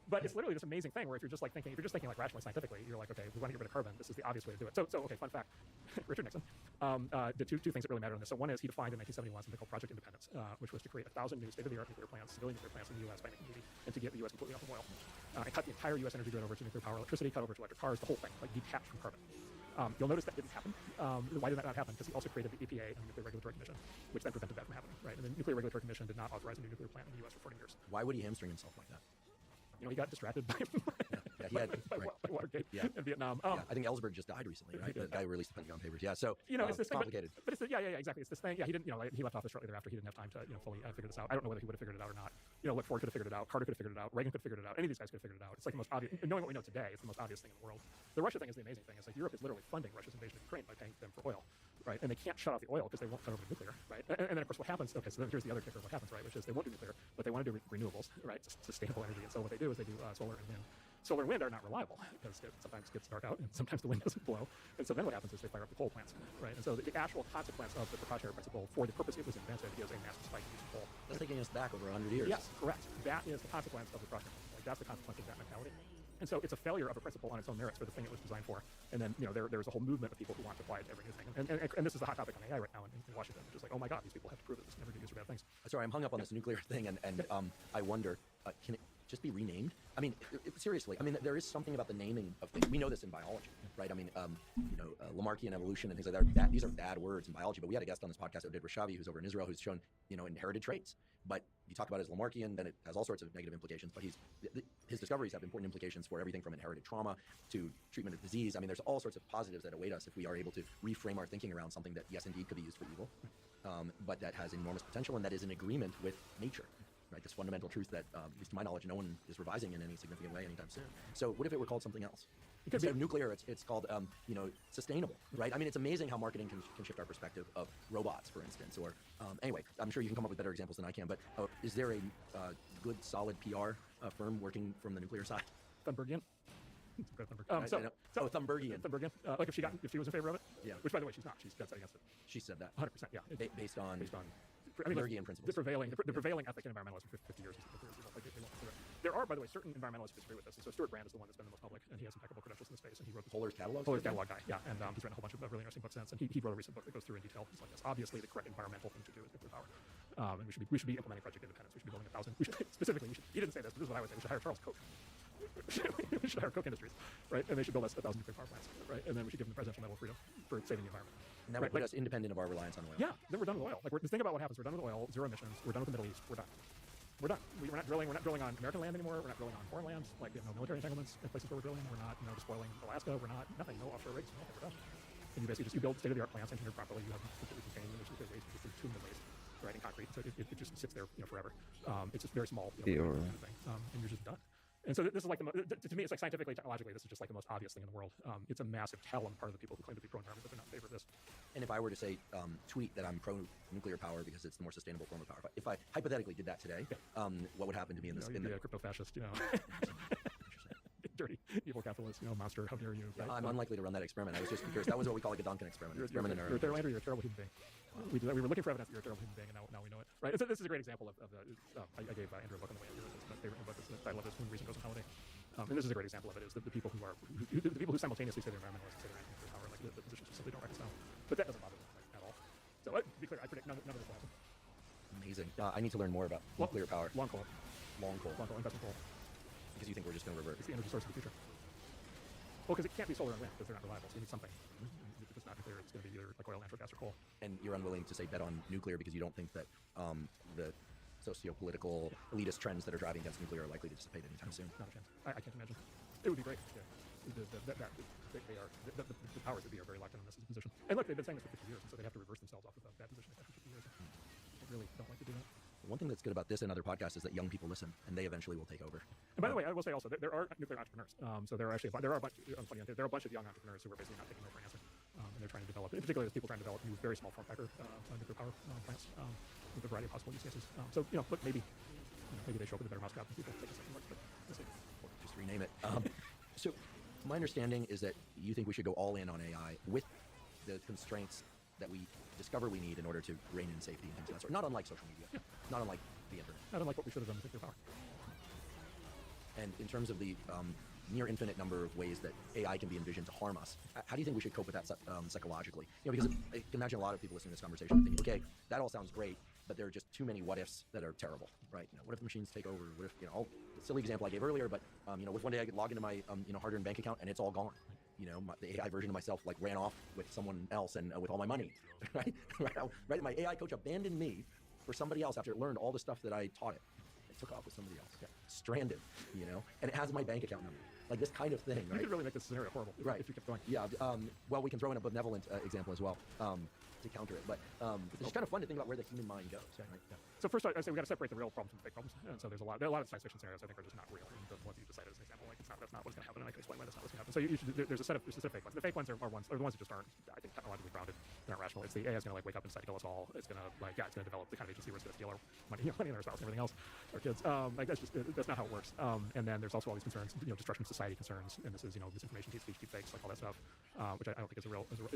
But it's literally this amazing thing where if you're just thinking rationally, scientifically, you're like, okay, we want to get rid of carbon. This is the obvious way to do it. So okay, fun fact: Richard Nixon, the two things that really matter in this. So one is he defined in 1971 something called Project Independence, which was to create 1,000 new state-of-the-art nuclear plants, civilian nuclear plants in the U.S. by 1980, and to get the U.S. completely off of oil, and cut the entire U.S. energy grid over to nuclear power, electricity, cut over to electric cars, the whole thing, detached from carbon. You'll notice that didn't happen. Why did that not happen? Because he also created the EPA and the Nuclear Regulatory Commission, which then prevented that from happening, right? And the Nuclear Regulatory Commission did not authorize a new nuclear plant in the U.S. for 40 years. Why would he hamstring himself like that? He got distracted by by Watergate in Vietnam. I think Ellsberg just died recently, right? The guy who released the Pentagon Papers. Yeah, so it's this complicated. But it's exactly. It's this thing. Yeah, he didn't. He left office shortly thereafter. He didn't have time to fully figure this out. I don't know whether he would have figured it out or not. Ford could have figured it out. Carter could have figured it out. Reagan could have figured it out. Any of these guys could have figured it out. It's like the most obvious. Knowing what we know today, it's the most obvious thing in the world. The Russia thing is the amazing thing. It's like Europe is literally funding Russia's invasion of Ukraine by paying them for oil, right? And they can't shut off the oil because they won't cut over to nuclear, right? And then of course what happens? Okay, so then here's the other kicker of what happens, right? Which is they won't do nuclear, but they want to do renewables, right? Sustainable energy. And so what they do is they do solar and wind. Solar and wind are not reliable because it sometimes gets dark out and sometimes the wind doesn't blow. And so then what happens is they fire up the coal plants, right? And so the actual consequence of the precautionary principle for the purpose it was invented is a massive spike in use of coal. That's taking us back over 100 years. Yes, correct. That is the consequence of the precautionary principle. That's the consequence of that mentality. And so it's a failure of a principle on its own merits for the thing it was designed for. And then, there's a whole movement of people who want to apply it to every new thing. And this is the hot topic on AI right now in Washington, which is like, oh my God, these people have to prove that this can never be used for bad things. Sorry, I'm hung up on this nuclear thing, and I wonder, can it just be renamed? I mean, seriously, there is something about the naming of things. We know this in biology, right? Lamarckian evolution and things like that. These are bad words in biology, but we had a guest on this podcast, Oded Rashavi, who's over in Israel, who's shown, inherited traits. But you talk about it as Lamarckian, then it has all sorts of negative implications. But his discoveries have important implications for everything from inherited trauma to treatment of disease. There's all sorts of positives that await us if we are able to reframe our thinking around something that, yes, indeed, could be used for evil, but that has enormous potential and that is in agreement with nature. Right, this fundamental truth that, at least to my knowledge, no one is revising in any significant way anytime soon. So what if it were called something else? Instead of nuclear, it's called, sustainable, right? It's amazing how marketing can shift our perspective of robots, for instance. Or anyway, I'm sure you can come up with better examples than I can. But is there a good, solid PR firm working from the nuclear side? Thunbergian. Thunbergian. Thunbergian. Like if she was in favor of it. Yeah. Which, by the way, she's not. She's dead set against it. She said that. 100%. Yeah. Based on Thunbergian principles. The prevailing ethic in environmentalism for 50 years is that they won't consider it. There are, by the way, certain environmentalists who disagree with this. And so Stuart Brand is the one that's been the most public, and he has impeccable credentials in the space. And he wrote the Polar's Catalog guy, yeah. And he's written a whole bunch of really interesting books since. And he wrote a recent book that goes through in detail. It's like this. Obviously, the correct environmental thing to do is nuclear power. And we should be implementing Project Independence. We should be building 1,000. He didn't say this, but this is what I would say. We should hire Charles Koch. We should hire Koch Industries, right? And they should build us 1,000 nuclear power plants, right? And then we should give them the Presidential Medal of Freedom for saving the environment. And that would put us independent of our reliance on oil. Yeah, then we're done with oil. Think about what happens. We're done with oil, zero emissions. We're done with the Middle East. We're done. We're done. We're not drilling. We're not drilling on American land anymore. We're not drilling on foreign lands. We have no military entanglements in places where we're drilling. We're not, despoiling Alaska. We're not nothing. No offshore rigs. Nothing. We're done. And you basically build state-of-the-art plants engineered properly. You have completely contained nuclear waste, just entombed in waste, right, in concrete. So it just sits there, forever. It's just very small, kind of thing. And you're just done. And so this is like to me, it's like scientifically, technologically, this is just like the most obvious thing in the world. It's a massive tell on the part of the people who claim to be pro-environment, but they're not in favor of this. And if I were to say, tweet that I'm pro-nuclear power because it's the more sustainable form of power, if I hypothetically did that today, what would happen to me in this? You'd be a crypto-fascist, dirty, evil capitalist, monster. How dare you? Right? I'm unlikely to run that experiment. I was just curious. That was what we call a Goduncan experiment. You're a terrible Andrew. You're a terrible human being. We were looking for evidence that you're a terrible human being, and now we know it. Right? So this is a great example of the. I gave Andrew a book on the way. My favorite book is the title of it is When Reason Goes on Holiday. And this is a great example of it. Is the people who simultaneously say they're environmentalists and say they're anti-nuclear power, like the positions just simply don't reconcile. But that doesn't bother them at all. So to be clear, I predict none of this will happen. Amazing. I need to learn more about nuclear power. Long coal, investment coal. Because you think we're just going to revert. It's the energy source of the future. Well, because it can't be solar and wind because they're not reliable. So you need something. If it's not nuclear, it's going to be either like oil, natural gas, or coal. And you're unwilling to say bet on nuclear because you don't think that the socio-political elitist trends that are driving against nuclear are likely to dissipate anytime soon. Not a chance. I can't imagine. It would be great. Yeah. The powers that be are very locked in on this as a position. And look, they've been saying this for 50 years, and so they have to reverse themselves off of that position after 50 years. I really don't like to do that. One thing that's good about this and other podcasts is that young people listen, and they eventually will take over. And by the way, I will say also that there are nuclear entrepreneurs. So there are a bunch of young entrepreneurs who are basically not taking no for an answer, and they're trying to develop. In particular, there's people trying to develop new, very small form factor nuclear power plants with a variety of possible use cases. So look, maybe they show up with a better mousetrap than people take a second look, but we'll see. Or just rename it. So my understanding is that you think we should go all in on AI with the constraints that we discover we need in order to rein in safety and things of that sort. Not unlike social media, not unlike the internet. Not unlike what we should have done with nuclear power. And in terms of the near infinite number of ways that AI can be envisioned to harm us, how do you think we should cope with that psychologically? Because I can imagine a lot of people listening to this conversation thinking, okay, that all sounds great, but there are just too many what ifs that are terrible, right? What if the machines take over? What if, the silly example I gave earlier, but what if one day I log into my hard-earned bank account and it's all gone? The AI version of myself ran off with someone else and with all my money, right? Right. My AI coach abandoned me for somebody else after it learned all the stuff that I taught it. It took off with somebody else, stranded, and it has my bank account number. Like this kind of thing, right? You could really make this scenario horrible if you kept going. Yeah. Well, we can throw in a benevolent example as well to counter it. But it's just kind of fun to think about where the human mind goes. Yeah. Right? Yeah. So first, I say we got to separate the real problems from the fake problems. And so there are a lot of science fiction scenarios I think are just not real. And the ones you decided as an example, like that's not what's going to happen, and I can explain why that's not what's going to happen. So there's a set of fake ones. The fake ones are the ones that just aren't, I think, technologically grounded. They're not rational. It's the AI is going to wake up and decide to kill us all. It's going to it's going to develop the kind of agency where it's going to steal our money and our spouse and everything else, our kids. That's not how it works. And then there's also all these concerns, destruction of society concerns, and this is misinformation, hate speech, deep fakes, like all that stuff, which I don't think is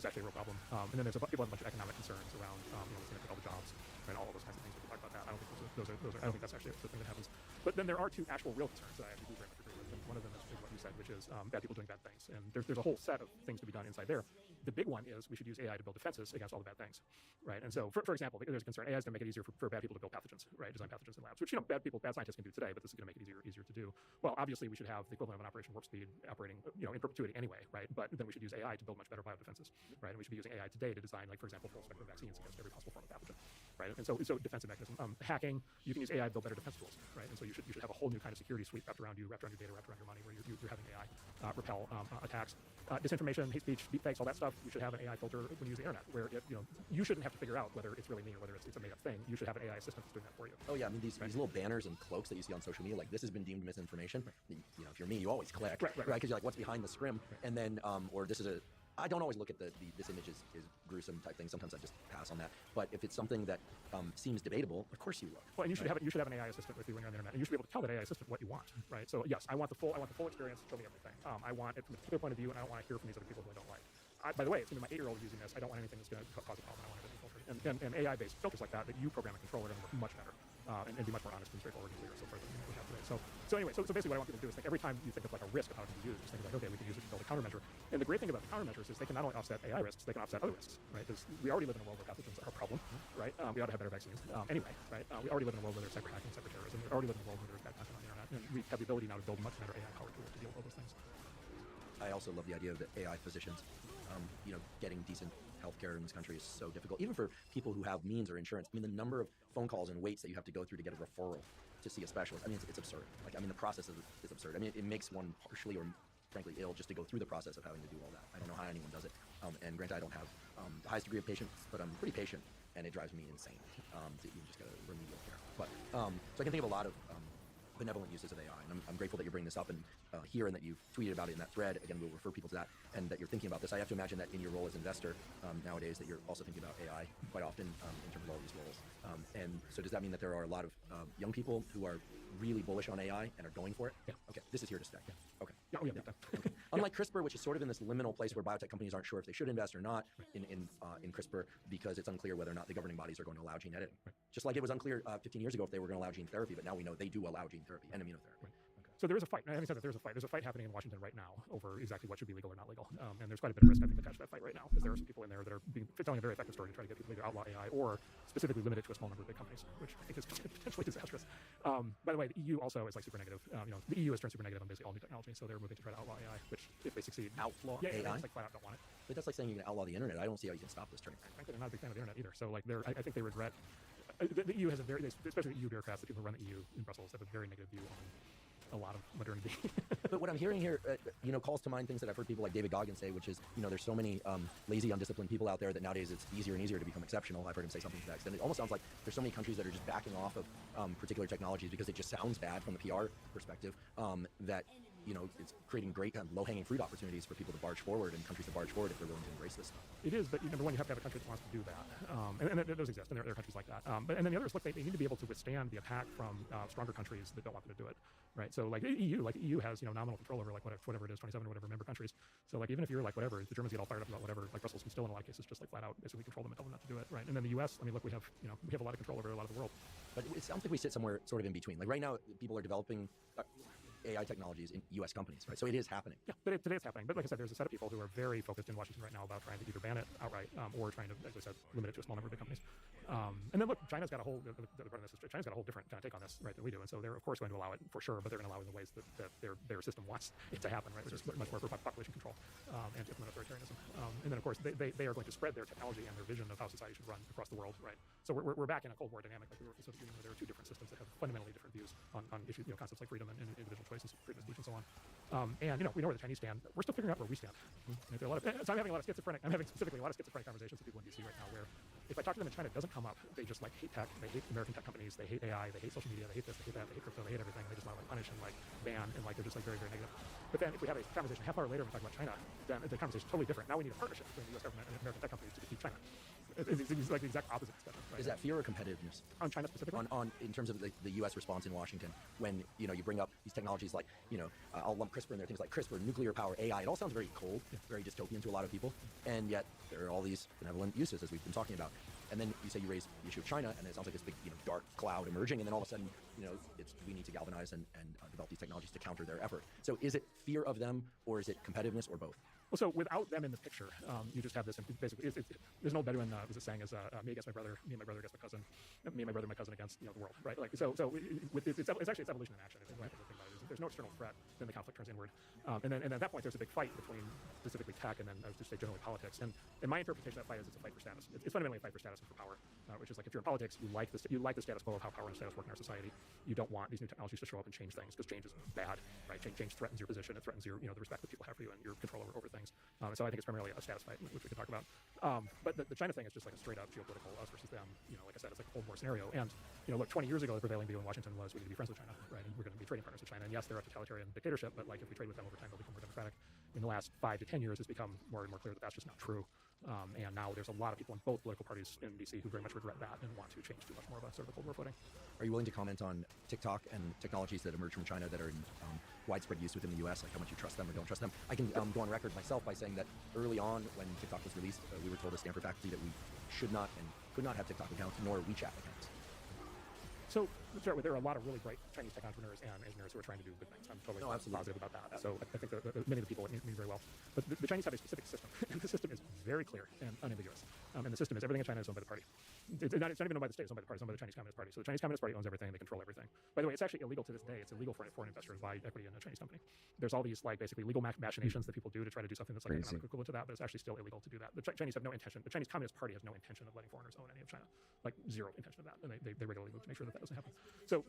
actually a real problem. And then there's people have a bunch of economic concerns around it's going to take all the jobs and all of those kinds of things. We can talk about that. I don't think I don't think that's actually the thing that happens. But then there are two actual real concerns that I actually do very much agree with. And one of them is what you said, which is bad people doing bad things. And there's a whole set of things to be done inside there. The big one is we should use AI to build defenses against all the bad things, right? And so, for example, there's a concern. AI is going to make it easier for bad people to build pathogens, right? Design pathogens in labs, which bad scientists can do today, but this is going to make it easier to do. Well, obviously, we should have the equivalent of an Operation Warp Speed operating, in perpetuity anyway, right? But then we should use AI to build much better biodefenses, right? And we should be using AI today to design, like, for example, full spectrum vaccines against every possible form of pathogen, right? And so defensive mechanism, hacking, you can use AI to build better defense tools, right? And so you should have a whole new kind of security suite wrapped around you, wrapped around your data, wrapped around your money, where you're having AI repel attacks, disinformation, hate speech, deep fakes, all that stuff. You should have an AI filter when you use the internet, where you shouldn't have to figure out whether it's really me or whether it's a made up thing. You should have an AI assistant that's doing that for you. Oh yeah, I mean these little banners and cloaks that you see on social media, like this has been deemed misinformation. Right. If you're me, you always click, right? Because you're like, what's behind the scrim, and then or this is a. I don't always look at this image is gruesome type thing. Sometimes I just pass on that. But if it's something that seems debatable, of course you look. Well, and you should have an AI assistant with you when you're on the internet, and you should be able to tell that AI assistant what you want, right? So yes, I want the full experience. Show me everything. I want it from a particular point of view, and I don't want to hear from these other people who I don't like. By the way, it's going to be my 8-year-old using this. I don't want anything that's going to cause a problem. I want it to be filtered. And AI-based filters like that you program and control are going to work much better and be much more honest and straightforward and clear so far than we have today. So anyway, so basically what I want people to do is think every time you think of like a risk of how it can be used, just think like, okay, we can use it to build a countermeasure. And the great thing about the countermeasures is they can not only offset AI risks, they can offset other risks, right? Because we already live in a world where pathogens are a problem, right? We ought to have better vaccines anyway, right? We already live in a world where there's cyber hacking, cyber terrorism. We already live in a world where there's bad content on the internet, and we have the ability now to build much better AI powered tools to deal with all those things. I also love the idea of the AI physicians. Getting decent healthcare in this country is so difficult, even for people who have means or insurance. I mean, the number of phone calls and waits that you have to go through to get a referral to see a specialist. I mean, it's absurd. The process is absurd. I mean, it makes one partially or frankly ill just to go through the process of having to do all that. I don't know how anyone does it. And granted, I don't have the highest degree of patience, but I'm pretty patient, and it drives me insane to even just get a remedial care. But so I can think of a lot of benevolent uses of AI. And I'm grateful that you're bringing this up and here, and that you've tweeted about it in that thread. Again, we'll refer people to that, and that you're thinking about this. I have to imagine that in your role as investor nowadays, that you're also thinking about AI quite often in terms of all these roles. And so does that mean that there are a lot of young people who are really bullish on AI and are going for it? Yeah. Okay, this is here to stay. Yeah. Okay. Yeah, big time. Okay. Unlike CRISPR, which is sort of in this liminal place where biotech companies aren't sure if they should invest or not in CRISPR, because it's unclear whether or not the governing bodies are going to allow gene editing. Just like it was unclear 15 years ago if they were going to allow gene therapy, but now we know they do allow gene therapy and immunotherapy. So there is a fight. Having said that, there's a fight. There's a fight happening in Washington right now over exactly what should be legal or not legal. And there's quite a bit of risk, I think, attached to that fight right now, because there are some people in there that are telling a very effective story to try to get people to either outlaw AI or specifically limit it to a small number of big companies, which I think is potentially disastrous. By the way, the EU also is like super negative. The EU has turned super negative on basically all new technology, so they're moving to try to outlaw AI, which if they succeed, Outlaw AI? AI? It's like flat out don't want it. But that's like saying you can outlaw the internet. I don't see how you can stop this train. Frankly, they're not a big fan of the internet either. So like I think they regret. The EU has a very, especially the EU bureaucrats, the people who run the EU in Brussels, have a very negative view on a lot of modernity. But what I'm hearing here, calls to mind things that I've heard people like David Goggins say, which is, there's so many lazy, undisciplined people out there that nowadays it's easier and easier to become exceptional. I've heard him say something to that extent. It almost sounds like there's so many countries that are just backing off of particular technologies because it just sounds bad from the PR perspective, that it's creating great kind of low-hanging fruit opportunities for people to barge forward and countries to barge forward if they're willing to embrace this stuff. It is, but number one, you have to have a country that wants to do that, and those exist, and there are countries like that. And then the other is, look, they need to be able to withstand the attack from stronger countries that don't want them to do it, right? So like EU has nominal control over like whatever it is, 27 or whatever member countries. So like even if you're like whatever, the Germans get all fired up about whatever, like Brussels can still in a lot of cases just like flat out basically control them and tell them not to do it, right? And then the U.S., I mean, look, we have a lot of control over a lot of the world. But it sounds like we sit somewhere sort of in between. Like right now, people are developing AI technologies in U.S. companies, right? So it is happening. Yeah, today it's happening. But like I said, there's a set of people who are very focused in Washington right now about trying to either ban it outright or trying to, as I said, limit it to a small number of big companies. And then look, China's got a whole China's got a whole different kind of take on this, right, than we do. And so they're of course going to allow it for sure, but they're going to allow it in the ways that their system wants it to happen, right? Which is much more for population control and implement authoritarianism. And then of course they are going to spread their technology and their vision of how society should run across the world, right? So we're back in a Cold War dynamic like we were at the Soviet Union, where there are two different systems that have fundamentally different views on issues, concepts like freedom and individual choices, freedom of speech, and so on. And we know where the Chinese stand. We're still figuring out where we stand. So I'm having specifically a lot of schizophrenic conversations with people in DC right now, where if I talk to them in China, it doesn't come up. They just like hate tech, they hate American tech companies, they hate AI, they hate social media, they hate this, they hate that, they hate crypto, they hate everything. They just want to like punish and like ban, and like they're just like very, very negative. But then if we have a conversation half hour later and we talk about China, then the conversation is totally different. Now we need a partnership between the U.S. government and American tech companies to defeat China. It's like the exact opposite discussion. Right? Is that fear or competitiveness? On China specifically? On in terms of the U.S. response in Washington, when you bring up these technologies like I'll lump CRISPR in there, things like CRISPR, nuclear power, AI. It all sounds very cold, very dystopian to a lot of people, and yet there are all these benevolent uses as we've been talking about. And then you say you raise the issue of China, and it sounds like this big dark cloud emerging, and then all of a sudden we need to galvanize and develop these technologies to counter their effort. So is it fear of them, or is it competitiveness, or both? Well, so without them in the picture, you just have this. Basically, there's an old Bedouin was saying is me against my brother, me and my brother against my cousin, me and my brother and my cousin against the world, right? Like it's actually evolution in action. There's no external threat, then the conflict turns inward, and then at that point there's a big fight between specifically tech and then I would just say generally politics. And my interpretation of that fight is it's a fight for status. It's fundamentally a fight for status and for power, which is like if you're in politics, you like the status quo of how power and status work in our society. You don't want these new technologies to show up and change things because change is bad, right? Change threatens your position. It threatens your the respect that people have for you and your control over things. So I think it's primarily a status fight, which we can talk about. But the China thing is just like a straight up geopolitical us versus them. Like I said, it's like a Cold War scenario. And look, 20 years ago, the prevailing view in Washington was we need to be friends with China, right? And we're going to be trading partners with China. And yes, they're a totalitarian dictatorship, but like if we trade with them over time, they'll become more democratic. In the last 5 to 10 years, it's become more and more clear that that's just not true. And now there's a lot of people in both political parties in DC who very much regret that and want to change to much more of a sort of a Cold War footing. Are you willing to comment on TikTok and technologies that emerge from China that are in widespread use within the U.S., like how much you trust them or don't trust them? I can go on record myself by saying that early on when TikTok was released, we were told as Stanford faculty that we should not and could not have TikTok accounts nor WeChat accounts. So let's start with there are a lot of really bright Chinese tech entrepreneurs and engineers who are trying to do good things. I'm totally positive about that. So I think that many of the people mean very well. But the Chinese have a specific system, and the system is very clear and unambiguous. And the system is everything in China is owned by the party. It's not even owned by the state, it's owned by the party, it's owned by the Chinese Communist Party. So the Chinese Communist Party owns everything, they control everything. By the way, it's actually illegal to this day. It's illegal for foreign investors to buy equity in a Chinese company. There's all these like basically legal machinations that people do to try to do something that's like economic equivalent to that, but it's actually still illegal to do that. The Chinese have no intention. The Chinese Communist Party has no intention of letting foreigners own any of China, like zero intention of that, and they regularly move to make sure that doesn't happen. So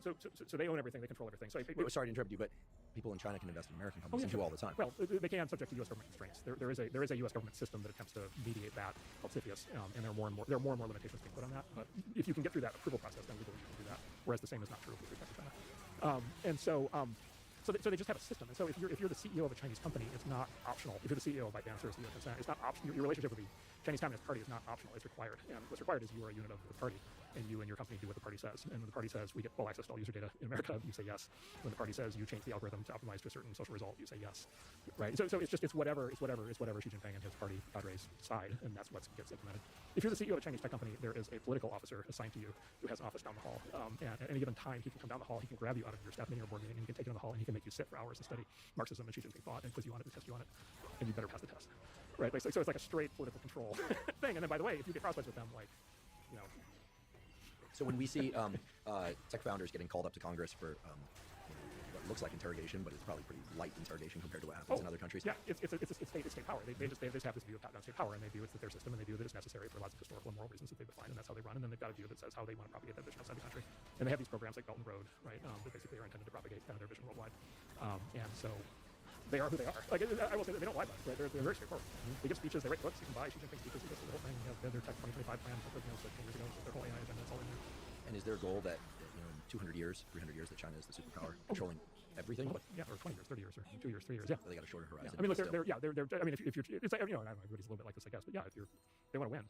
they own everything, they control everything. So sorry to interrupt you, but people in China can invest in American companies and do all the time. Well, they can subject to U.S. government constraints. There is a U.S. government system that attempts to mediate that called CFIUS, and there are more and more limitations being put on that. But if you can get through that approval process, then legally you can do that. Whereas the same is not true with respect to China. So they just have a system. And so if you're the CEO of a Chinese company, it's not optional. If you're the CEO of ByteDance or CEO of Tencent, it's not optional. Your relationship with the Chinese Communist Party is not optional. It's required. And what's required is you are a unit of the party, and you and your company do what the party says. And when the party says we get full access to all user data in America, you say yes. When the party says you change the algorithm to optimize to a certain social result, you say yes. Right? So it's whatever Xi Jinping and his party cadres decide, and that's what gets implemented. If you're the CEO of a Chinese tech company, there is a political officer assigned to you who has an office down the hall. And at any given time, he can come down the hall, he can grab you out of your staff meeting or board meeting, and he can take you in the hall, and he can make you sit for hours and study Marxism and Xi Jinping thought and quiz you on it and test you on it, and you better pass the test. Right? So it's like a straight political control thing. And then, by the way, if you get crosswise with them, like, you know. So when we see tech founders getting called up to Congress for what looks like interrogation, but it's probably pretty light interrogation compared to what happens in other countries. Yeah, it's state power. They just have this view of top-down state power, and they view it's their system, and they view that it's necessary for lots of historical and moral reasons that they've defined, and that's how they run. And then they've got a view that says how they want to propagate that vision outside the country. And they have these programs like Belt and Road, right? That basically are intended to propagate kind of their vision worldwide. And so they are who they are. Like, I will say that they don't lie about it. Right? They're very straightforward. They give speeches, they write books. You can buy Xi Jinping speeches. He goes through the whole thing. They have their Tech 2025 plan, 10 years ago. Their whole AI agenda is all in there. And is their goal that in 200 years, 300 years, that China is the superpower, controlling everything? Yeah, or 20 years, 30 years, or 2 years, 3 years. Yeah, they got a shorter horizon. Yeah. I mean, look, they're. I mean, if you're, it's like, I don't know, everybody's a little bit like this, I guess. But yeah, if they want to win.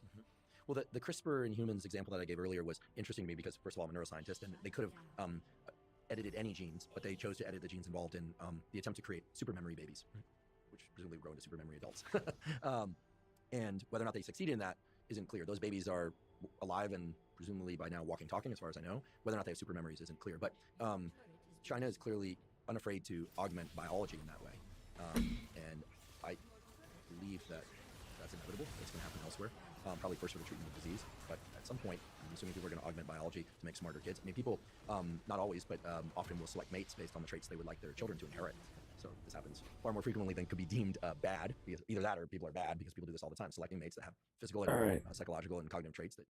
Well, the CRISPR in humans example that I gave earlier was interesting to me because, first of all, I'm a neuroscientist, and they could have edited any genes, but they chose to edit the genes involved in the attempt to create super memory babies, which presumably grow into super memory adults. And whether or not they succeeded in that isn't clear. Those babies are alive and presumably by now walking, talking, as far as I know. Whether or not they have super memories isn't clear. But China is clearly unafraid to augment biology in that way. And I believe that that's inevitable. It's going to happen elsewhere. Probably first for the treatment of disease. But at some point, I'm assuming people are going to augment biology to make smarter kids. I mean, people, not always, but often will select mates based on the traits they would like their children to inherit. So this happens far more frequently than could be deemed bad, because either that or people are bad because people do this all the time, selecting mates that have physical and psychological and cognitive traits that